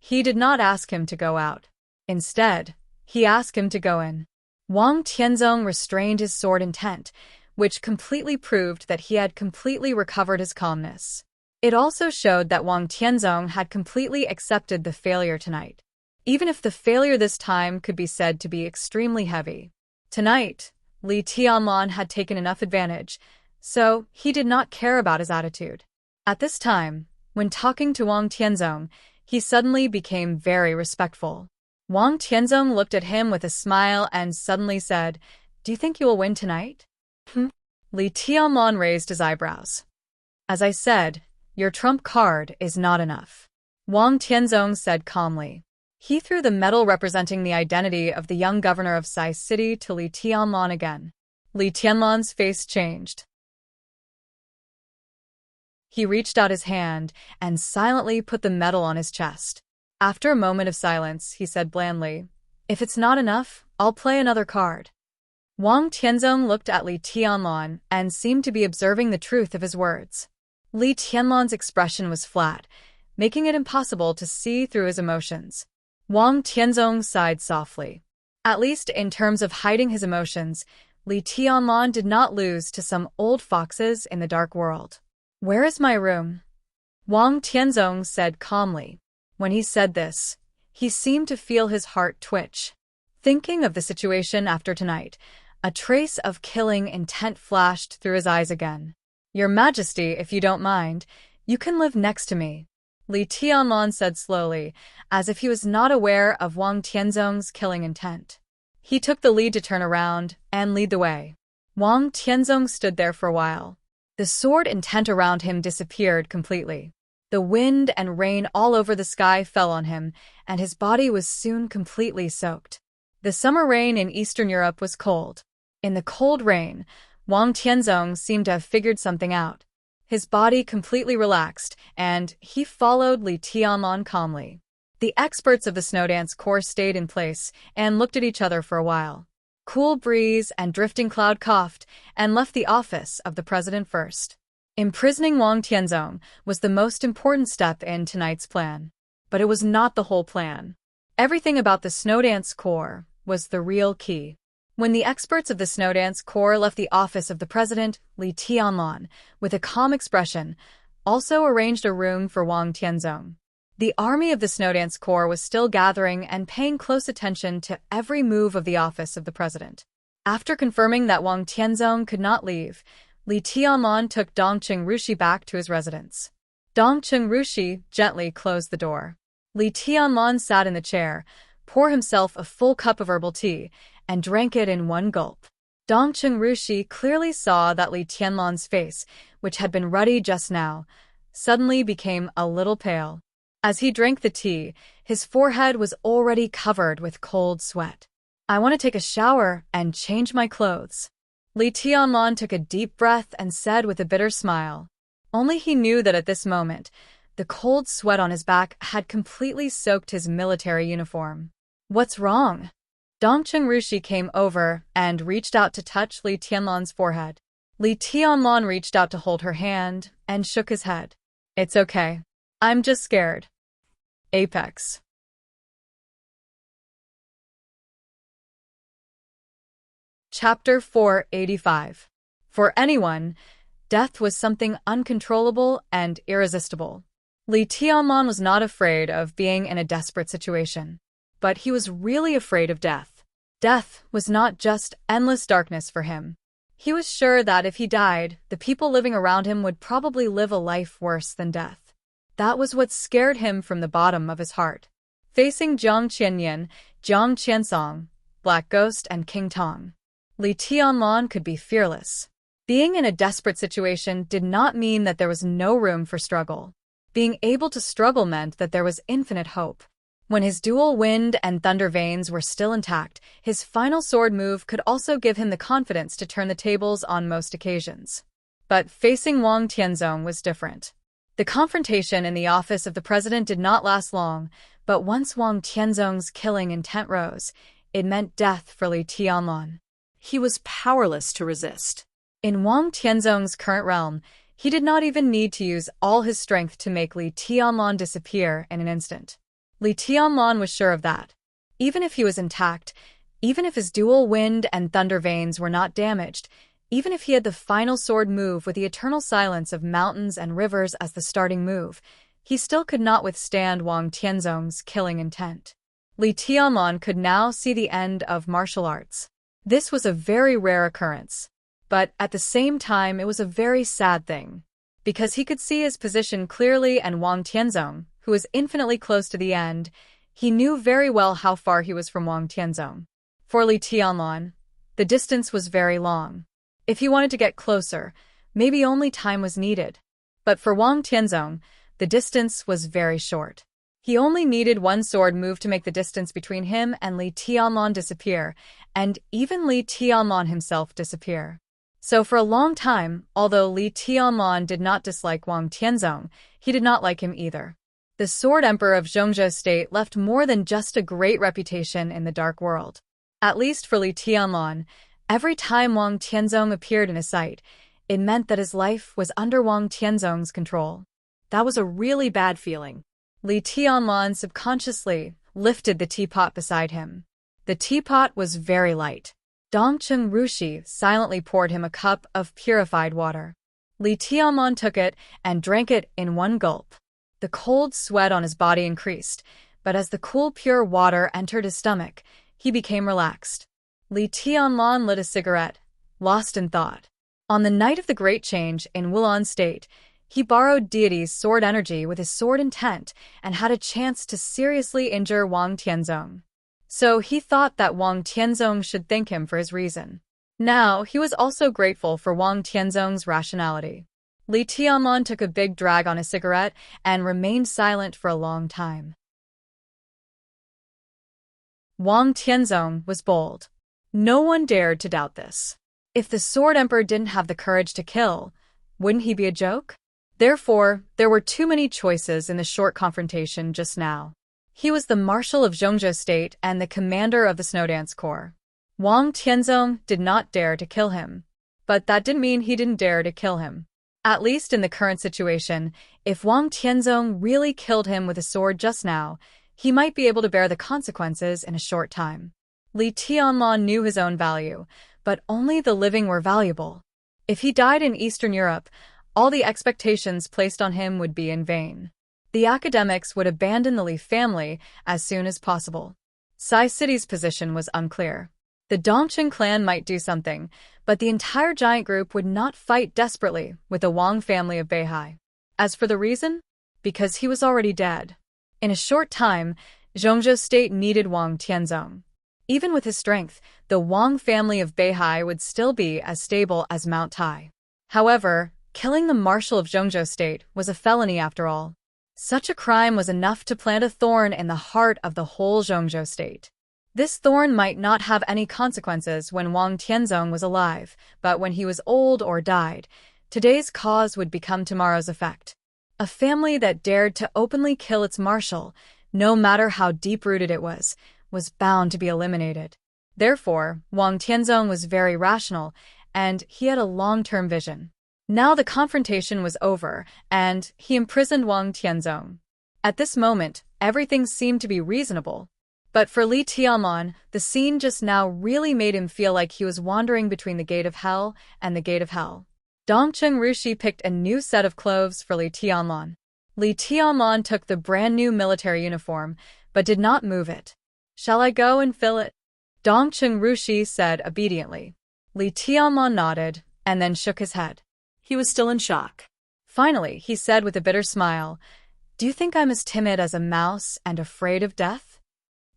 He did not ask him to go out. Instead, he asked him to go in. Wang Tianzong restrained his sword intent, which completely proved that he had completely recovered his calmness. It also showed that Wang Tianzong had completely accepted the failure tonight, even if the failure this time could be said to be extremely heavy. Tonight, Li Tianlan had taken enough advantage, so he did not care about his attitude. At this time, when talking to Wang Tianzong, he suddenly became very respectful. Wang Tianzong looked at him with a smile and suddenly said, Do you think you will win tonight? Li Tianlan raised his eyebrows. As I said, your trump card is not enough. Wang Tianzong said calmly. He threw the medal representing the identity of the young governor of Sai City to Li Tianlan again. Li Tianlan's face changed. He reached out his hand and silently put the medal on his chest. After a moment of silence, he said blandly, If it's not enough, I'll play another card. Wang Tianzong looked at Li Tianlan and seemed to be observing the truth of his words. Li Tianlan's expression was flat, making it impossible to see through his emotions. Wang Tianzong sighed softly. At least in terms of hiding his emotions, Li Tianlan did not lose to some old foxes in the dark world. Where is my room? Wang Tianzong said calmly. When he said this, he seemed to feel his heart twitch. Thinking of the situation after tonight, a trace of killing intent flashed through his eyes again. Your Majesty, if you don't mind, you can live next to me, Li Tianlong said slowly, as if he was not aware of Wang Tianzong's killing intent. He took the lead to turn around and lead the way. Wang Tianzong stood there for a while. The sword intent around him disappeared completely. The wind and rain all over the sky fell on him, and his body was soon completely soaked. The summer rain in Eastern Europe was cold. In the cold rain, Wang Tianzong seemed to have figured something out. His body completely relaxed, and he followed Li Tianlong calmly. The experts of the snow dance corps stayed in place and looked at each other for a while. Cool breeze and drifting cloud coughed and left the office of the president first. Imprisoning Wang Tianzong was the most important step in tonight's plan. But it was not the whole plan. Everything about the snow dance corps was the real key. When the experts of the snow dance corps left the office of the president, Li Tianlong, with a calm expression, also arranged a room for Wang Tianzong. The army of the snow dance corps was still gathering and paying close attention to every move of the office of the president. After confirming that Wang Tianzong could not leave, Li Tianlong took Dongqing Rushi back to his residence. Dongqing Rushi gently closed the door. Li Tianlong sat in the chair, poured himself a full cup of herbal tea, and drank it in one gulp. Dongqing Rushi clearly saw that Li Tianlong's face, which had been ruddy just now, suddenly became a little pale. As he drank the tea, his forehead was already covered with cold sweat. I want to take a shower and change my clothes. Li Tianlong took a deep breath and said with a bitter smile. Only he knew that at this moment, the cold sweat on his back had completely soaked his military uniform. What's wrong? Dongqing Rushi came over and reached out to touch Li Tianlong's forehead. Li Tianlong reached out to hold her hand and shook his head. It's okay. I'm just scared. Apex. Chapter 485. For anyone, death was something uncontrollable and irresistible. Li Tianlong was not afraid of being in a desperate situation, but he was really afraid of death. Death was not just endless darkness for him. He was sure that if he died, the people living around him would probably live a life worse than death. That was what scared him from the bottom of his heart. Facing Jiang Qianyan, Jiang Qiansong, Black Ghost, and King Tong, Li Tianlong could be fearless. Being in a desperate situation did not mean that there was no room for struggle. Being able to struggle meant that there was infinite hope. When his dual wind and thunder veins were still intact, his final sword move could also give him the confidence to turn the tables on most occasions. But facing Wang Tianzong was different. The confrontation in the office of the president did not last long, but once Wang Tianzong's killing intent rose, it meant death for Li Tianlong. He was powerless to resist. In Wang Tianzong's current realm, he did not even need to use all his strength to make Li Tianlong disappear in an instant. Li Tianlong was sure of that. Even if he was intact, even if his dual wind and thunder veins were not damaged, even if he had the final sword move with the eternal silence of mountains and rivers as the starting move, he still could not withstand Wang Tianzong's killing intent. Li Tianlong could now see the end of martial arts. This was a very rare occurrence. But at the same time, it was a very sad thing. Because he could see his position clearly, and Wang Tianzong, who was infinitely close to the end, he knew very well how far he was from Wang Tianzong. For Li Tianlong, the distance was very long. If he wanted to get closer, maybe only time was needed. But for Wang Tianzong, the distance was very short. He only needed one sword move to make the distance between him and Li Tianlong disappear, and even Li Tianlong himself disappear. So for a long time, although Li Tianlong did not dislike Wang Tianzong, he did not like him either. The Sword Emperor of Zhongzhou State left more than just a great reputation in the dark world. At least for Li Tianlong, every time Wang Tianzong appeared in his sight, it meant that his life was under Wang Tianzong's control. That was a really bad feeling. Li Tianlong subconsciously lifted the teapot beside him. The teapot was very light. Dongqing Rushi silently poured him a cup of purified water. Li Tianlong took it and drank it in one gulp. The cold sweat on his body increased, but as the cool, pure water entered his stomach, he became relaxed. Li Tianlong lit a cigarette, lost in thought. On the night of the Great Change in Wulon State, he borrowed deity's sword energy with his sword intent and had a chance to seriously injure Wang Tianzong. So he thought that Wang Tianzong should thank him for his reason. Now, he was also grateful for Wang Tianzong's rationality. Li Tianlong took a big drag on his cigarette and remained silent for a long time. Wang Tianzong was bold. No one dared to doubt this. If the Sword Emperor didn't have the courage to kill, wouldn't he be a joke? Therefore, there were too many choices in the short confrontation just now. He was the Marshal of Zhongzhou State and the commander of the Snowdance Corps. Wang Tianzong did not dare to kill him. But that didn't mean he didn't dare to kill him. At least in the current situation, if Wang Tianzong really killed him with a sword just now, he might be able to bear the consequences in a short time. Li Tianlong knew his own value, but only the living were valuable. If he died in Eastern Europe, all the expectations placed on him would be in vain. The academics would abandon the Li family as soon as possible. Sai City's position was unclear. The Dongqing clan might do something, but the entire giant group would not fight desperately with the Wang family of Beihai. As for the reason? Because he was already dead. In a short time, Zhongzhou State needed Wang Tianzong. Even with his strength, the Wang family of Beihai would still be as stable as Mount Tai. However, killing the Marshal of Zhongzhou State was a felony after all. Such a crime was enough to plant a thorn in the heart of the whole Zhongzhou State. This thorn might not have any consequences when Wang Tianzong was alive, but when he was old or died, today's cause would become tomorrow's effect. A family that dared to openly kill its marshal, no matter how deep-rooted it was bound to be eliminated. Therefore, Wang Tianzong was very rational, and he had a long-term vision. Now the confrontation was over, and he imprisoned Wang Tianzong. At this moment, everything seemed to be reasonable. But for Li Tianlong, the scene just now really made him feel like he was wandering between the gate of hell and the gate of hell. Dongqing Rushi picked a new set of clothes for Li Tianlong. Li Tianlong took the brand-new military uniform, but did not move it. "Shall I go and fill it?" Dongqing Rushi said obediently. Li Tianlong nodded, and then shook his head. He was still in shock. Finally, he said with a bitter smile, "Do you think I'm as timid as a mouse and afraid of death?"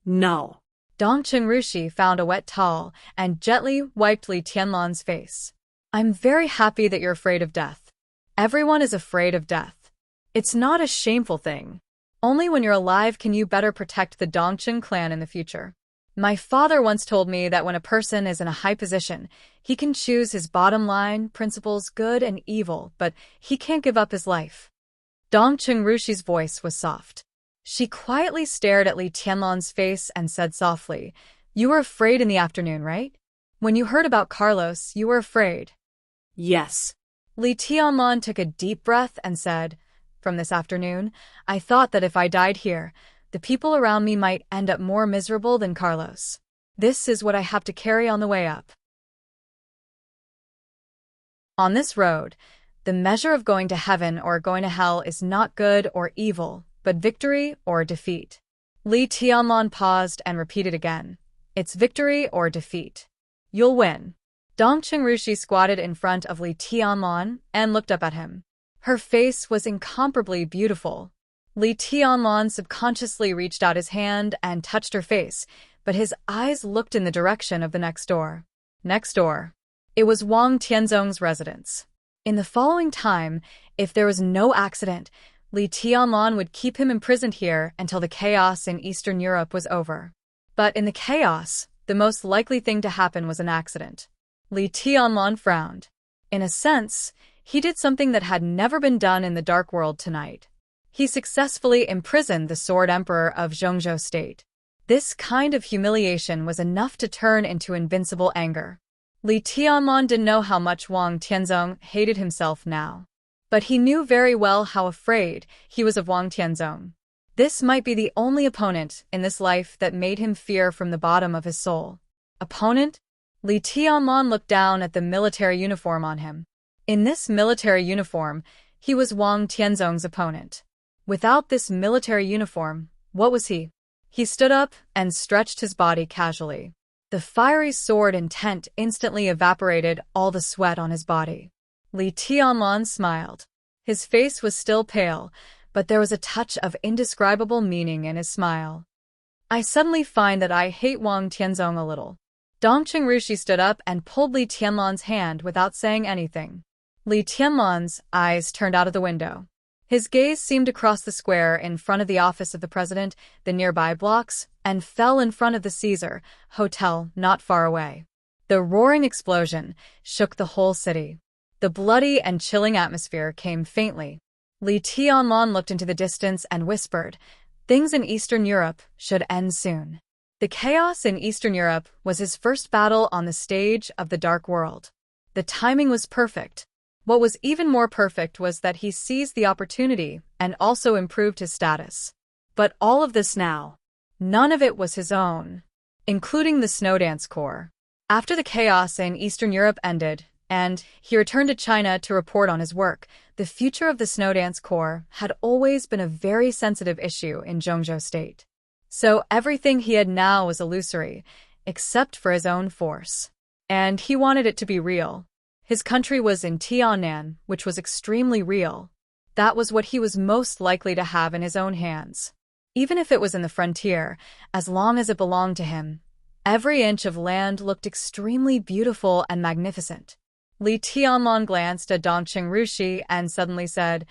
No. Dongqing Rushi found a wet towel and gently wiped Li Tianlong's face. "I'm very happy that you're afraid of death. Everyone is afraid of death. It's not a shameful thing. Only when you're alive can you better protect the Dongqing clan in the future. My father once told me that when a person is in a high position, he can choose his bottom line, principles, good and evil, but he can't give up his life." Dongqing Rushi's voice was soft. She quietly stared at Li Tianlong's face and said softly, "You were afraid in the afternoon, right? When you heard about Carlos, you were afraid." "Yes." Li Tianlong took a deep breath and said, "From this afternoon, I thought that if I died here, the people around me might end up more miserable than Carlos. This is what I have to carry on the way up." On this road, the measure of going to heaven or going to hell is not good or evil, but victory or defeat. Li Tianlong paused and repeated again, "It's victory or defeat. You'll win." Dongqing Rushi squatted in front of Li Tianlong and looked up at him. Her face was incomparably beautiful. Li Tianlong subconsciously reached out his hand and touched her face, but his eyes looked in the direction of the next door. Next door. It was Wang Tianzong's residence. In the following time, if there was no accident, Li Tianlong would keep him imprisoned here until the chaos in Eastern Europe was over. But in the chaos, the most likely thing to happen was an accident. Li Tianlong frowned. In a sense, he did something that had never been done in the Dark World tonight. He successfully imprisoned the Sword Emperor of Zhongzhou State. This kind of humiliation was enough to turn into invincible anger. Li Tianlong didn't know how much Wang Tianzong hated himself now. But he knew very well how afraid he was of Wang Tianzong. This might be the only opponent in this life that made him fear from the bottom of his soul. Opponent? Li Tianlong looked down at the military uniform on him. In this military uniform, he was Wang Tianzong's opponent. Without this military uniform, what was he? He stood up and stretched his body casually. The fiery sword intent instantly evaporated all the sweat on his body. Li Tianlan smiled. His face was still pale, but there was a touch of indescribable meaning in his smile. I suddenly find that I hate Wang Tianzong a little. Dongqing Rushi stood up and pulled Li Tianlan's hand without saying anything. Li Tianlan's eyes turned out of the window. His gaze seemed to cross the square in front of the office of the president, the nearby blocks, and fell in front of the Caesar Hotel not far away. The roaring explosion shook the whole city. The bloody and chilling atmosphere came faintly. Li Tianlan looked into the distance and whispered, "Things in Eastern Europe should end soon." The chaos in Eastern Europe was his first battle on the stage of the Dark World. The timing was perfect. What was even more perfect was that he seized the opportunity and also improved his status. But all of this now, none of it was his own, including the Snowdance Corps. After the chaos in Eastern Europe ended, and he returned to China to report on his work, the future of the Snowdance Corps had always been a very sensitive issue in Zhongzhou State. So everything he had now was illusory, except for his own force. And he wanted it to be real. His country was in Tiannan, which was extremely real. That was what he was most likely to have in his own hands. Even if it was in the frontier, as long as it belonged to him, every inch of land looked extremely beautiful and magnificent. Li Tianlan glanced at Dongqing Rushi and suddenly said,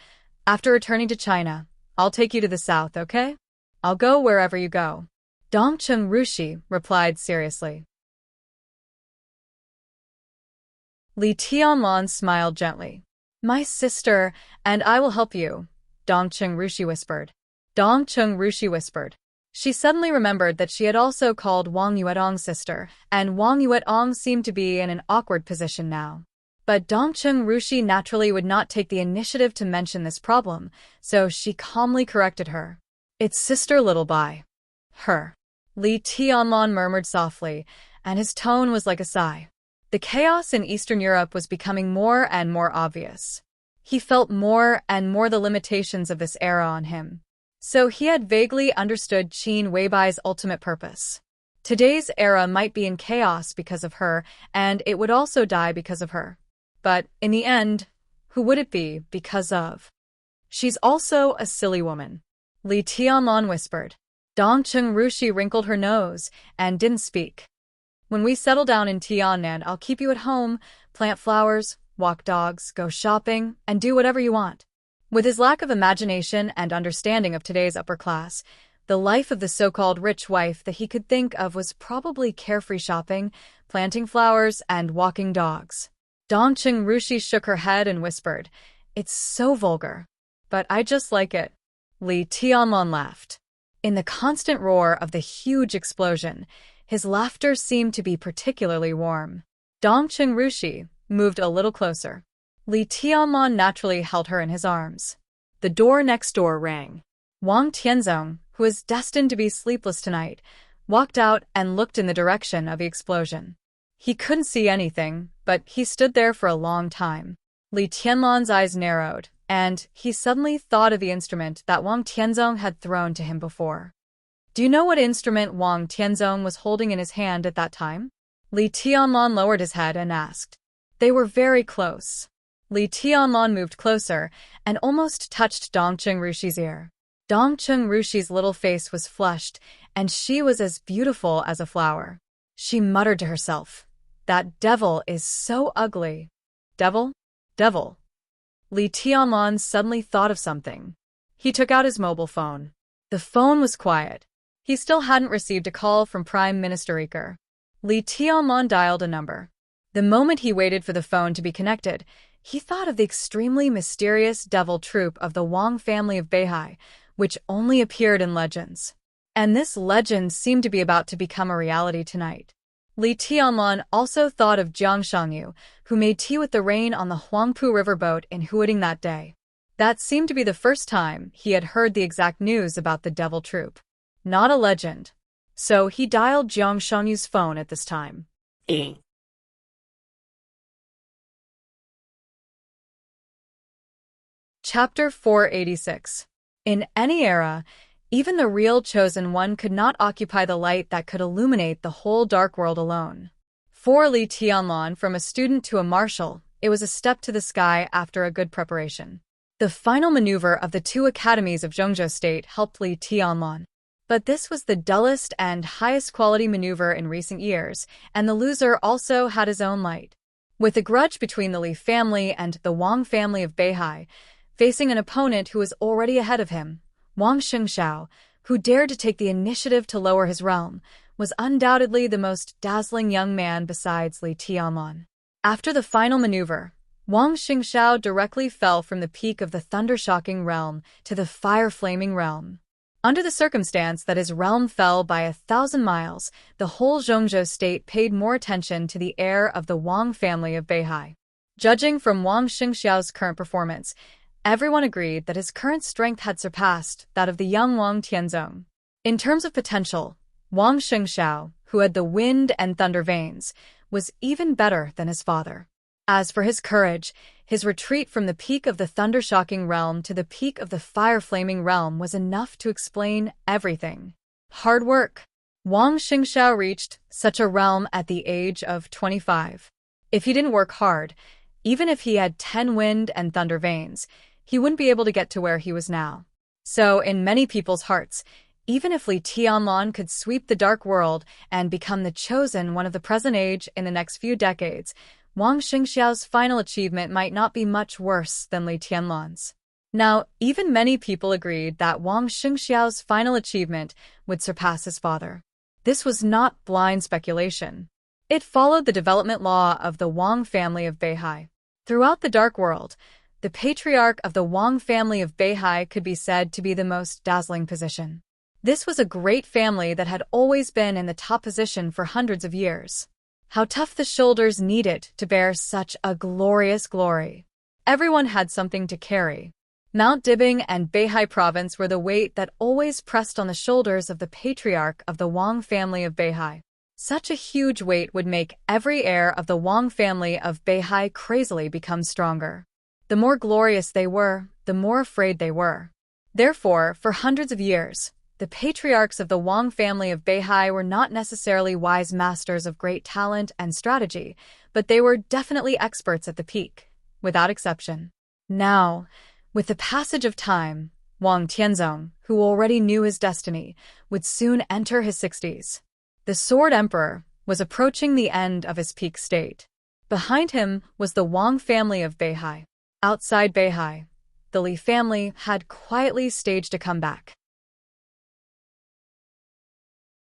"After returning to China, I'll take you to the south, okay? I'll go wherever you go." Dongqing Rushi replied seriously. Li Tianlan smiled gently. "My sister, and I will help you," Dongqing Rushi whispered. Dongqing Rushi whispered. She suddenly remembered that she had also called Wang Yuetong's sister, and Wang Yuetong seemed to be in an awkward position now. But Dongqing Rushi naturally would not take the initiative to mention this problem, so she calmly corrected her. "It's Sister Little Bai." "Her." Li Tianlan murmured softly, and his tone was like a sigh. The chaos in Eastern Europe was becoming more and more obvious. He felt more and more the limitations of this era on him. So he had vaguely understood Qin Weibai's ultimate purpose. Today's era might be in chaos because of her, and it would also die because of her. But, in the end, who would it be because of? "She's also a silly woman," Li Tianlan whispered. Dongqing Rushi wrinkled her nose and didn't speak. "When we settle down in Tiannan, I'll keep you at home, plant flowers, walk dogs, go shopping, and do whatever you want." With his lack of imagination and understanding of today's upper class, the life of the so-called rich wife that he could think of was probably carefree shopping, planting flowers, and walking dogs. Dongqing Rushi shook her head and whispered, "It's so vulgar. But I just like it." Li Tianlan laughed. In the constant roar of the huge explosion, his laughter seemed to be particularly warm. Dongqing Rushi moved a little closer. Li Tianlan naturally held her in his arms. The door next door rang. Wang Tianzong, who was destined to be sleepless tonight, walked out and looked in the direction of the explosion. He couldn't see anything, but he stood there for a long time. Li Tianlan's eyes narrowed, and he suddenly thought of the instrument that Wang Tianzong had thrown to him before. Do you know what instrument Wang Tianzong was holding in his hand at that time? Li Tianlan lowered his head and asked. They were very close. Li Tianlan moved closer and almost touched Dongqing Rushi's ear. Dongqing Rushi's little face was flushed, and she was as beautiful as a flower. She muttered to herself, "That devil is so ugly." Devil? Devil. Li Tianlan suddenly thought of something. He took out his mobile phone. The phone was quiet. He still hadn't received a call from Prime Minister Iker. Li Tianlan dialed a number. The moment he waited for the phone to be connected, he thought of the extremely mysterious devil troupe of the Wang family of Beihai, which only appeared in legends. And this legend seemed to be about to become a reality tonight. Li Tianlan also thought of Jiang Shangyu, who made tea with the rain on the Huangpu River boat in Huading that day. That seemed to be the first time he had heard the exact news about the devil troupe. Not a legend. So he dialed Jiang Shangyu's phone at this time. Chapter 486. In any era, Even the real Chosen One could not occupy the light that could illuminate the whole dark world alone. For Li Tianlan, from a student to a marshal, it was a step to the sky after a good preparation. The final maneuver of the two academies of Zhongzhou State helped Li Tianlan. But this was the dullest and highest quality maneuver in recent years, and the loser also had his own light. With a grudge between the Li family and the Wang family of Beihai, facing an opponent who was already ahead of him, Wang Xingxiao, who dared to take the initiative to lower his realm, was undoubtedly the most dazzling young man besides Li Tianlan. After the final maneuver, Wang Xingxiao directly fell from the peak of the thunder-shocking realm to the fire-flaming realm. Under the circumstance that his realm fell by 1,000 miles, the whole Zhongzhou state paid more attention to the heir of the Wang family of Beihai. Judging from Wang Xingxiao's current performance, everyone agreed that his current strength had surpassed that of the young Wang Tianzong. In terms of potential, Wang Xingxiao, who had the wind and thunder veins, was even better than his father. As for his courage, his retreat from the peak of the thunder-shocking realm to the peak of the fire-flaming realm was enough to explain everything. Hard work. Wang Xingxiao reached such a realm at the age of 25. If he didn't work hard, even if he had 10 wind and thunder veins, he wouldn't be able to get to where he was now. So, in many people's hearts, even if Li Tianlan could sweep the dark world and become the chosen one of the present age in the next few decades, Wang Xingxiao's final achievement might not be much worse than Li Tianlan's. Now, even many people agreed that Wang Xingxiao's final achievement would surpass his father. This was not blind speculation. It followed the development law of the Wang family of Beihai. Throughout the dark world, the patriarch of the Wang family of Beihai could be said to be the most dazzling position. This was a great family that had always been in the top position for hundreds of years. How tough the shoulders needed to bear such a glorious glory. Everyone had something to carry. Mount Dibing and Beihai province were the weight that always pressed on the shoulders of the patriarch of the Wang family of Beihai. Such a huge weight would make every heir of the Wang family of Beihai crazily become stronger. The more glorious they were, the more afraid they were. Therefore, for hundreds of years, the patriarchs of the Wang family of Beihai were not necessarily wise masters of great talent and strategy, but they were definitely experts at the peak, without exception. Now, with the passage of time, Wang Tianzong, who already knew his destiny, would soon enter his 60s. The Sword Emperor was approaching the end of his peak state. Behind him was the Wang family of Beihai. Outside Beihai, the Li family had quietly staged a comeback.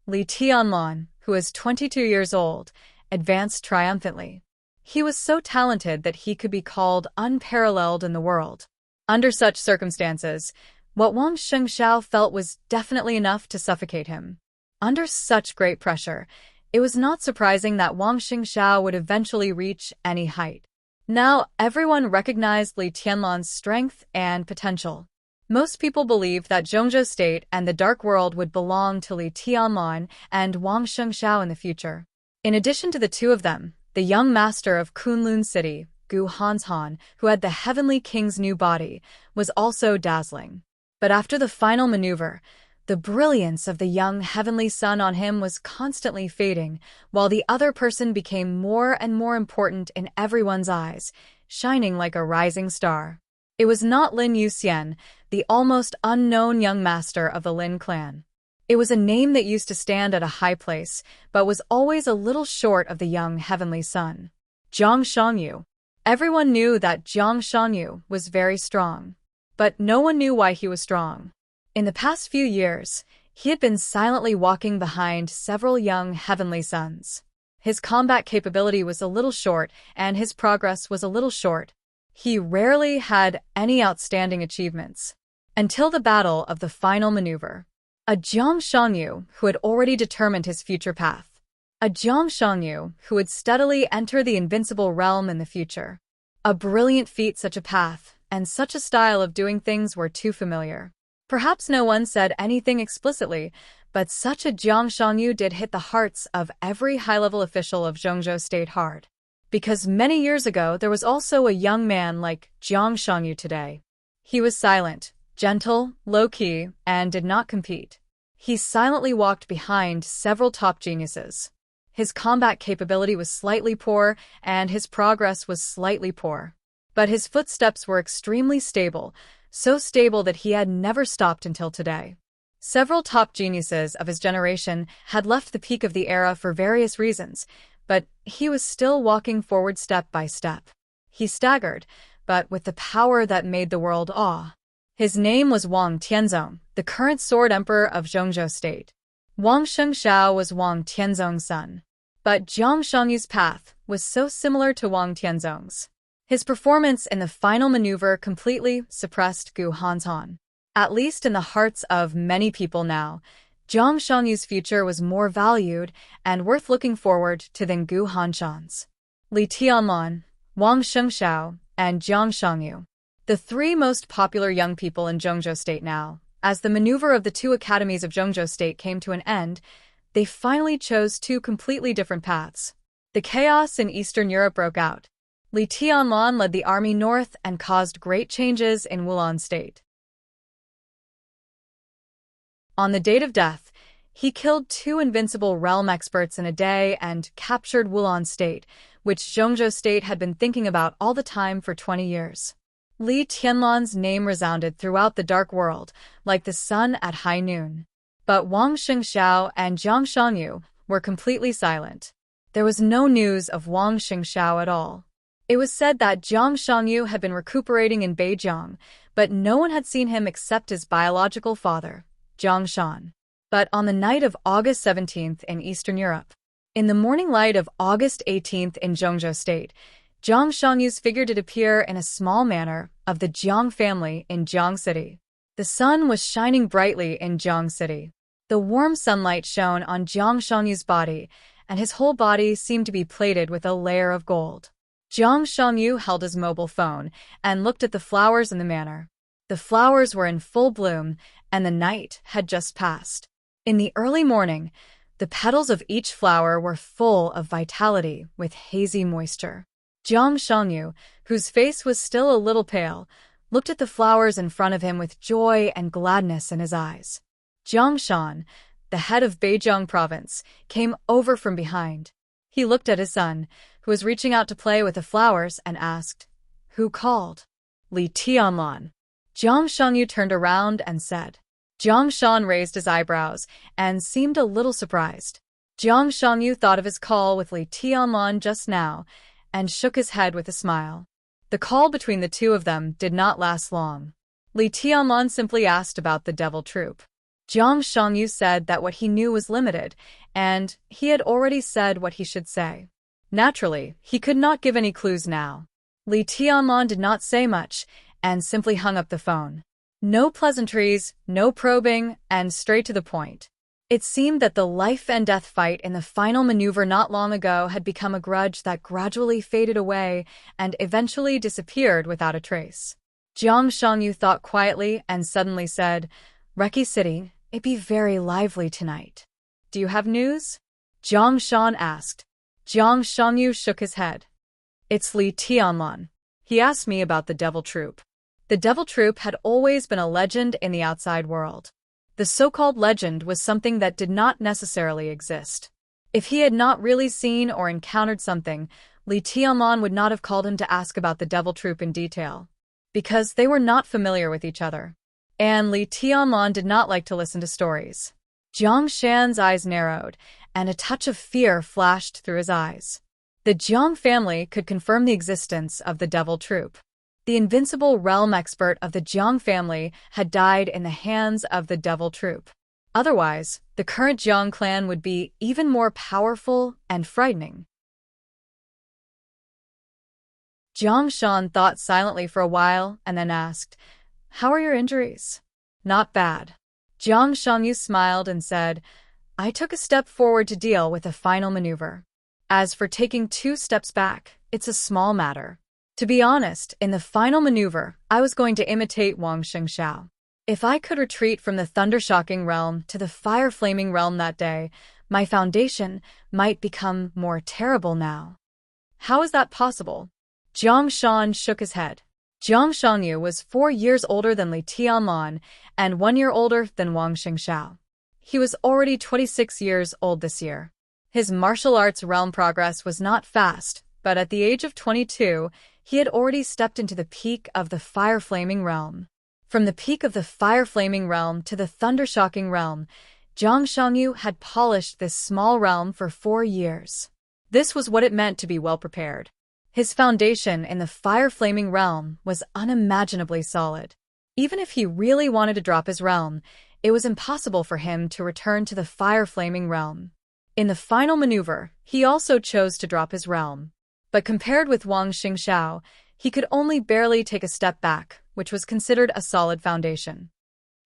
Li Tianlan, who was 22 years old, advanced triumphantly. He was so talented that he could be called unparalleled in the world. Under such circumstances, what Wang Xingxiao felt was definitely enough to suffocate him. Under such great pressure, it was not surprising that Wang Xingxiao would eventually reach any height. Now, everyone recognized Li Tianlan's strength and potential. Most people believed that Zhongzhou State and the Dark World would belong to Li Tianlan and Wang Xingxiao in the future. In addition to the two of them, the young master of Kunlun City, Gu Hanshan, who had the Heavenly King's new body, was also dazzling. But after the final maneuver, the brilliance of the young heavenly sun on him was constantly fading, while the other person became more and more important in everyone's eyes, shining like a rising star. It was not Lin Yuxian, the almost unknown young master of the Lin clan. It was a name that used to stand at a high place, but was always a little short of the young heavenly sun. Zhang Shangyu. Everyone knew that Zhang Shangyu was very strong, but no one knew why he was strong. In the past few years, he had been silently walking behind several young heavenly suns. His combat capability was a little short, and his progress was a little short. He rarely had any outstanding achievements. Until the battle of the final maneuver. A Zhang Shangyu who had already determined his future path. A Zhang Shangyu who would steadily enter the invincible realm in the future. A brilliant feat, such a path, and such a style of doing things were too familiar. Perhaps no one said anything explicitly, but such a Zhang Shangyu did hit the hearts of every high-level official of Zhongzhou State hard. Because many years ago there was also a young man like Zhang Shangyu today. He was silent, gentle, low-key, and did not compete. He silently walked behind several top geniuses. His combat capability was slightly poor, and his progress was slightly poor. But his footsteps were extremely stable, so stable that he had never stopped until today. Several top geniuses of his generation had left the peak of the era for various reasons, but he was still walking forward step by step. He staggered, but with the power that made the world awe. His name was Wang Tianzong, the current sword emperor of Zhongzhou State. Wang Shengxiao was Wang Tianzong's son. But Jiang Shangyu's path was so similar to Wang Tianzong's. His performance in the final maneuver completely suppressed Gu Hanshan. At least in the hearts of many people now, Jiang Shangyu's future was more valued and worth looking forward to than Gu Hanshan's. Li Tianlan, Wang Shengxiao, and Jiang Shangyu. The three most popular young people in Zhongzhou State now. As the maneuver of the two academies of Zhongzhou State came to an end, they finally chose two completely different paths. The chaos in Eastern Europe broke out. Li Tianlan led the army north and caused great changes in Wulan State. On the date of death, he killed two invincible realm experts in a day and captured Wulan State, which Zhongzhou State had been thinking about all the time for 20 years. Li Tianlan's name resounded throughout the dark world, like the sun at high noon. But Wang Shengxiao and Jiang Shangyu were completely silent. There was no news of Wang Shengxiao at all. It was said that Jiang Shangyu had been recuperating in Beijing, but no one had seen him except his biological father, Jiang Shan. But on the night of August 17th in Eastern Europe, in the morning light of August 18th in Zhongzhou State, Jiang Shangyu's figure did appear in a small manor of the Jiang family in Jiang City. The sun was shining brightly in Jiang City. The warm sunlight shone on Jiang Shangyu's body, and his whole body seemed to be plated with a layer of gold. Jiang Shangyu held his mobile phone and looked at the flowers in the manor. The flowers were in full bloom, and the night had just passed. In the early morning, the petals of each flower were full of vitality with hazy moisture. Jiang Shangyu, whose face was still a little pale, looked at the flowers in front of him with joy and gladness in his eyes. Jiang Shan, the head of Beijing province, came over from behind. He looked at his son, who was reaching out to play with the flowers, and asked, "Who called?" "Li Tianlan." Jiang Shangyu turned around and said. Jiang Shan raised his eyebrows and seemed a little surprised. Jiang Shangyu thought of his call with Li Tianlan just now and shook his head with a smile. The call between the two of them did not last long. Li Tianlan simply asked about the devil troop. Jiang Shangyu said that what he knew was limited, and he had already said what he should say. Naturally, he could not give any clues now. Li Tianlan did not say much and simply hung up the phone. No pleasantries, no probing, and straight to the point. It seemed that the life and death fight in the final maneuver not long ago had become a grudge that gradually faded away and eventually disappeared without a trace. Jiang Shangyu thought quietly and suddenly said, "Reki City, it be very lively tonight. Do you have news?" Jiang Shan asked. Jiang Shangyu shook his head. "It's Li Tianlan. He asked me about the devil troop." The devil troop had always been a legend in the outside world. The so-called legend was something that did not necessarily exist. If he had not really seen or encountered something, Li Tianlan would not have called him to ask about the devil troop in detail, because they were not familiar with each other. And Li Tianlan did not like to listen to stories. Jiang Shan's eyes narrowed, and a touch of fear flashed through his eyes. The Jiang family could confirm the existence of the devil troop. The invincible realm expert of the Jiang family had died in the hands of the devil troop. Otherwise, the current Jiang clan would be even more powerful and frightening. Jiang Shan thought silently for a while and then asked, "How are your injuries?" "Not bad." Jiang Shangyu smiled and said, "I took a step forward to deal with the final maneuver. As for taking 2 steps back, it's a small matter. To be honest, in the final maneuver, I was going to imitate Wang Shengxiao. If I could retreat from the thunder-shocking realm to the fire-flaming realm that day, my foundation might become more terrible now." "How is that possible?" Jiang Shan shook his head. Jiang Shangyu was 4 years older than Li Tianlan and 1 year older than Wang Xingxiao. He was already 26 years old this year. His martial arts realm progress was not fast, but at the age of 22, he had already stepped into the peak of the fire-flaming realm. From the peak of the fire-flaming realm to the thunder-shocking realm, Jiang Shangyu had polished this small realm for 4 years. This was what it meant to be well-prepared. His foundation in the fire-flaming realm was unimaginably solid. Even if he really wanted to drop his realm, it was impossible for him to return to the fire-flaming realm. In the final maneuver, he also chose to drop his realm. But compared with Wang Xingxiao, he could only barely take a step back, which was considered a solid foundation.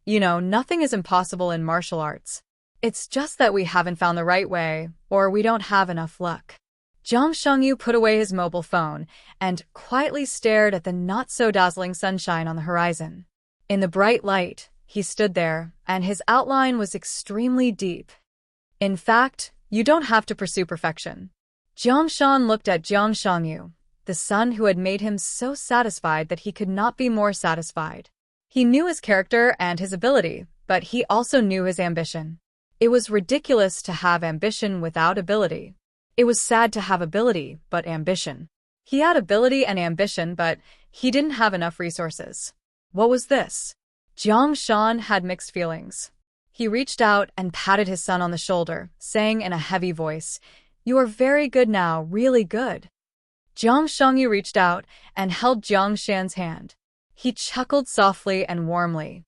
You know, nothing is impossible in martial arts. It's just that we haven't found the right way, or we don't have enough luck. Jiang Shangyu put away his mobile phone and quietly stared at the not-so-dazzling sunshine on the horizon. In the bright light, he stood there, and his outline was extremely deep. In fact, you don't have to pursue perfection. Jiang Shan looked at Jiang Shangyu, the son who had made him so satisfied that he could not be more satisfied. He knew his character and his ability, but he also knew his ambition. It was ridiculous to have ambition without ability. It was sad to have ability, but ambition. He had ability and ambition, but he didn't have enough resources. What was this? Jiang Shan had mixed feelings. He reached out and patted his son on the shoulder, saying in a heavy voice, "You are very good now, really good." Jiang Shangyu reached out and held Jiang Shan's hand. He chuckled softly and warmly.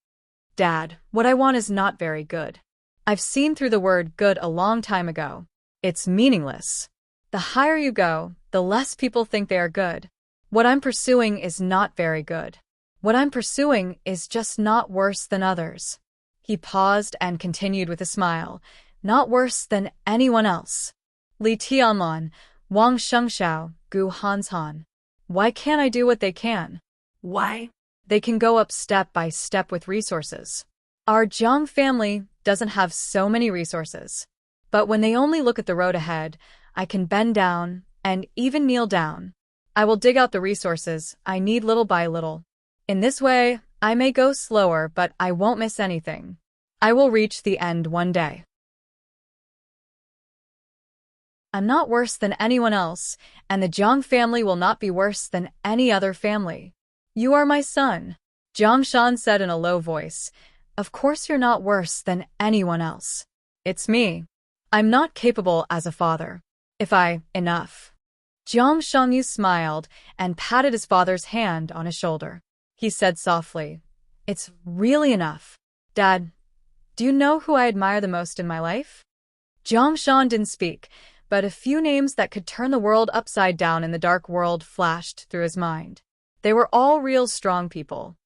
"Dad, what I want is not very good. I've seen through the word good a long time ago. It's meaningless. The higher you go, the less people think they are good. What I'm pursuing is not very good. What I'm pursuing is just not worse than others." He paused and continued with a smile, "Not worse than anyone else. Li Tianlan, Wang Xingxiao, Gu Hanshan. Why can't I do what they can? Why? They can go up step by step with resources. Our Jiang family doesn't have so many resources. But when they only look at the road ahead, I can bend down and even kneel down. I will dig out the resources I need little by little. In this way, I may go slower, but I won't miss anything. I will reach the end one day. I'm not worse than anyone else, and the Jiang family will not be worse than any other family. You are my son," Jiang Shan said in a low voice. "Of course you're not worse than anyone else. It's me. I'm not capable as a father. Enough." Jiang Shangyu smiled and patted his father's hand on his shoulder. He said softly, "It's really enough. Dad, do you know who I admire the most in my life?" Jiang Shan didn't speak, but a few names that could turn the world upside down in the dark world flashed through his mind. They were all real strong people.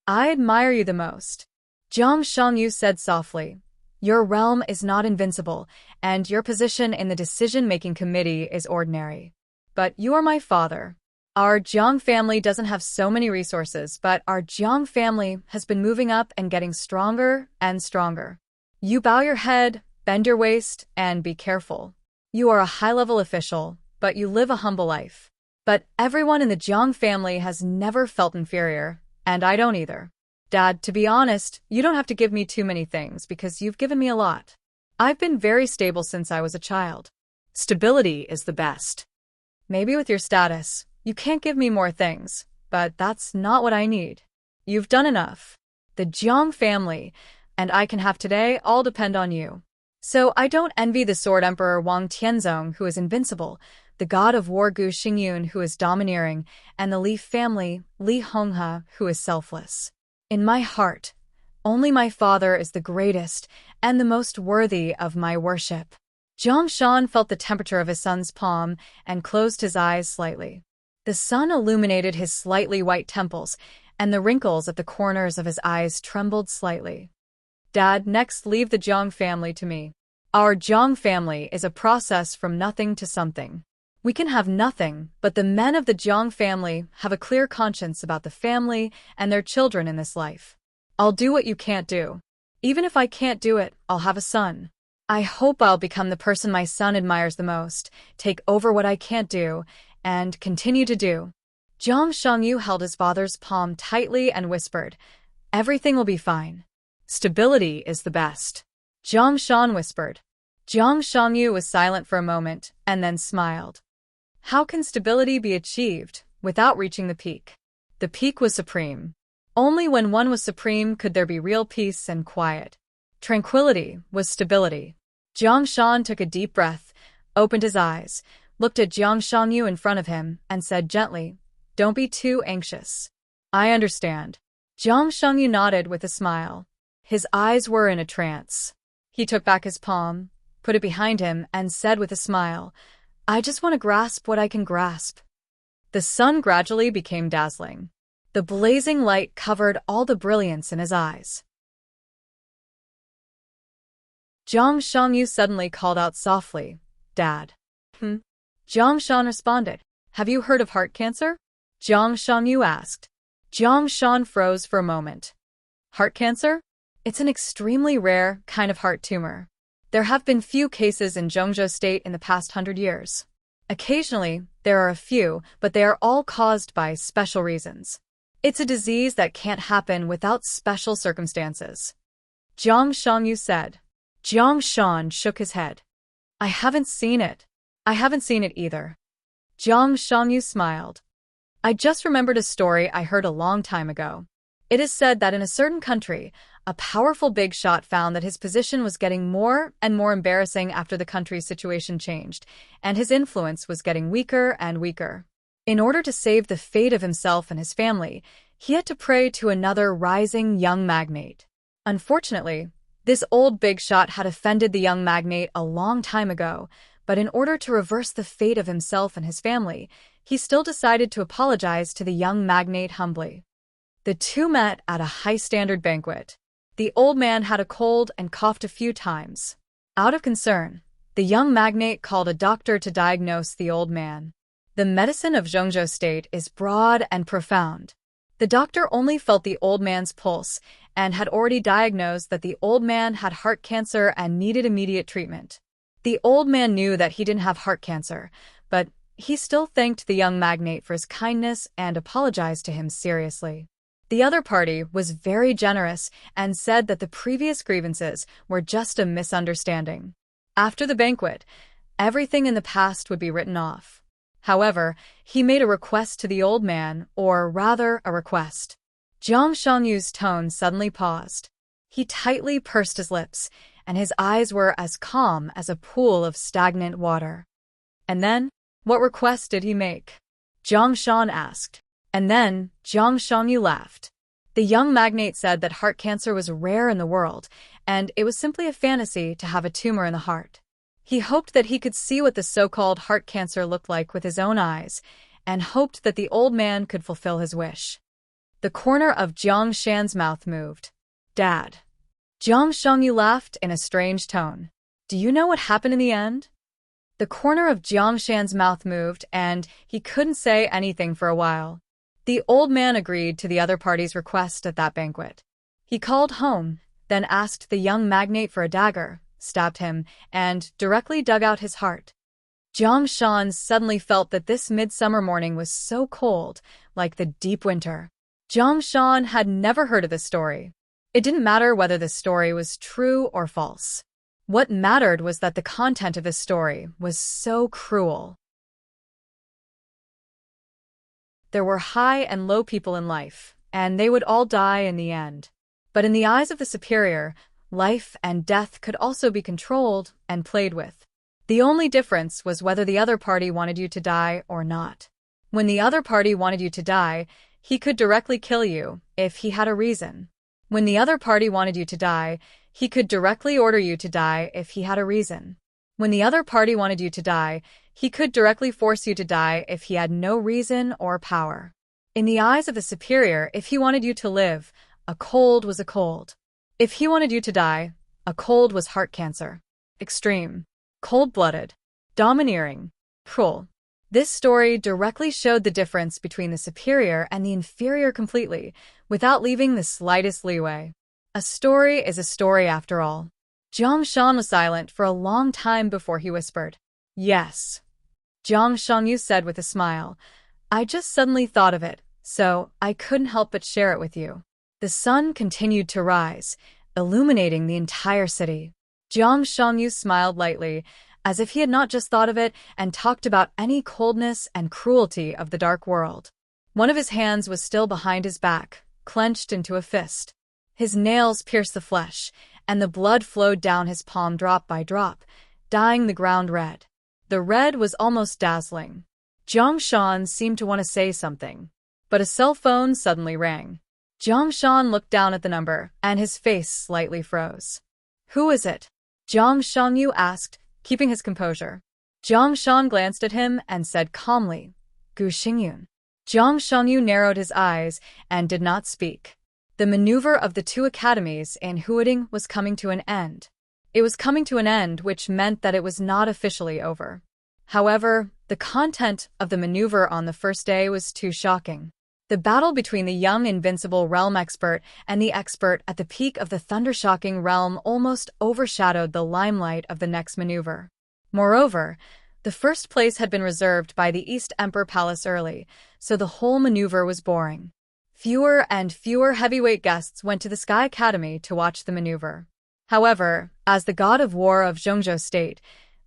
"I admire you the most," Jiang Shangyu said softly. "Your realm is not invincible, and your position in the decision-making committee is ordinary. But you are my father. Our Jiang family doesn't have so many resources, but our Jiang family has been moving up and getting stronger and stronger. You bow your head, bend your waist, and be careful. You are a high-level official, but you live a humble life. But everyone in the Jiang family has never felt inferior, and I don't either. Dad, to be honest, you don't have to give me too many things because you've given me a lot. I've been very stable since I was a child. Stability is the best. Maybe with your status, you can't give me more things, but that's not what I need. You've done enough. The Jiang family, and I can have today, all depend on you. So I don't envy the Sword Emperor Wang Tianzong, who is invincible, the god of war Gu Xingyun, who is domineering, and the Li family, Li Honghe, who is selfless. In my heart, only my father is the greatest and the most worthy of my worship." Jiang Shan felt the temperature of his son's palm and closed his eyes slightly. The sun illuminated his slightly white temples, and the wrinkles at the corners of his eyes trembled slightly. "Dad, next leave the Jiang family to me. Our Jiang family is a process from nothing to something. We can have nothing, but the men of the Jiang family have a clear conscience about the family and their children in this life. I'll do what you can't do. Even if I can't do it, I'll have a son. I hope I'll become the person my son admires the most, take over what I can't do, and continue to do. Jiang Shangyu held his father's palm tightly and whispered, "Everything will be fine. Stability is the best." Jiang Shan whispered. Jiang Shangyu was silent for a moment and then smiled. How can stability be achieved without reaching the peak? The peak was supreme. Only when one was supreme could there be real peace and quiet. Tranquility was stability. Jiang Shan took a deep breath, opened his eyes, looked at Jiang Shangyu in front of him, and said gently, "Don't be too anxious." "I understand." Jiang Shangyu nodded with a smile. His eyes were in a trance. He took back his palm, put it behind him, and said with a smile, "I just want to grasp what I can grasp." The sun gradually became dazzling. The blazing light covered all the brilliance in his eyes. Jiang Shangyu suddenly called out softly, "Dad." Jiang Shan responded, "Have you heard of heart cancer?" Jiang Shangyu asked. Jiang Shan froze for a moment. Heart cancer? It's an extremely rare kind of heart tumor. There have been few cases in Zhengzhou State in the past 100 years. Occasionally, there are a few, but they are all caused by special reasons. It's a disease that can't happen without special circumstances. Jiang Shangyu said. Jiang Shan shook his head. "I haven't seen it." "I haven't seen it either." Jiang Shangyu smiled. "I just remembered a story I heard a long time ago. It is said that in a certain country, a powerful big shot found that his position was getting more and more embarrassing after the country's situation changed, and his influence was getting weaker and weaker. In order to save the fate of himself and his family, he had to pray to another rising young magnate. Unfortunately, this old big shot had offended the young magnate a long time ago, but in order to reverse the fate of himself and his family, he still decided to apologize to the young magnate humbly. The two met at a high-standard banquet. The old man had a cold and coughed a few times. Out of concern, the young magnate called a doctor to diagnose the old man. The medicine of Zhengzhou State is broad and profound. The doctor only felt the old man's pulse and had already diagnosed that the old man had heart cancer and needed immediate treatment. The old man knew that he didn't have heart cancer, but he still thanked the young magnate for his kindness and apologized to him seriously. The other party was very generous and said that the previous grievances were just a misunderstanding. After the banquet, everything in the past would be written off. However, he made a request to the old man, or rather a request. Jiang Shangyu's tone suddenly paused. He tightly pursed his lips, and his eyes were as calm as a pool of stagnant water. "And then, what request did he make?" Jiang Shan asked. And then, Jiang Shangyu laughed. The young magnate said that heart cancer was rare in the world, and it was simply a fantasy to have a tumor in the heart. He hoped that he could see what the so-called heart cancer looked like with his own eyes, and hoped that the old man could fulfill his wish. The corner of Jiang Shan's mouth moved. "Dad." Jiang Shangyu laughed in a strange tone. "Do you know what happened in the end?" The corner of Jiang Shan's mouth moved, and he couldn't say anything for a while. The old man agreed to the other party's request at that banquet. He called home, then asked the young magnate for a dagger, stabbed him, and directly dug out his heart. Jiang Shan suddenly felt that this midsummer morning was so cold, like the deep winter. Jiang Shan had never heard of this story. It didn't matter whether the story was true or false. What mattered was that the content of this story was so cruel. There were high and low people in life, and they would all die in the end. But in the eyes of the superior, life and death could also be controlled and played with. The only difference was whether the other party wanted you to die or not. When the other party wanted you to die, he could directly kill you if he had a reason. When the other party wanted you to die, he could directly order you to die if he had a reason. When the other party wanted you to die, he could directly force you to die if he had no reason or power. In the eyes of the superior, if he wanted you to live, a cold was a cold. If he wanted you to die, a cold was heart cancer. Extreme, cold-blooded, domineering, cruel. This story directly showed the difference between the superior and the inferior completely, without leaving the slightest leeway. A story is a story after all. Jiang Shan was silent for a long time before he whispered, "Yes." Jiang Shangyu said with a smile, I just suddenly thought of it, so I couldn't help but share it with you. The sun continued to rise, illuminating the entire city. Jiang Shangyu smiled lightly, as if he had not just thought of it and talked about any coldness and cruelty of the dark world. One of his hands was still behind his back, clenched into a fist. His nails pierced the flesh, and the blood flowed down his palm drop by drop, dyeing the ground red. The red was almost dazzling. Jiang Shan seemed to want to say something, but a cell phone suddenly rang. Jiang Shan looked down at the number, and his face slightly froze. "Who is it?" Jiang Shangyu asked, keeping his composure. Jiang Shan glanced at him and said calmly, "Gu Xingyun." Jiang Shangyu narrowed his eyes and did not speak. The maneuver of the two academies in Huading was coming to an end. It was coming to an end, which meant that it was not officially over. However, the content of the maneuver on the first day was too shocking. The battle between the young invincible realm expert and the expert at the peak of the thunder-shocking realm almost overshadowed the limelight of the next maneuver. Moreover, the first place had been reserved by the East Emperor Palace early, so the whole maneuver was boring. Fewer and fewer heavyweight guests went to the Sky Academy to watch the maneuver. However, as the god of war of Zhongzhou State,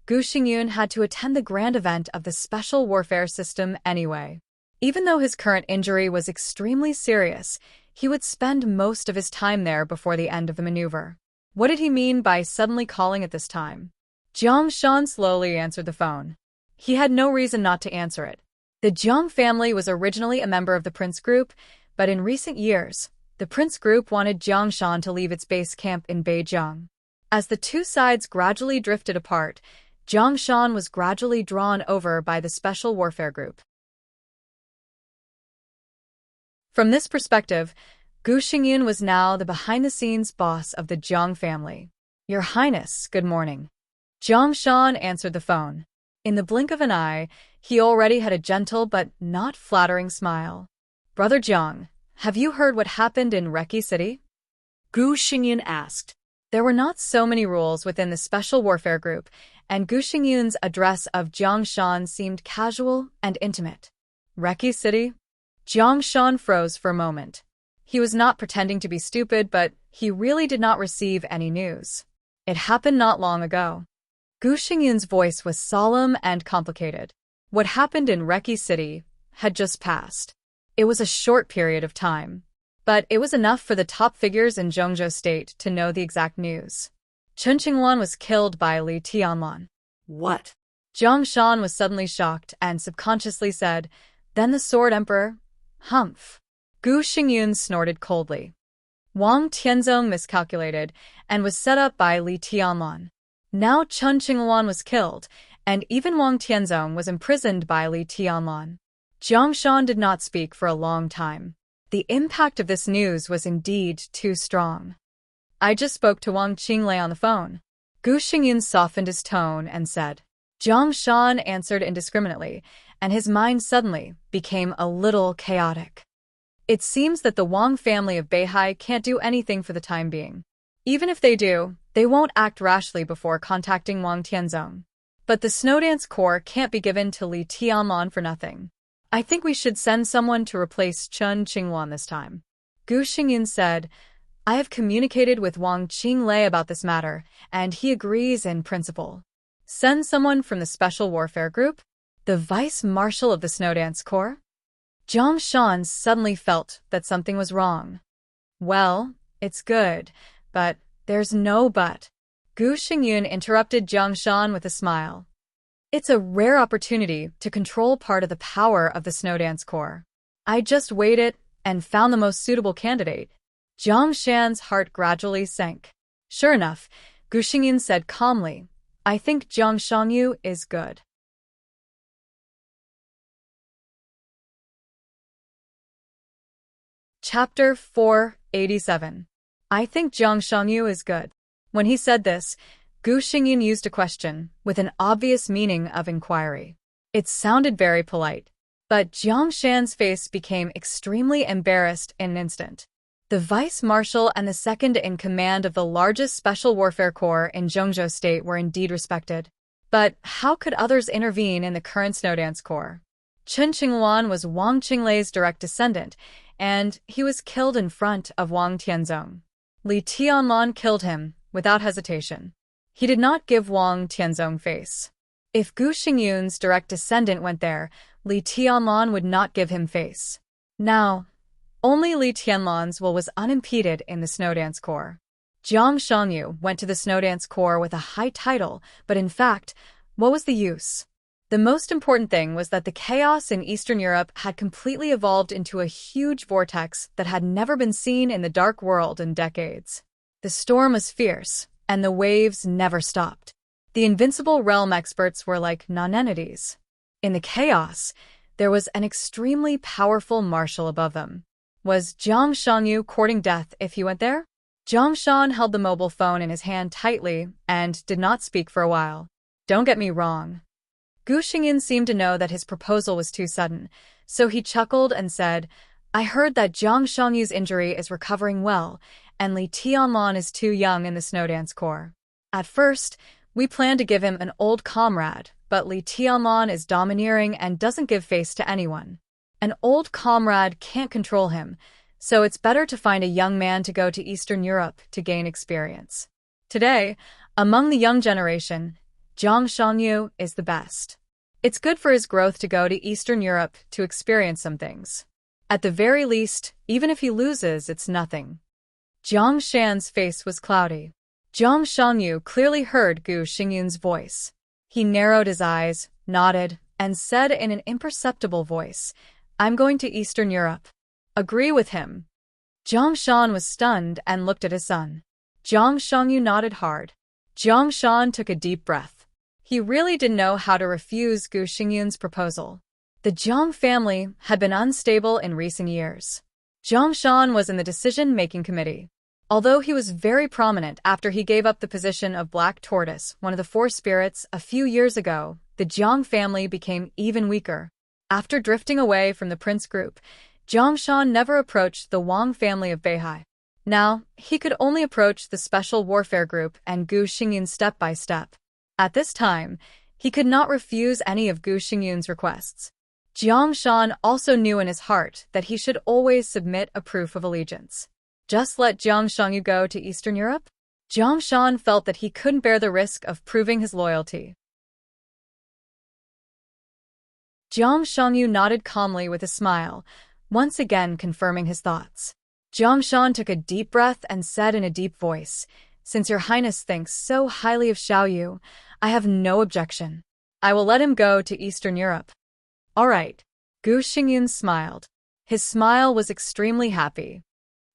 Gu Xingyun had to attend the grand event of the special warfare system anyway. Even though his current injury was extremely serious, he would spend most of his time there before the end of the maneuver. What did he mean by suddenly calling at this time? Jiang Shan slowly answered the phone. He had no reason not to answer it. The Jiang family was originally a member of the Prince Group, but in recent years, the Prince Group wanted Jiang Shan to leave its base camp in Beijing. As the two sides gradually drifted apart, Jiang Shan was gradually drawn over by the Special Warfare Group. From this perspective, Gu Xingyun was now the behind-the-scenes boss of the Jiang family. "Your Highness, good morning." Jiang Shan answered the phone. In the blink of an eye, he already had a gentle but not flattering smile. "Brother Jiang, have you heard what happened in Reki City?" Gu Xingyun asked. There were not so many rules within the Special Warfare Group, and Gu Xingyun's address of Jiang Shan seemed casual and intimate. "Reki City?" Jiang Shan froze for a moment. He was not pretending to be stupid, but he really did not receive any news. It happened not long ago. Gu Xingyun's voice was solemn and complicated. What happened in Reki City had just passed. It was a short period of time, but it was enough for the top figures in Zhongzhou State to know the exact news. Chen Qingluan was killed by Li Tianlan. What? Jiang Shan was suddenly shocked and subconsciously said, "Then the Sword Emperor?" "Humph." Gu Xingyun snorted coldly. Wang Tianzong miscalculated and was set up by Li Tianlan. Now Chen Qingluan was killed, and even Wang Tianzong was imprisoned by Li Tianlan. Jiang Shan did not speak for a long time. The impact of this news was indeed too strong. "I just spoke to Wang Qinglei on the phone." Gu Xingyun softened his tone and said. Jiang Shan answered indiscriminately, and his mind suddenly became a little chaotic. It seems that the Wang family of Beihai can't do anything for the time being. Even if they do, they won't act rashly before contacting Wang Tianzong. But the Snowdance Corps can't be given to Li Tianlan for nothing. I think we should send someone to replace Chen Qingluan this time. Gu Xingyun said, "I have communicated with Wang Qinglei about this matter, and he agrees in principle." Send someone from the Special Warfare Group? The Vice Marshal of the Snowdance Corps? Jiang Shan suddenly felt that something was wrong. "Well, it's good, but there's no but." Gu Xingyun interrupted Jiang Shan with a smile. "It's a rare opportunity to control part of the power of the Snowdance Corps. I just weighed it and found the most suitable candidate." Jiang Shan's heart gradually sank. Sure enough, Gu Xingyun said calmly, "I think Jiang Shangyu is good." Chapter 487. I think Jiang Shangyu is good. When he said this, Gu Xingyun used a question with an obvious meaning of inquiry. It sounded very polite, but Jiang Shan's face became extremely embarrassed in an instant. The Vice Marshal and the second in command of the largest Special Warfare Corps in Zhongzhou State were indeed respected. But how could others intervene in the current Snowdance Corps? Chen Qingluan was Wang Qinglei's direct descendant, and he was killed in front of Wang Tianzong. Li Tianlan killed him, without hesitation. He did not give Wang Tianzong face. If Gu Xingyun's direct descendant went there, Li Tianlan would not give him face. Now, only Li Tianlan's will was unimpeded in the Snowdance Corps. Jiang Shangyu went to the Snowdance Corps with a high title, but in fact, what was the use? The most important thing was that the chaos in Eastern Europe had completely evolved into a huge vortex that had never been seen in the dark world in decades. The storm was fierce, and the waves never stopped. The invincible realm experts were like non-entities. In the chaos, there was an extremely powerful marshal above them. Was Jiang Shangyu courting death if he went there? Jiang Shan held the mobile phone in his hand tightly and did not speak for a while. Don't get me wrong. Gu Xingyin seemed to know that his proposal was too sudden, so he chuckled and said, I heard that Jiang Shangyu's injury is recovering well, and Li Tianlan is too young in the Snowdance Corps. At first, we planned to give him an old comrade, but Li Tianlan is domineering and doesn't give face to anyone. An old comrade can't control him, so it's better to find a young man to go to Eastern Europe to gain experience. Today, among the young generation, Jiang Shangyu is the best. It's good for his growth to go to Eastern Europe to experience some things. At the very least, even if he loses, it's nothing. Jiang Shan's face was cloudy. Jiang Shangyu clearly heard Gu Xingyun's voice. He narrowed his eyes, nodded, and said in an imperceptible voice, I'm going to Eastern Europe. Agree with him. Jiang Shan was stunned and looked at his son. Jiang Shangyu nodded hard. Jiang Shan took a deep breath. He really didn't know how to refuse Gu Xingyun's proposal. The Jiang family had been unstable in recent years. Jiang Shan was in the decision-making committee. Although he was very prominent after he gave up the position of Black Tortoise, one of the four spirits, a few years ago, the Jiang family became even weaker. After drifting away from the prince group, Jiang Shan never approached the Wang family of Beihai. Now, he could only approach the Special Warfare Group and Gu Xingyun step by step. At this time, he could not refuse any of Gu Xingyun's requests. Jiang Shan also knew in his heart that he should always submit a proof of allegiance. Just let Jiang Shangyu go to Eastern Europe? Jiang Shan felt that he couldn't bear the risk of proving his loyalty. Jiang Shangyu nodded calmly with a smile, once again confirming his thoughts. Jiang Shan took a deep breath and said in a deep voice, Since your highness thinks so highly of Xiaoyu, I have no objection. I will let him go to Eastern Europe. All right. Gu Xingyun smiled. His smile was extremely happy.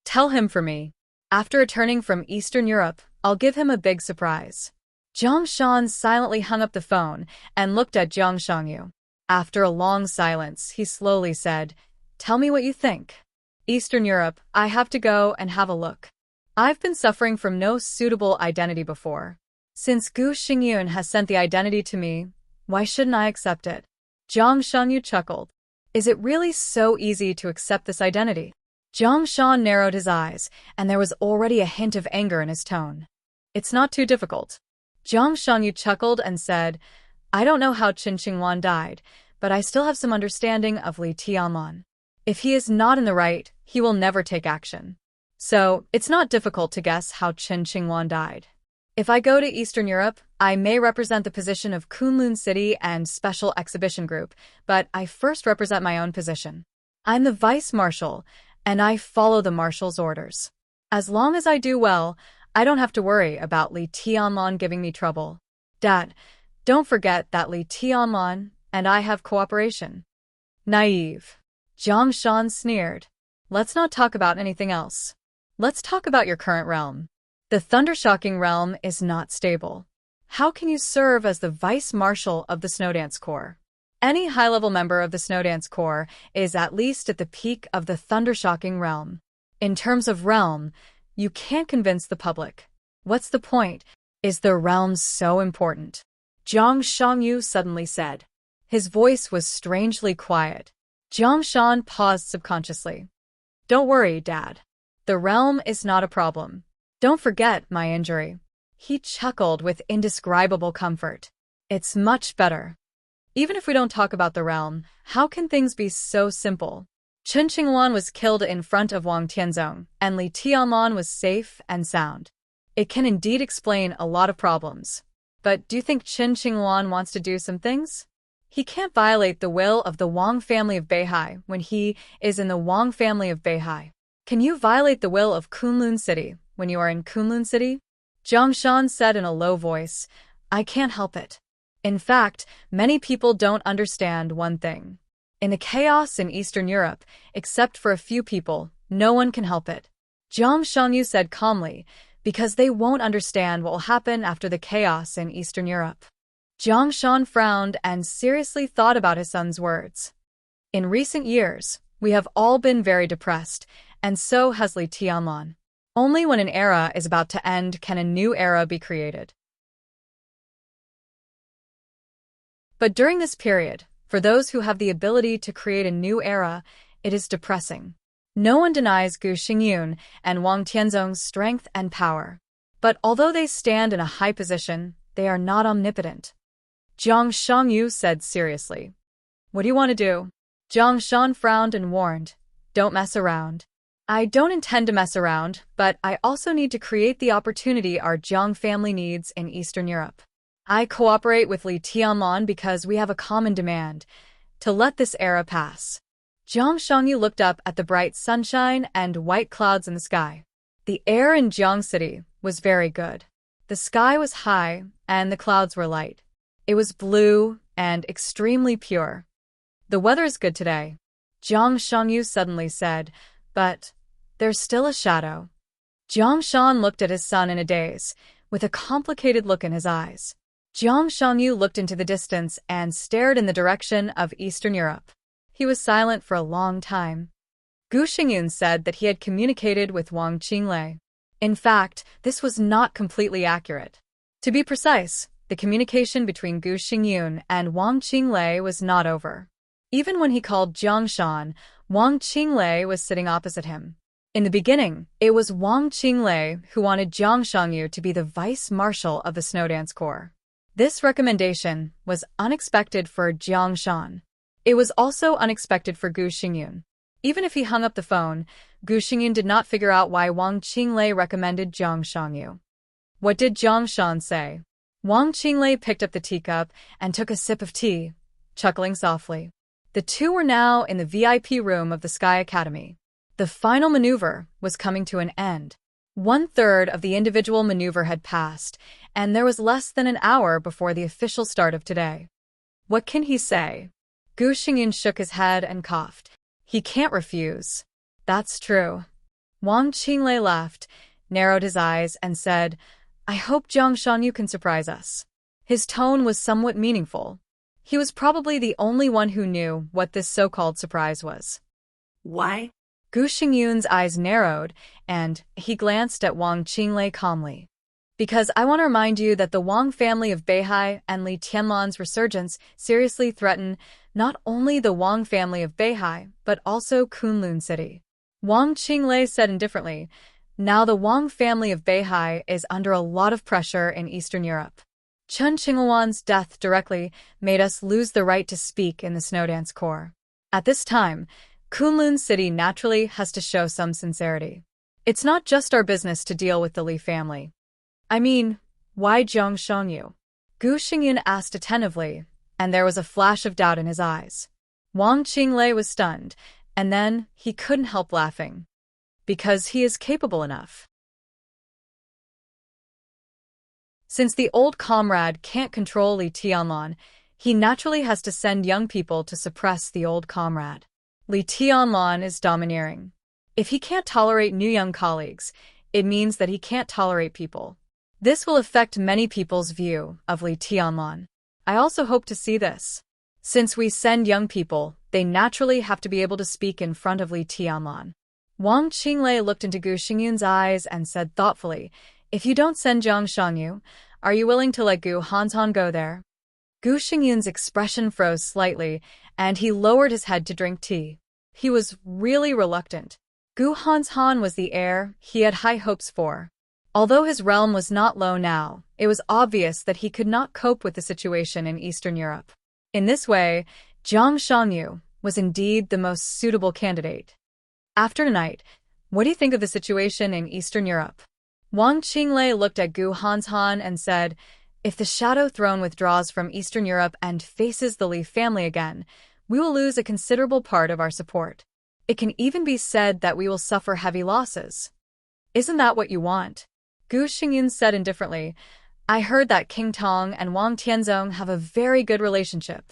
Tell him for me. After returning from Eastern Europe, I'll give him a big surprise. Jiang Shan silently hung up the phone and looked at Jiang Shangyu. After a long silence, he slowly said, Tell me what you think. Eastern Europe, I have to go and have a look. I've been suffering from no suitable identity before. Since Gu Xingyun has sent the identity to me, why shouldn't I accept it? Jiang Shangyu chuckled. Is it really so easy to accept this identity? Jiang Shan narrowed his eyes, and there was already a hint of anger in his tone. It's not too difficult. Jiang Shangyu chuckled and said, I don't know how Qin Qingluan died, but I still have some understanding of Li Tianlan. If he is not in the right, he will never take action. So, it's not difficult to guess how Qin Qingluan died. If I go to Eastern Europe, I may represent the position of Kunlun City and Special Exhibition Group, but I first represent my own position. I'm the Vice Marshal, and I follow the Marshal's orders. As long as I do well, I don't have to worry about Li Tianlan giving me trouble. Dad, don't forget that Li Tianlan and I have cooperation. Naive. Jiang Shan sneered. Let's not talk about anything else. Let's talk about your current realm. The Thundershocking realm is not stable. How can you serve as the Vice Marshal of the Snowdance Corps? Any high-level member of the Snowdance Corps is at least at the peak of the Thundershocking realm. In terms of realm, you can't convince the public. What's the point? Is the realm so important? Jiang Shangyu suddenly said. His voice was strangely quiet. Jiang Shan paused subconsciously. Don't worry, Dad. The realm is not a problem. Don't forget my injury. He chuckled with indescribable comfort. It's much better. Even if we don't talk about the realm, how can things be so simple? Chen Qingluan was killed in front of Wang Tianzong, and Li Tianlan was safe and sound. It can indeed explain a lot of problems. But do you think Chen Qingluan wants to do some things? He can't violate the will of the Wang family of Beihai when he is in the Wang family of Beihai. Can you violate the will of Kunlun City when you are in Kunlun City? Zhang Shan said in a low voice, I can't help it. In fact, many people don't understand one thing. In the chaos in Eastern Europe, except for a few people, no one can help it. Zhang Shangyu said calmly, because they won't understand what will happen after the chaos in Eastern Europe. Zhang Shan frowned and seriously thought about his son's words. In recent years, we have all been very depressed, and so has Li Tianlan. Only when an era is about to end can a new era be created. But during this period, for those who have the ability to create a new era, it is depressing. No one denies Gu Xingyun and Wang Tianzong's strength and power. But although they stand in a high position, they are not omnipotent. Zhang Shangyu said seriously. What do you want to do? Zhang Shan frowned and warned, don't mess around. I don't intend to mess around, but I also need to create the opportunity our Jiang family needs in Eastern Europe. I cooperate with Li Tianlan because we have a common demand, to let this era pass. Zhang Shangyu looked up at the bright sunshine and white clouds in the sky. The air in Jiang City was very good. The sky was high, and the clouds were light. It was blue and extremely pure. The weather is good today, Zhang Shangyu suddenly said, but there's still a shadow. Zhang Shan looked at his son in a daze, with a complicated look in his eyes. Zhang Shangyu looked into the distance and stared in the direction of Eastern Europe. He was silent for a long time. Gu Xingyun said that he had communicated with Wang Qinglei. In fact, this was not completely accurate. To be precise, the communication between Gu Xingyun and Wang Qinglei was not over. Even when he called Zhang Shan, Wang Qinglei was sitting opposite him. In the beginning, it was Wang Qinglei who wanted Zhang Shangyu to be the vice marshal of the Snowdance Corps. This recommendation was unexpected for Jiang Shan. It was also unexpected for Gu Xingyun. Even if he hung up the phone, Gu Xingyun did not figure out why Wang Qinglei recommended Zhang Shangyu. What did Zhang Shan say? Wang Qinglei picked up the teacup and took a sip of tea, chuckling softly. The two were now in the VIP room of the Sky Academy. The final maneuver was coming to an end. 1/3 of the individual maneuver had passed, and there was less than an hour before the official start of today. What can he say? Gu Xingyun shook his head and coughed. He can't refuse. That's true. Wang Qinglei laughed, narrowed his eyes, and said, I hope Zhang Shangyu can surprise us. His tone was somewhat meaningful. He was probably the only one who knew what this so-called surprise was. Why? Gu Xingyun's eyes narrowed, and he glanced at Wang Qinglei calmly. Because I want to remind you that the Wang family of Beihai and Li Tianlan's resurgence seriously threaten not only the Wang family of Beihai, but also Kunlun City. Wang Qinglei said indifferently, now the Wang family of Beihai is under a lot of pressure in Eastern Europe. Chen Qingluan's death directly made us lose the right to speak in the Snowdance Corps. At this time, Kunlun City naturally has to show some sincerity. It's not just our business to deal with the Li family. I mean, why Zhang Shangyu? Gu Xingyun asked attentively, and there was a flash of doubt in his eyes. Wang Qinglei was stunned, and then he couldn't help laughing. Because he is capable enough. Since the old comrade can't control Li Tianlan, he naturally has to send young people to suppress the old comrade. Li Tianlan is domineering. If he can't tolerate new young colleagues, it means that he can't tolerate people. This will affect many people's view of Li Tianlan. I also hope to see this. Since we send young people, they naturally have to be able to speak in front of Li Tianlan. Wang Qinglei looked into Gu Xingyun's eyes and said thoughtfully, if you don't send Zhang Shangyu, are you willing to let Gu Hanzhan go there? Gu Xingyun's expression froze slightly, and he lowered his head to drink tea. He was really reluctant. Gu Hanzhan was the heir he had high hopes for. Although his realm was not low now, it was obvious that he could not cope with the situation in Eastern Europe. In this way, Jiang Shangyu was indeed the most suitable candidate. After tonight, what do you think of the situation in Eastern Europe? Wang Qinglei looked at Gu Hanshan and said, if the Shadow Throne withdraws from Eastern Europe and faces the Li family again, we will lose a considerable part of our support. It can even be said that we will suffer heavy losses. Isn't that what you want? Gu Xingyin said indifferently, I heard that King Tong and Wang Tianzong have a very good relationship.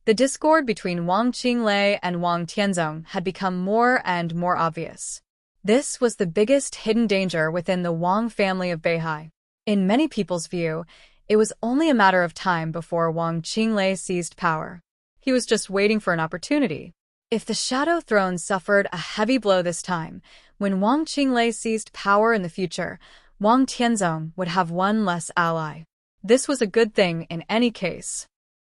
The discord between Wang Qinglei and Wang Tianzong had become more and more obvious. This was the biggest hidden danger within the Wang family of Beihai. In many people's view, it was only a matter of time before Wang Qinglei seized power. He was just waiting for an opportunity. If the Shadow Throne suffered a heavy blow this time, when Wang Qinglei seized power in the future, Wang Tianzong would have one less ally. This was a good thing in any case.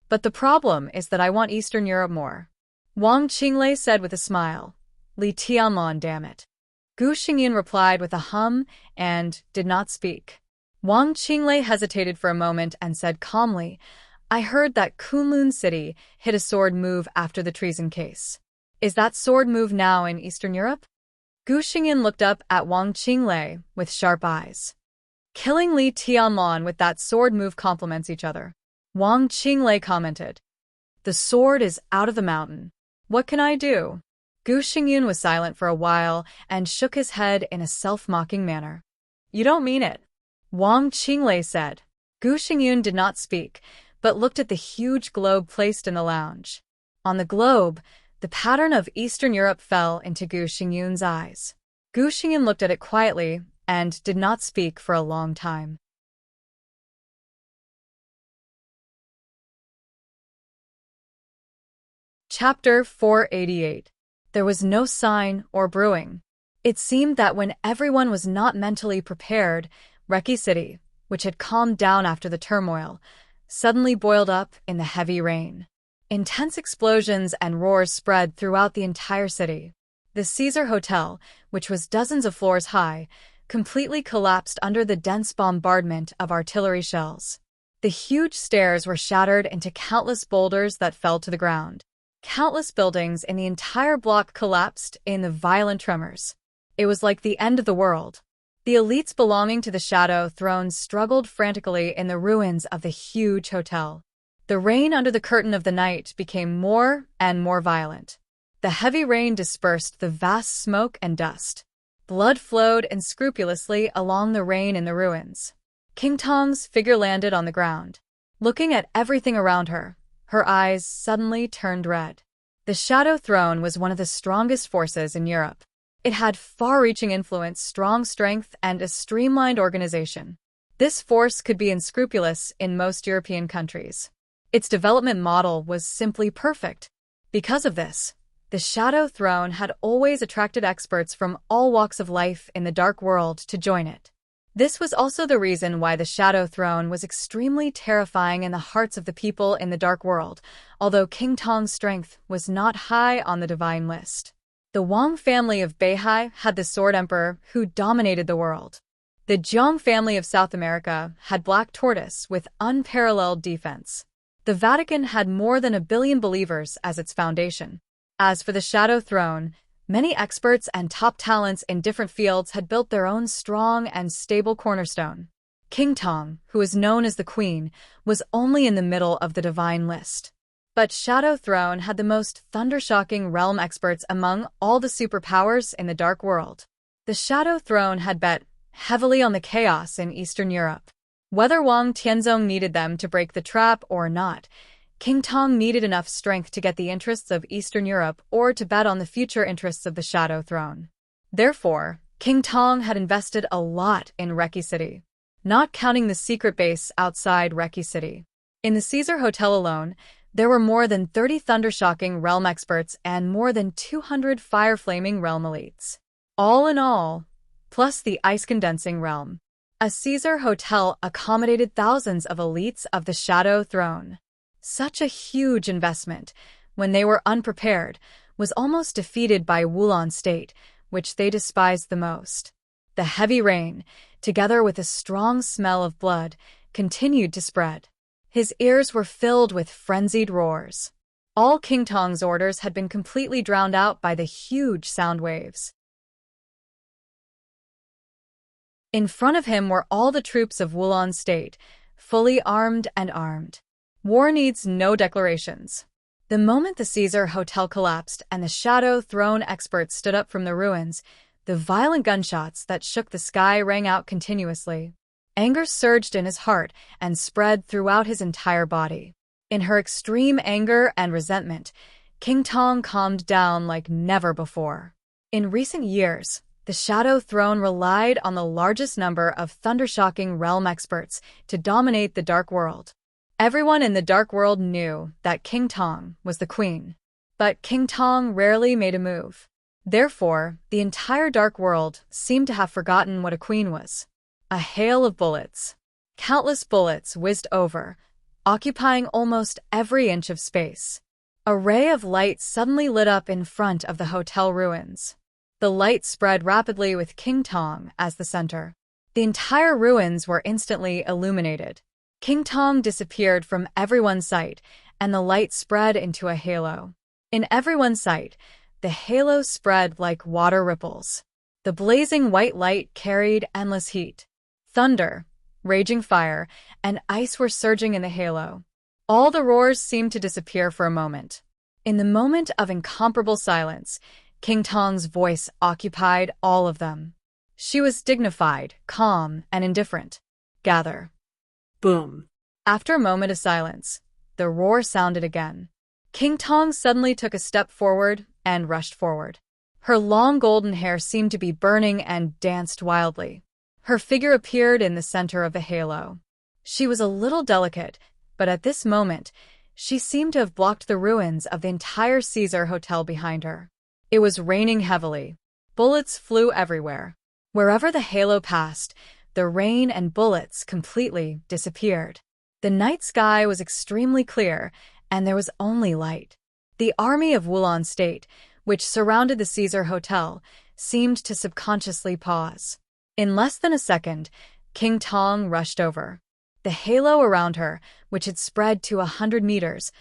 But the problem is that I want Eastern Europe more. Wang Qinglei said with a smile. Li Tianlan, damn it. Gu Xingyin replied with a hum and did not speak. Wang Qinglei hesitated for a moment and said calmly, I heard that Kunlun City hit a sword move after the treason case. Is that sword move now in Eastern Europe? Gu Xingyin looked up at Wang Qinglei with sharp eyes. Killing Li Tianlan with that sword move complements each other. Wang Qinglei commented. The sword is out of the mountain. What can I do? Gu Xingyin was silent for a while and shook his head in a self-mocking manner. You don't mean it. Wang Qinglei said. Gu Xingyin did not speak, but looked at the huge globe placed in the lounge. On the globe, the pattern of Eastern Europe fell into Gu Xingyun's eyes. Gu Xingyin looked at it quietly and did not speak for a long time. Chapter 488. There was no sign or brewing. It seemed that when everyone was not mentally prepared, Reki City, which had calmed down after the turmoil, suddenly boiled up in the heavy rain. Intense explosions and roars spread throughout the entire city. The Caesar Hotel, which was dozens of floors high, completely collapsed under the dense bombardment of artillery shells. The huge stairs were shattered into countless boulders that fell to the ground. Countless buildings in the entire block collapsed in the violent tremors. It was like the end of the world. The elites belonging to the Shadow Throne struggled frantically in the ruins of the huge hotel. The rain under the curtain of the night became more and more violent. The heavy rain dispersed the vast smoke and dust. Blood flowed unscrupulously along the rain in the ruins. King Tong's figure landed on the ground. Looking at everything around her, her eyes suddenly turned red. The Shadow Throne was one of the strongest forces in Europe. It had far-reaching influence, strong strength, and a streamlined organization. This force could be unscrupulous in most European countries. Its development model was simply perfect. Because of this, the Shadow Throne had always attracted experts from all walks of life in the Dark World to join it. This was also the reason why the Shadow Throne was extremely terrifying in the hearts of the people in the Dark World, although King Tong's strength was not high on the divine list. The Wang family of Beihai had the Sword Emperor who dominated the world. The Zhang family of South America had Black Tortoise with unparalleled defense. The Vatican had more than 1 billion believers as its foundation. As for the Shadow Throne, many experts and top talents in different fields had built their own strong and stable cornerstone. King Tong, who is known as the Queen, was only in the middle of the divine list. But Shadow Throne had the most thunder-shocking realm experts among all the superpowers in the Dark World. The Shadow Throne had bet heavily on the chaos in Eastern Europe. Whether Wang Tianzong needed them to break the trap or not, King Tong needed enough strength to get the interests of Eastern Europe or to bet on the future interests of the Shadow Throne. Therefore, King Tong had invested a lot in Reki City, not counting the secret base outside Reki City. In the Caesar Hotel alone, there were more than 30 thunder-shocking realm experts and more than 200 fire-flaming realm elites. All in all, plus the ice-condensing realm, a Caesar Hotel accommodated thousands of elites of the Shadow Throne. Such a huge investment, when they were unprepared, was almost defeated by Wulan State, which they despised the most. The heavy rain, together with a strong smell of blood, continued to spread. His ears were filled with frenzied roars. All King Tong's orders had been completely drowned out by the huge sound waves. In front of him were all the troops of Wulon State, fully armed and armed. War needs no declarations. The moment the Caesar Hotel collapsed and the Shadow Throne experts stood up from the ruins, the violent gunshots that shook the sky rang out continuously. Anger surged in his heart and spread throughout his entire body. In her extreme anger and resentment, King Tong calmed down like never before. In recent years, the Shadow Throne relied on the largest number of thundershocking realm experts to dominate the Dark World. Everyone in the Dark World knew that King Tong was the queen. But King Tong rarely made a move. Therefore, the entire Dark World seemed to have forgotten what a queen was. A hail of bullets. Countless bullets whizzed over, occupying almost every inch of space. A ray of light suddenly lit up in front of the hotel ruins. The light spread rapidly with King Tong as the center. The entire ruins were instantly illuminated. King Tong disappeared from everyone's sight, and the light spread into a halo. In everyone's sight, the halo spread like water ripples. The blazing white light carried endless heat. Thunder, raging fire, and ice were surging in the halo. All the roars seemed to disappear for a moment. In the moment of incomparable silence, King Tong's voice occupied all of them. She was dignified, calm, and indifferent. Gather. Boom. After a moment of silence, the roar sounded again. King Tong suddenly took a step forward and rushed forward. Her long golden hair seemed to be burning and danced wildly. Her figure appeared in the center of the halo. She was a little delicate, but at this moment, she seemed to have blocked the ruins of the entire Caesar Hotel behind her. It was raining heavily. Bullets flew everywhere. Wherever the halo passed, the rain and bullets completely disappeared. The night sky was extremely clear, and there was only light. The army of Wulon State, which surrounded the Caesar Hotel, seemed to subconsciously pause. In less than a second, King Tong rushed over. The halo around her, which had spread to 100 meters,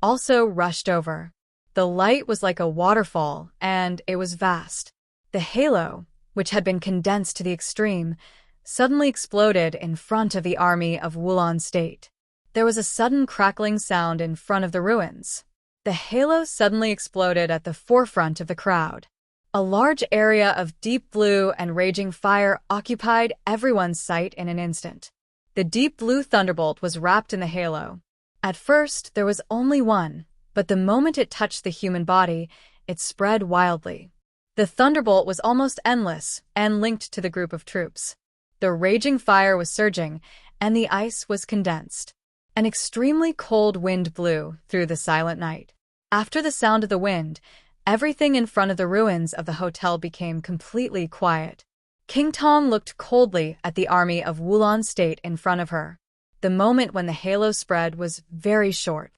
also rushed over. The light was like a waterfall, and it was vast. The halo, which had been condensed to the extreme, suddenly exploded in front of the army of Wulon State. There was a sudden crackling sound in front of the ruins. The halo suddenly exploded at the forefront of the crowd. A large area of deep blue and raging fire occupied everyone's sight in an instant. The deep blue thunderbolt was wrapped in the halo. At first, there was only one, but the moment it touched the human body, it spread wildly. The thunderbolt was almost endless and linked to the group of troops. The raging fire was surging, and the ice was condensed. An extremely cold wind blew through the silent night. After the sound of the wind, everything in front of the ruins of the hotel became completely quiet. King Tong looked coldly at the army of Wulon State in front of her. The moment when the halo spread was very short.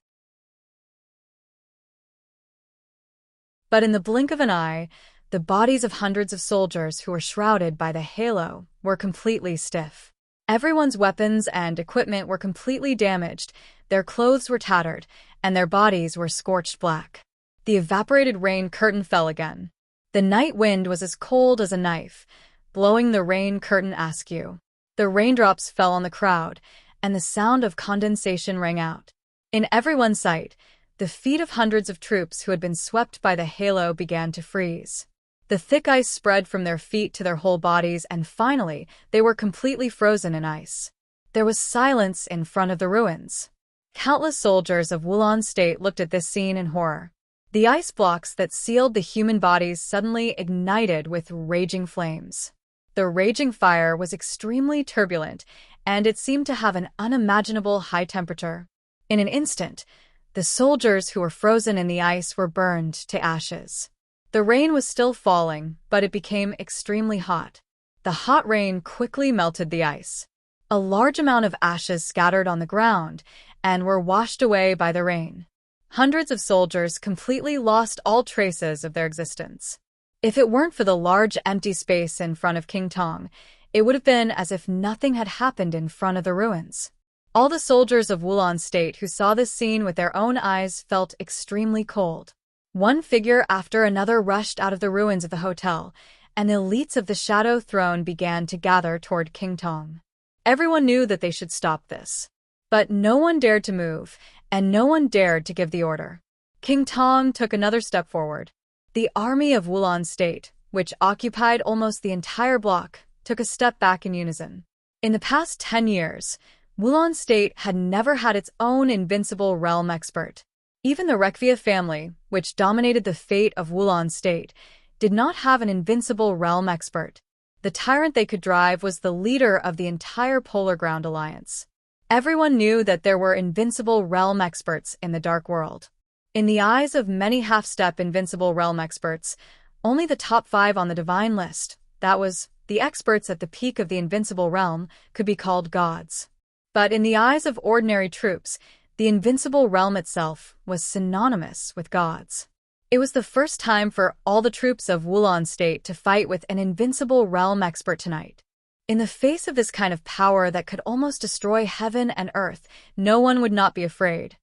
But in the blink of an eye, the bodies of hundreds of soldiers who were shrouded by the halo were completely stiff. Everyone's weapons and equipment were completely damaged, their clothes were tattered, and their bodies were scorched black. The evaporated rain curtain fell again. The night wind was as cold as a knife, blowing the rain curtain askew. The raindrops fell on the crowd, and the sound of condensation rang out. In everyone's sight, the feet of hundreds of troops who had been swept by the halo began to freeze. The thick ice spread from their feet to their whole bodies, and finally, they were completely frozen in ice. There was silence in front of the ruins. Countless soldiers of Wulon State looked at this scene in horror. The ice blocks that sealed the human bodies suddenly ignited with raging flames. The raging fire was extremely turbulent, and it seemed to have an unimaginable high temperature. In an instant, the soldiers who were frozen in the ice were burned to ashes. The rain was still falling, but it became extremely hot. The hot rain quickly melted the ice. A large amount of ashes scattered on the ground and were washed away by the rain. Hundreds of soldiers completely lost all traces of their existence. If it weren't for the large empty space in front of King Tong, it would have been as if nothing had happened in front of the ruins. All the soldiers of Wulon State who saw this scene with their own eyes felt extremely cold. One figure after another rushed out of the ruins of the hotel, and the elites of the Shadow Throne began to gather toward King Tong. Everyone knew that they should stop this. But no one dared to move, and no one dared to give the order. King Tong took another step forward. The army of Wulon State, which occupied almost the entire block, took a step back in unison. In the past 10 years, Wulon State had never had its own invincible realm expert. Even the Rekvia family, which dominated the fate of Wulon State, did not have an invincible realm expert. The tyrant they could drive was the leader of the entire Polar Ground Alliance. Everyone knew that there were invincible realm experts in the Dark World. In the eyes of many half-step invincible realm experts, only the top 5 on the divine list, that was, the experts at the peak of the invincible realm, could be called gods. But in the eyes of ordinary troops, the invincible realm itself was synonymous with gods. It was the first time for all the troops of Wulon State to fight with an invincible realm expert tonight. In the face of this kind of power that could almost destroy heaven and earth, no one would not be afraid.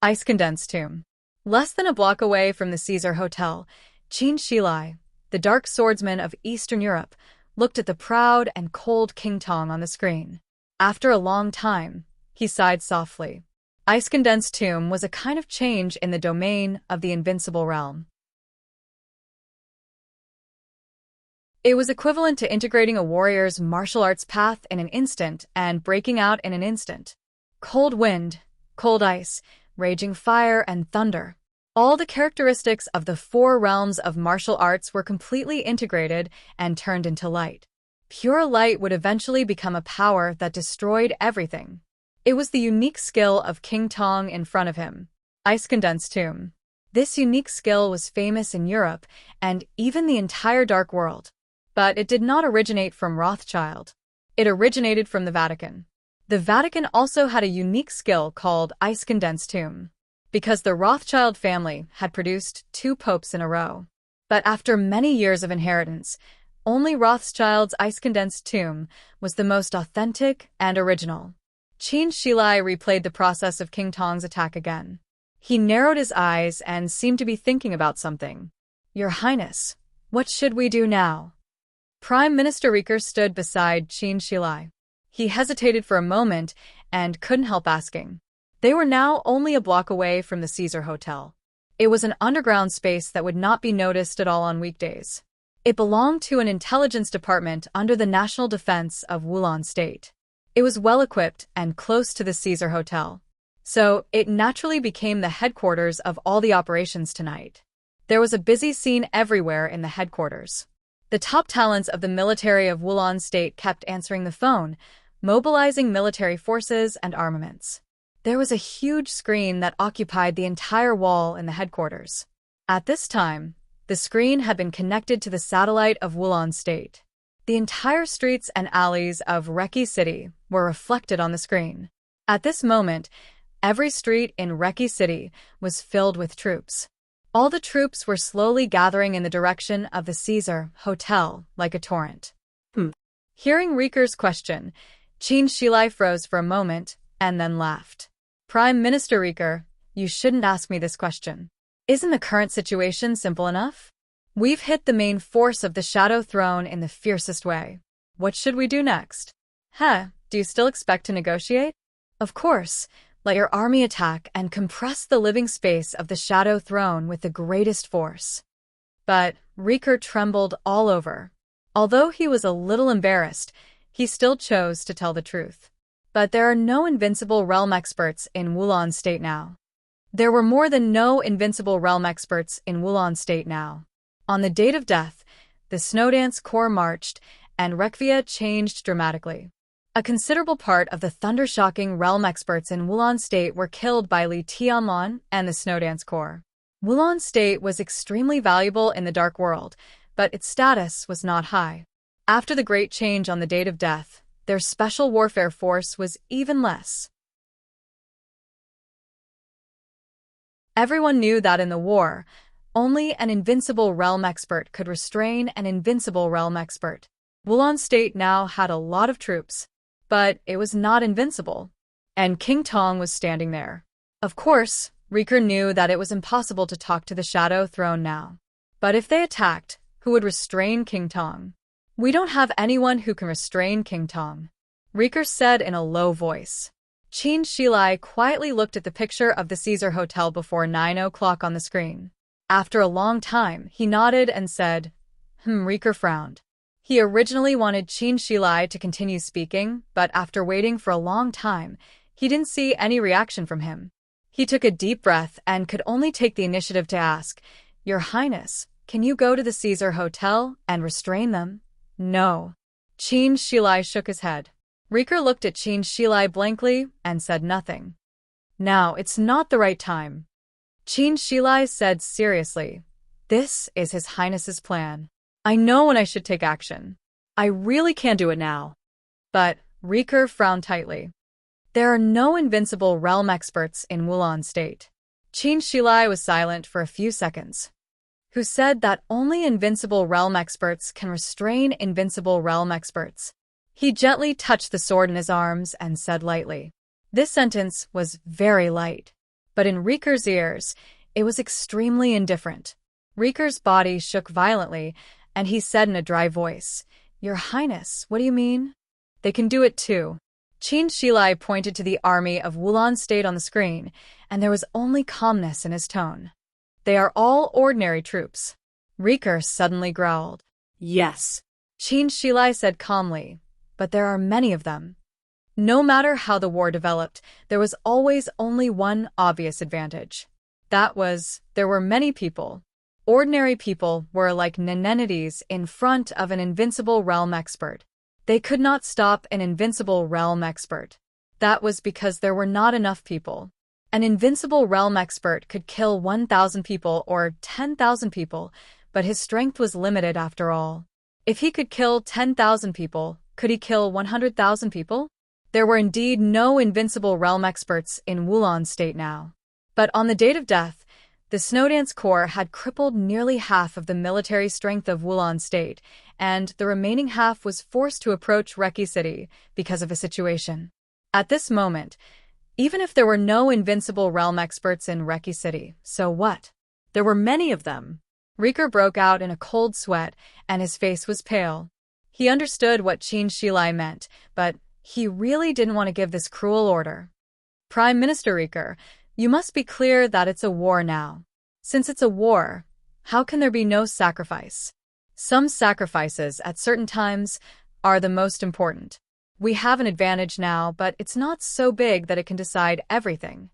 Ice Condensed Tomb. Less than a block away from the Caesar Hotel, Qin Shilai, the dark swordsman of Eastern Europe, looked at the proud and cold King Tong on the screen. After a long time, he sighed softly. Ice Condensed Tomb was a kind of change in the domain of the invincible realm. It was equivalent to integrating a warrior's martial arts path in an instant and breaking out in an instant. Cold wind, cold ice, raging fire, and thunder. All the characteristics of the 4 realms of martial arts were completely integrated and turned into light. Pure light would eventually become a power that destroyed everything. It was the unique skill of King Tong in front of him. Ice Condensed Tomb. This unique skill was famous in Europe and even the entire Dark World. But it did not originate from Rothschild. It originated from the Vatican. The Vatican also had a unique skill called Ice Condensed Tomb, because the Rothschild family had produced 2 popes in a row. But after many years of inheritance, only Rothschild's Ice Condensed Tomb was the most authentic and original. Qin Shilai replayed the process of King Tong's attack again. He narrowed his eyes and seemed to be thinking about something. "Your Highness, what should we do now?" Prime Minister Riker stood beside Qin Shilai. He hesitated for a moment and couldn't help asking. They were now only a block away from the Caesar Hotel. It was an underground space that would not be noticed at all on weekdays. It belonged to an intelligence department under the National Defense of Wulon State. It was well-equipped and close to the Caesar Hotel. So it naturally became the headquarters of all the operations tonight. There was a busy scene everywhere in the headquarters. The top talents of the military of Wulon State kept answering the phone, mobilizing military forces and armaments. There was a huge screen that occupied the entire wall in the headquarters. At this time, the screen had been connected to the satellite of Wulon State. The entire streets and alleys of Reki City were reflected on the screen. At this moment, every street in Reki City was filled with troops. All the troops were slowly gathering in the direction of the Caesar Hotel like a torrent. Hearing Riker's question, Qin Shilai froze for a moment and then laughed. "Prime Minister Riker, you shouldn't ask me this question. Isn't the current situation simple enough? We've hit the main force of the Shadow Throne in the fiercest way. What should we do next? Do you still expect to negotiate? Of course. Let your army attack and compress the living space of the Shadow Throne with the greatest force." But Riker trembled all over. Although he was a little embarrassed, he still chose to tell the truth. But there are no invincible realm experts in Wulon State now. There were more than no invincible realm experts in Wulon State now. On the date of death, the Snowdance Corps marched, and Rekvia changed dramatically. A considerable part of the thunder-shocking realm experts in Wulon State were killed by Li Tianlan and the Snowdance Corps. Wulon State was extremely valuable in the Dark World, but its status was not high. After the Great Change on the date of death, their special warfare force was even less. Everyone knew that in the war, only an invincible realm expert could restrain an invincible realm expert. Wulon State now had a lot of troops, but it was not invincible. and King Tong was standing there. Of course, Rieker knew that it was impossible to talk to the Shadow Throne now. But if they attacked, who would restrain King Tong? We don't have anyone who can restrain King Tong, Rieker said in a low voice. Qin Shilai quietly looked at the picture of the Caesar Hotel before 9 o'clock on the screen. After a long time, he nodded and said, Rieker frowned. He originally wanted Qin Shilai to continue speaking, but after waiting for a long time, he didn't see any reaction from him. He took a deep breath and could only take the initiative to ask, Your Highness, can you go to the Caesar Hotel and restrain them? No. Qin Shilai shook his head. Rieker looked at Qin Shilai blankly and said nothing. Now, it's not the right time. Qin Shilai said seriously, This is His Highness's plan. I know when I should take action. I really can't do it now. But Rieker frowned tightly. There are no invincible realm experts in Wulan State. Qin Shilai was silent for a few seconds. Who said that only invincible realm experts can restrain invincible realm experts? He gently touched the sword in his arms and said lightly. This sentence was very light. But in Rieker's ears, it was extremely indifferent. Rieker's body shook violently, and he said in a dry voice, Your Highness, what do you mean? They can do it too. Qin Shilai pointed to the army of Wulan State on the screen, and there was only calmness in his tone. They are all ordinary troops. Rieker suddenly growled. Yes. Qin Shilai said calmly, but there are many of them. No matter how the war developed, there was always only one obvious advantage. That was, there were many people. Ordinary people were like nonentities in front of an invincible realm expert. They could not stop an invincible realm expert. That was because there were not enough people. An invincible realm expert could kill 1,000 people or 10,000 people, but his strength was limited after all. If he could kill 10,000 people, could he kill 100,000 people? There were indeed no invincible realm experts in Wulan State now. But on the date of death, the Snowdance Corps had crippled nearly half of the military strength of Wulan State, and the remaining half was forced to approach Reki City because of a situation. At this moment, even if there were no invincible realm experts in Reki City, so what? There were many of them. Rieker broke out in a cold sweat, and his face was pale. He understood what Qin Shilai meant, but he really didn't want to give this cruel order. Prime Minister Rieker, you must be clear that it's a war now. Since it's a war, how can there be no sacrifice? Some sacrifices at certain times are the most important. We have an advantage now, but it's not so big that it can decide everything.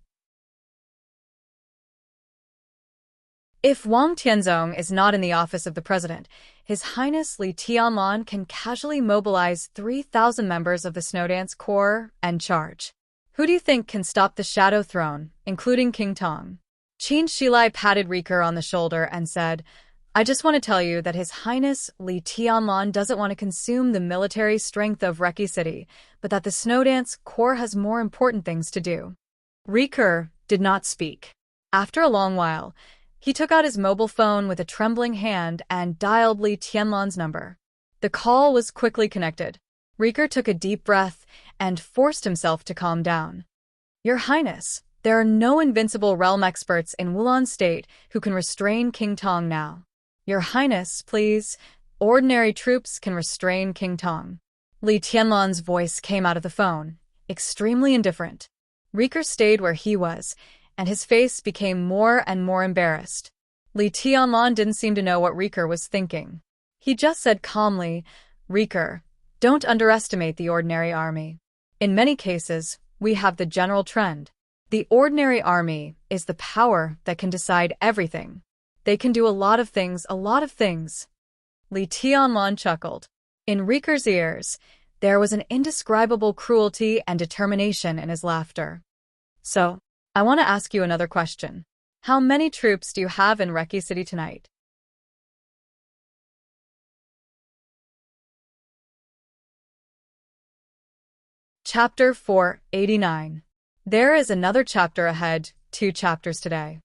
If Wang Tianzong is not in the office of the president, His Highness Li Tianlan can casually mobilize 3,000 members of the Snowdance Corps and charge. Who do you think can stop the Shadow Throne, including King Tong? Qin Shilai patted Rieker on the shoulder and said, I just want to tell you that His Highness Li Tianlan doesn't want to consume the military strength of Reki City, but that the Snowdance Corps has more important things to do. Rieker did not speak. After a long while, he took out his mobile phone with a trembling hand and dialed Li Tianlan's number. The call was quickly connected. Rieker took a deep breath and forced himself to calm down. Your Highness, there are no invincible realm experts in Wulan State who can restrain King Tong now. Your Highness, please, ordinary troops can restrain King Tong. Li Tianlan's voice came out of the phone, extremely indifferent. Rieker stayed where he was, and his face became more and more embarrassed. Li Tianlan didn't seem to know what Rieker was thinking. He just said calmly, Rieker, don't underestimate the ordinary army. In many cases, we have the general trend. The ordinary army is the power that can decide everything. They can do a lot of things, a lot of things. Li Tianlan chuckled. In Rieker's ears, there was an indescribable cruelty and determination in his laughter. So, I want to ask you another question. How many troops do you have in Reki City tonight? Chapter 489. There is another chapter ahead, 2 chapters today.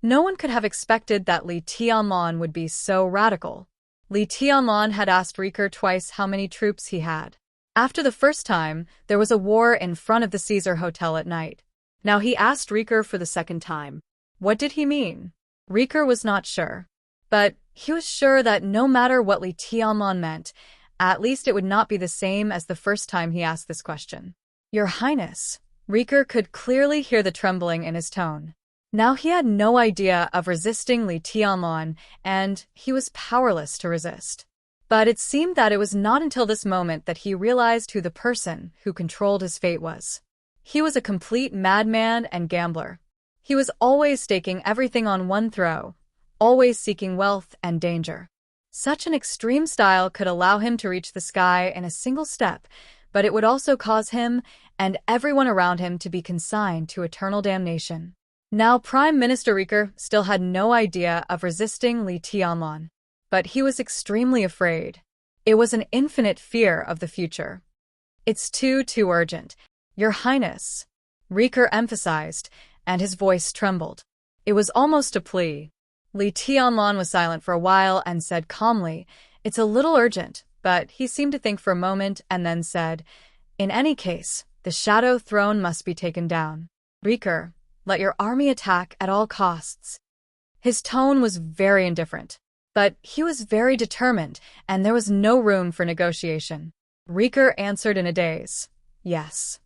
No one could have expected that Li Tianlan would be so radical. Li Tianlan had asked Rieker twice how many troops he had. After the first time, there was a war in front of the Caesar Hotel at night. Now he asked Riker for the second time. What did he mean? Riker was not sure. But he was sure that no matter what Li Tianlong meant, at least it would not be the same as the first time he asked this question. Your Highness. Riker could clearly hear the trembling in his tone. Now he had no idea of resisting Li Tianlong, and he was powerless to resist. But it seemed that it was not until this moment that he realized who the person who controlled his fate was. He was a complete madman and gambler. He was always staking everything on one throw, always seeking wealth and danger. Such an extreme style could allow him to reach the sky in a single step, but it would also cause him and everyone around him to be consigned to eternal damnation. Now Prime Minister Riker still had no idea of resisting Li Tianlong, but he was extremely afraid. It was an infinite fear of the future. It's too urgent. Your Highness, Riker emphasized, and his voice trembled. It was almost a plea. Li Tianlong was silent for a while and said calmly, It's a little urgent, but he seemed to think for a moment and then said, In any case, the Shadow Throne must be taken down. Riker, let your army attack at all costs. His tone was very indifferent, but he was very determined, and there was no room for negotiation. Riker answered in a daze, Yes.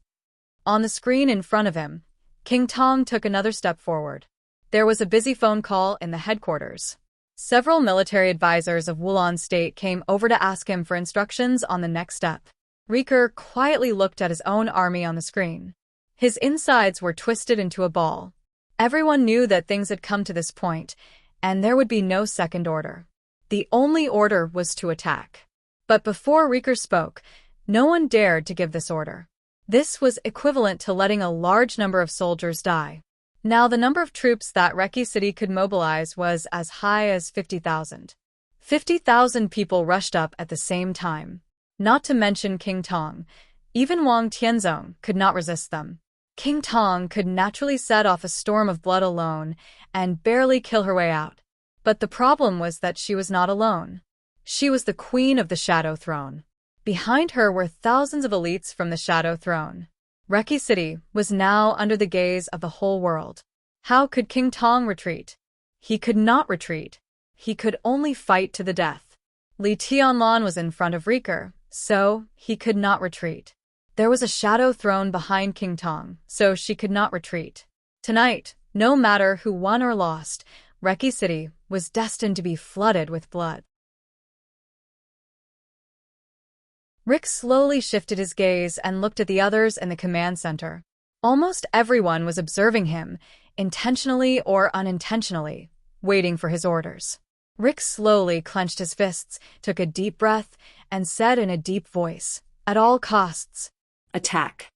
On the screen in front of him, King Tong took another step forward. There was a busy phone call in the headquarters. Several military advisors of Wulon State came over to ask him for instructions on the next step. Riker quietly looked at his own army on the screen. His insides were twisted into a ball. Everyone knew that things had come to this point, and there would be no second order. The only order was to attack. But before Riker spoke, no one dared to give this order. This was equivalent to letting a large number of soldiers die. Now the number of troops that Reki City could mobilize was as high as 50,000. 50,000 people rushed up at the same time. Not to mention King Tong. Even Wang Tianzong could not resist them. King Tong could naturally set off a storm of blood alone and barely kill her way out. But the problem was that she was not alone. She was the queen of the Shadow Throne. Behind her were thousands of elites from the Shadow Throne. Reki City was now under the gaze of the whole world. How could King Tong retreat? He could not retreat. He could only fight to the death. Li Tianlong was in front of Riker, so he could not retreat. There was a Shadow Throne behind King Tong, so she could not retreat. Tonight, no matter who won or lost, Reki City was destined to be flooded with blood. Rick slowly shifted his gaze and looked at the others in the command center. Almost everyone was observing him, intentionally or unintentionally, waiting for his orders. Rick slowly clenched his fists, took a deep breath, and said in a deep voice, At all costs, Attack.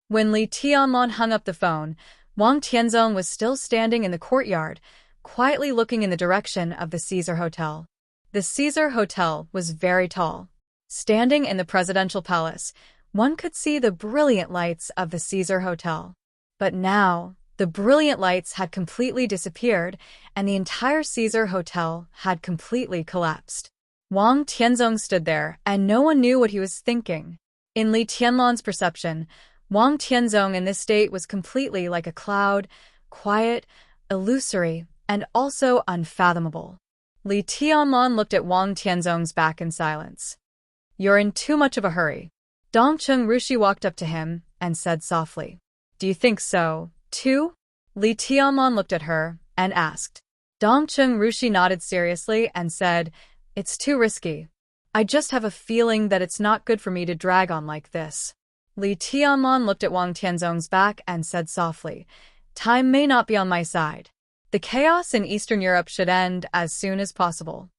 When Li Tianlong hung up the phone, Wang Tianzong was still standing in the courtyard, quietly looking in the direction of the Caesar Hotel. The Caesar Hotel was very tall. Standing in the presidential palace, one could see the brilliant lights of the Caesar Hotel. But now, the brilliant lights had completely disappeared, and the entire Caesar Hotel had completely collapsed. Wang Tianzong stood there, and no one knew what he was thinking. In Li Tianlong's perception, Wang Tianzong in this state was completely like a cloud, quiet, illusory, and also unfathomable. Li Tianlong looked at Wang Tianzong's back in silence. You're in too much of a hurry. Dongcheng Rushi walked up to him and said softly, Do you think so, too? Li Tianlong looked at her and asked. Dongcheng Rushi nodded seriously and said, It's too risky. I just have a feeling that it's not good for me to drag on like this. Li Tianlong looked at Wang Tianzong's back and said softly, Time may not be on my side. The chaos in Eastern Europe should end as soon as possible.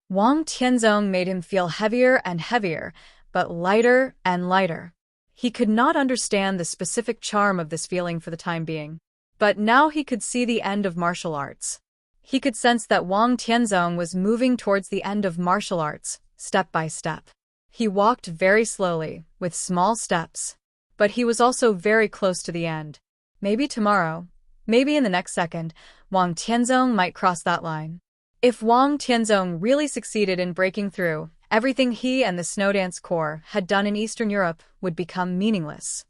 Wang Tianzong made him feel heavier and heavier, but lighter and lighter. He could not understand the specific charm of this feeling for the time being. But now he could see the end of martial arts. He could sense that Wang Tianzong was moving towards the end of martial arts, step by step. He walked very slowly, with small steps. But he was also very close to the end. Maybe tomorrow, maybe in the next second, Wang Tianzong might cross that line. If Wang Tianzong really succeeded in breaking through Everything he and the Snowdance Corps had done in Eastern Europe would become meaningless.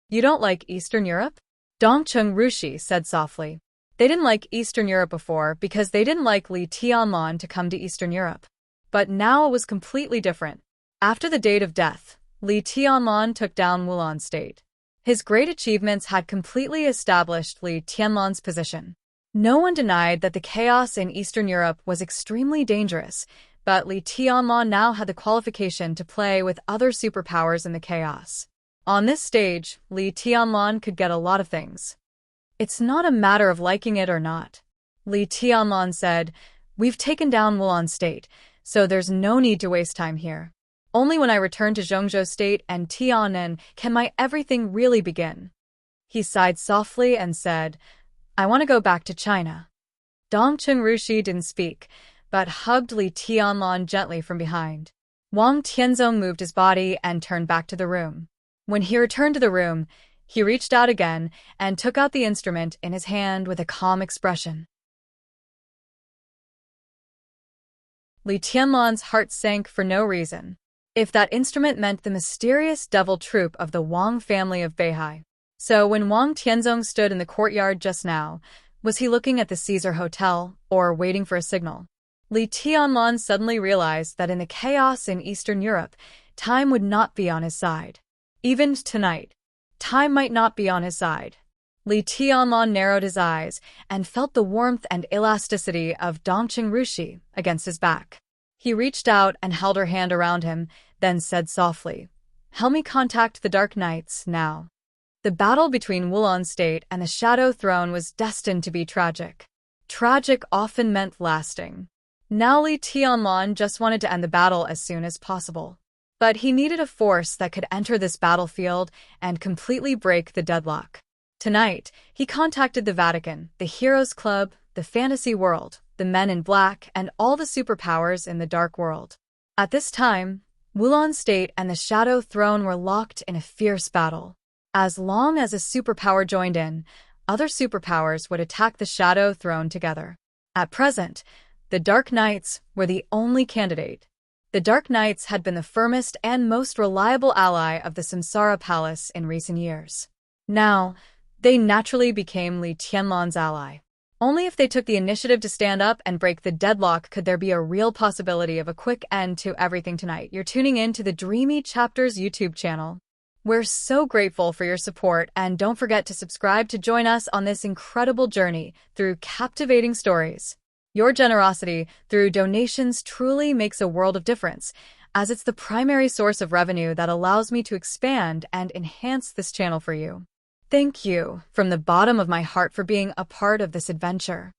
You don't like Eastern Europe? Dongcheng Rushi said softly. They didn't like Eastern Europe before because they didn't like Li Tianlan to come to Eastern Europe. But now it was completely different. After the date of death, Li Tianlan took down Wulan State. His great achievements had completely established Li Tianlan's position. No one denied that the chaos in Eastern Europe was extremely dangerous, but Li Tianlan now had the qualification to play with other superpowers in the chaos. On this stage, Li Tianlan could get a lot of things. It's not a matter of liking it or not. Li Tianlan said, "We've taken down Wulan State, so there's no need to waste time here. Only when I return to Zhongzhou State and Tianan can my everything really begin." He sighed softly and said, "I want to go back to China." Dongcheng Rushi didn't speak, but hugged Li Tianlan gently from behind. Wang Tianzong moved his body and turned back to the room. When he returned to the room, he reached out again and took out the instrument in his hand with a calm expression. Li Tianlan's heart sank for no reason. If that instrument meant the mysterious devil troupe of the Wang family of Beihai. So when Wang Tianzong stood in the courtyard just now, was he looking at the Caesar Hotel or waiting for a signal? Li Tianlan suddenly realized that in the chaos in Eastern Europe, time would not be on his side. Even tonight, time might not be on his side. Li Tianlan narrowed his eyes and felt the warmth and elasticity of Dongcheng Rushi against his back. He reached out and held her hand around him, then said softly, "Help me contact the Dark Knights now." The battle between Wulan State and the Shadow Throne was destined to be tragic. Tragic often meant lasting. Now Li Tianlan just wanted to end the battle as soon as possible. But he needed a force that could enter this battlefield and completely break the deadlock. Tonight, he contacted the Vatican, the Heroes Club, the Fantasy World, the Men in Black, and all the superpowers in the Dark World. At this time, Wulan State and the Shadow Throne were locked in a fierce battle. As long as a superpower joined in, other superpowers would attack the Shadow Throne together. At present, the Dark Knights were the only candidate. The Dark Knights had been the firmest and most reliable ally of the Samsara Palace in recent years. Now, they naturally became Li Tianlan's ally. Only if they took the initiative to stand up and break the deadlock could there be a real possibility of a quick end to everything tonight. You're tuning in to the Dreamy Chapters YouTube channel. We're so grateful for your support, and don't forget to subscribe to join us on this incredible journey through captivating stories. Your generosity through donations truly makes a world of difference, as it's the primary source of revenue that allows me to expand and enhance this channel for you. Thank you from the bottom of my heart for being a part of this adventure.